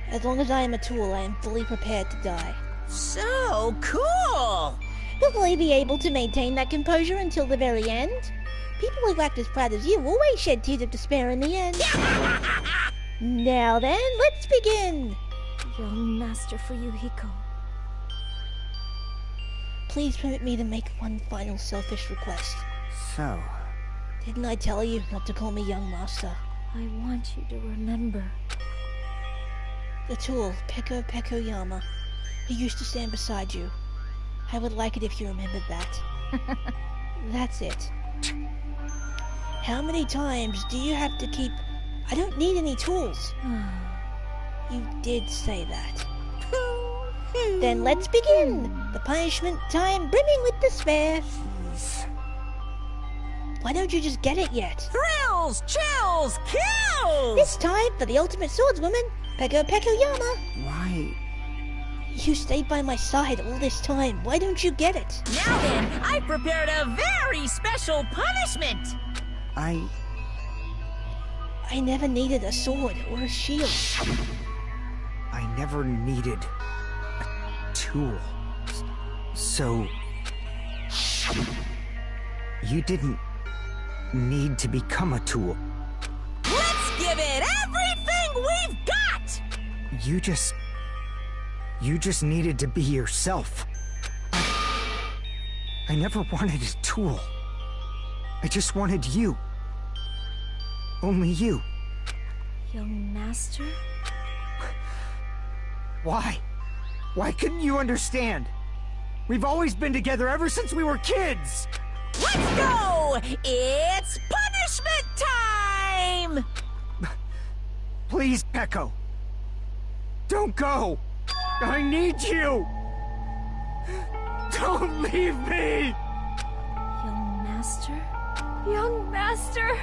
As long as I am a tool, I am fully prepared to die. So cool. Will I be able to maintain that composure until the very end? People who act as proud as you always shed tears of despair in the end. Now then, let's begin! Young Master Fuyuhiko. Please permit me to make one final selfish request. So, Didn't I tell you not to call me young master? I want you to remember. The tool, Peko Yama, who used to stand beside you. I would like it if you remembered that. That's it. How many times do you have to keep... I don't need any tools. You did say that. Then let's begin! The punishment time brimming with despair. Why don't you just get it yet? Thrills, chills, kills! This time for the ultimate swordswoman, Peko Yama. why? You stayed by my side all this time. Why don't you get it? Now then, I prepared a very special punishment. I never needed a sword or a shield. I never needed a tool. So... you didn't need to become a tool. Let's give it everything we've got! You just needed to be yourself. I never wanted a tool. I just wanted you. Only you. Young Master? Why? Why couldn't you understand? We've always been together ever since we were kids! Let's go! It's punishment time! Please, Peko. Don't go! I need you! Don't leave me! Young Master? Young Master!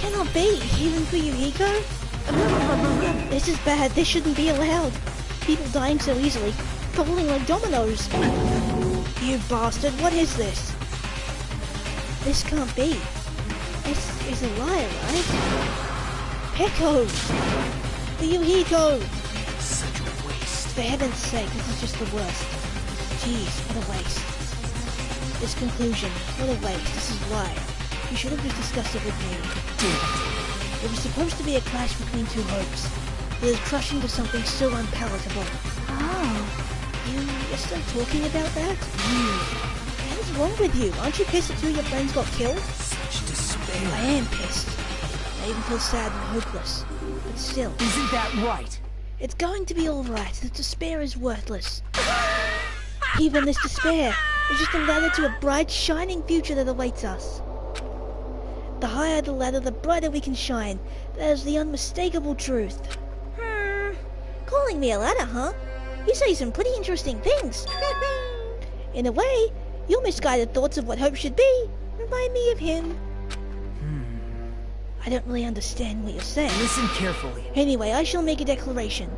cannot be. Even Fuyuhiko? This is bad. This shouldn't be allowed. People dying so easily. Falling like dominoes. You bastard. What is this? This can't be. This is a lie, right? Peko! Fuyuhiko! Such a waste. For heaven's sake, this is just the worst. Jeez, what a waste. This conclusion, what a waste. This is why. You should have just discussed it with me. It was supposed to be a clash between two hopes. It is crushing to something so unpalatable. Oh. You're still talking about that? What's wrong with you? Aren't you pissed that two of your friends got killed? Such despair. I am pissed. I even feel sad and hopeless. But still. Isn't that right? It's going to be alright. The despair is worthless. Even this despair is just a ladder to a bright, shining future that awaits us. The higher the ladder, the brighter we can shine. That is the unmistakable truth. Calling me a ladder, huh? You say some pretty interesting things. In a way, your misguided thoughts of what hope should be remind me of him. I don't really understand what you're saying. Listen carefully. Anyway, I shall make a declaration.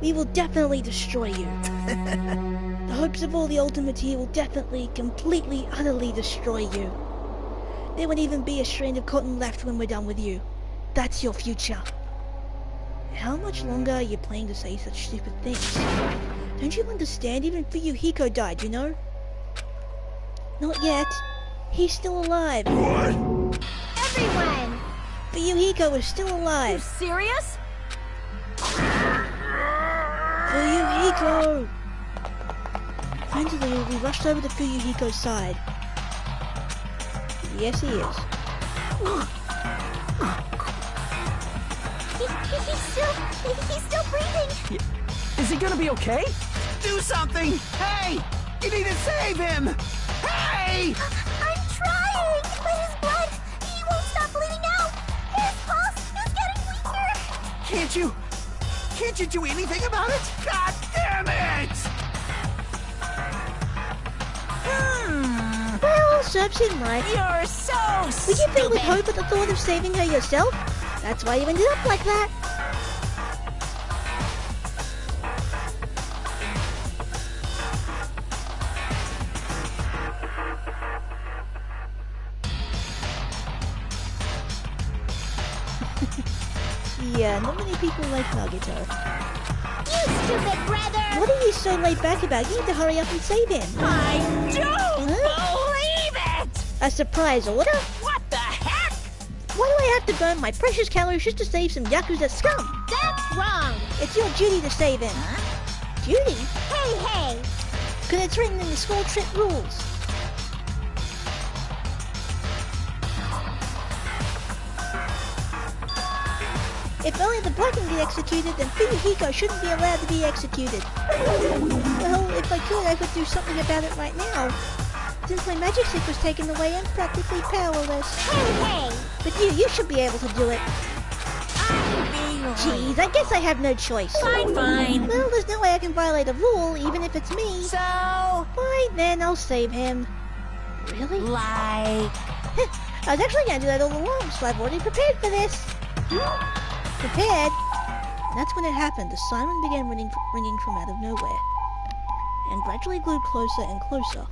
We will definitely destroy you. The hopes of all the Ultimate here will definitely, completely, utterly destroy you. There won't even be a strand of cotton left when we're done with you. That's your future. How much longer are you planning to say such stupid things? Don't you understand? Even Fuyuhiko died, you know? Not yet. He's still alive. What? Everyone! Fuyuhiko is still alive. Serious? Fuyuhiko! Frantically, we rushed over to Fuyuhiko's side. Yes, he is. He's still breathing. Is he gonna be okay? Do something! Hey! You need to save him! Hey! I'm trying, but his blood, he won't stop bleeding out. His pulse is getting weaker. Can't you do anything about it? God damn it! Well, serves him right. You're so Were you filled with stupid. hope at the thought of saving her yourself? That's why you ended up like that. Yeah, not many people like Nagito. You stupid brother! What are you so laid back about? You need to hurry up and save him. I don't believe it! A surprise order? What the heck? Why do I have to burn my precious calories just to save some Yakuza scum? That's wrong! It's your duty to save him. Duty? Hey! Because it's written in the school trip rules. If only the black can get executed, then Fuyuhiko shouldn't be allowed to be executed. Well, if I could do something about it right now. Since my magic stick was taken away, I'm practically powerless. Hey! But you should be able to do it. Jeez, I guess I have no choice. Fine. Well, there's no way I can violate a rule, even if it's me. So, Fine, then I'll save him. Really? like... I was actually going to do that all along, so I've already prepared for this. Prepared? That's when it happened. The siren began ringing from out of nowhere, and gradually grew closer and closer.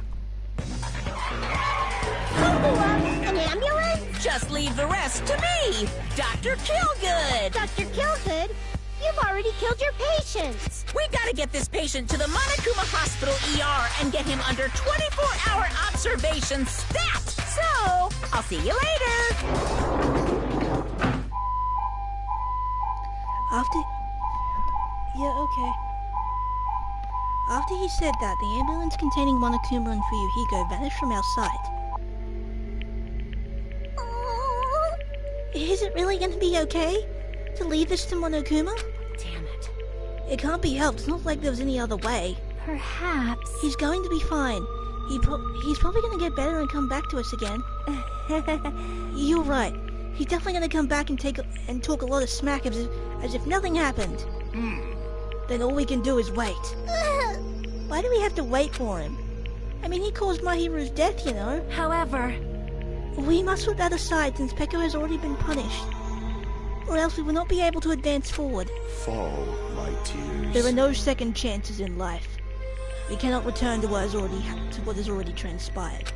An ambulance? Just leave the rest to me, Dr. Killgood. Dr. Killgood, you've already killed your patients. We gotta get this patient to the Monokuma Hospital ER and get him under 24-hour observation stat. So, I'll see you later. After he said that, the ambulance containing Monokuma and Fuyuhiko vanished from our sight. Is it really going to be okay to leave this to Monokuma? Damn it. It can't be helped. It's not like there was any other way. Perhaps. He's going to be fine. He's probably going to get better and come back to us again. You're right. He's definitely going to come back and talk a lot of smack as if nothing happened. Then all we can do is wait. Why do we have to wait for him? I mean, he caused Mahiru's death, you know. However, We must put that aside since Peko has already been punished. or else we will not be able to advance forward. Fall, my tears. There are no second chances in life. We cannot return to what has already transpired.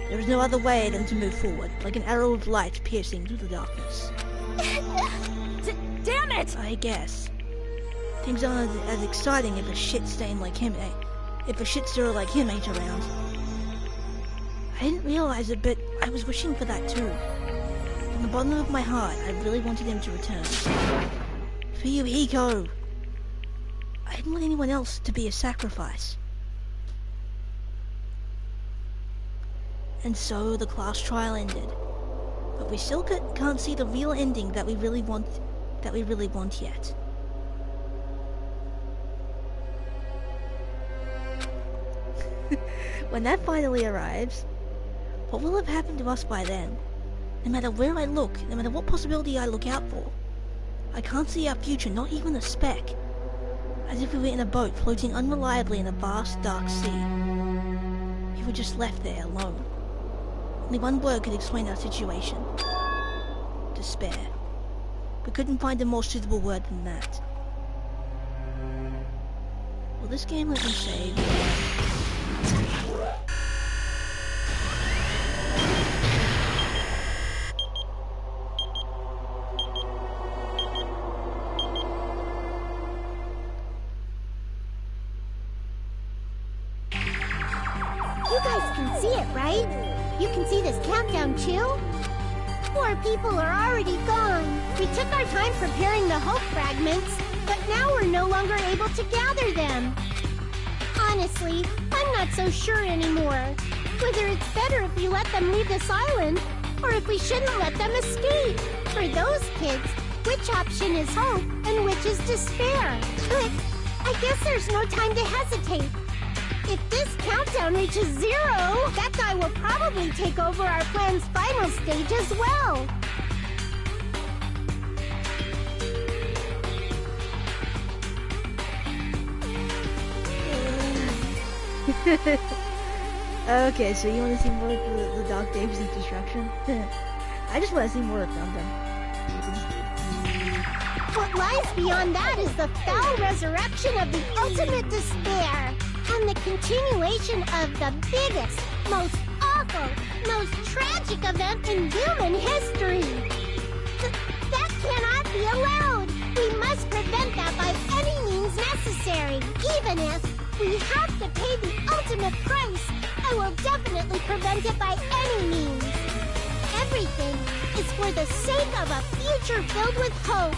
There is no other way than to move forward, like an arrow of light piercing through the darkness. Damn it! I guess. Things aren't as exciting if a shit stain like him if a shitster like him ain't around. I didn't realize it, but I was wishing for that too. From the bottom of my heart, I really wanted him to return. For you, Hiko! I didn't want anyone else to be a sacrifice. And so the class trial ended. But we still can't see the real ending that we really want yet. When that finally arrives, what will have happened to us by then? No matter where I look, no matter what possibility I look out for, I can't see our future, not even a speck. As if we were in a boat floating unreliably in a vast, dark sea. We were just left there alone. Only one word could explain our situation. Despair. We couldn't find a more suitable word than that. Will this game let me save? You guys can see it, right? You can see this countdown too? Poor people are already gone. We took our time preparing the hope fragments, but now we're no longer able to gather them. Honestly, I'm not so sure anymore. Whether it's better if we let them leave this island, or if we shouldn't let them escape. For those kids, which option is hope and which is despair? But I guess there's no time to hesitate. If this countdown reaches 0, that guy will probably take over our plan's final stage as well. Okay, so you want to see more of the Dark Days of Destruction? I just want to see more of them. What lies beyond that is the foul resurrection of the ultimate despair, and the continuation of the biggest, most awful, most tragic event in human history. That cannot be allowed. We must prevent that by any means necessary. Even if we have to pay the ultimate price, I will definitely prevent it by any means. Everything is for the sake of a future filled with hope.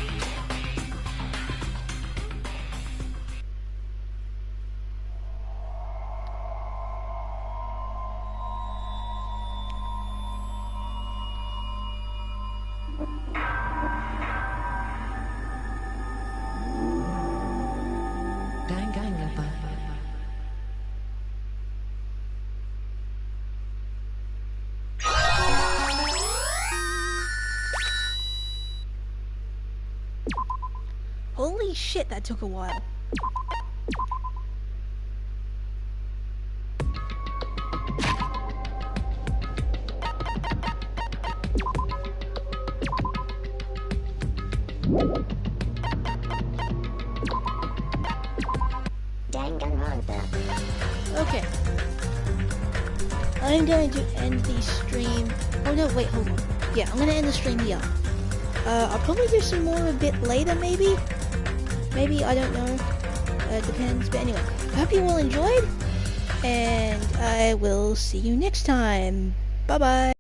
Danganronpa. Holy shit, that took a while. Danganronpa. Okay. I'm going to end the stream. Oh no, wait, hold on. Yeah, I'm gonna end the stream here. I'll probably do some more a bit later, maybe? Maybe, I don't know. It depends. But anyway, I hope you all enjoyed. And I will see you next time. Bye-bye.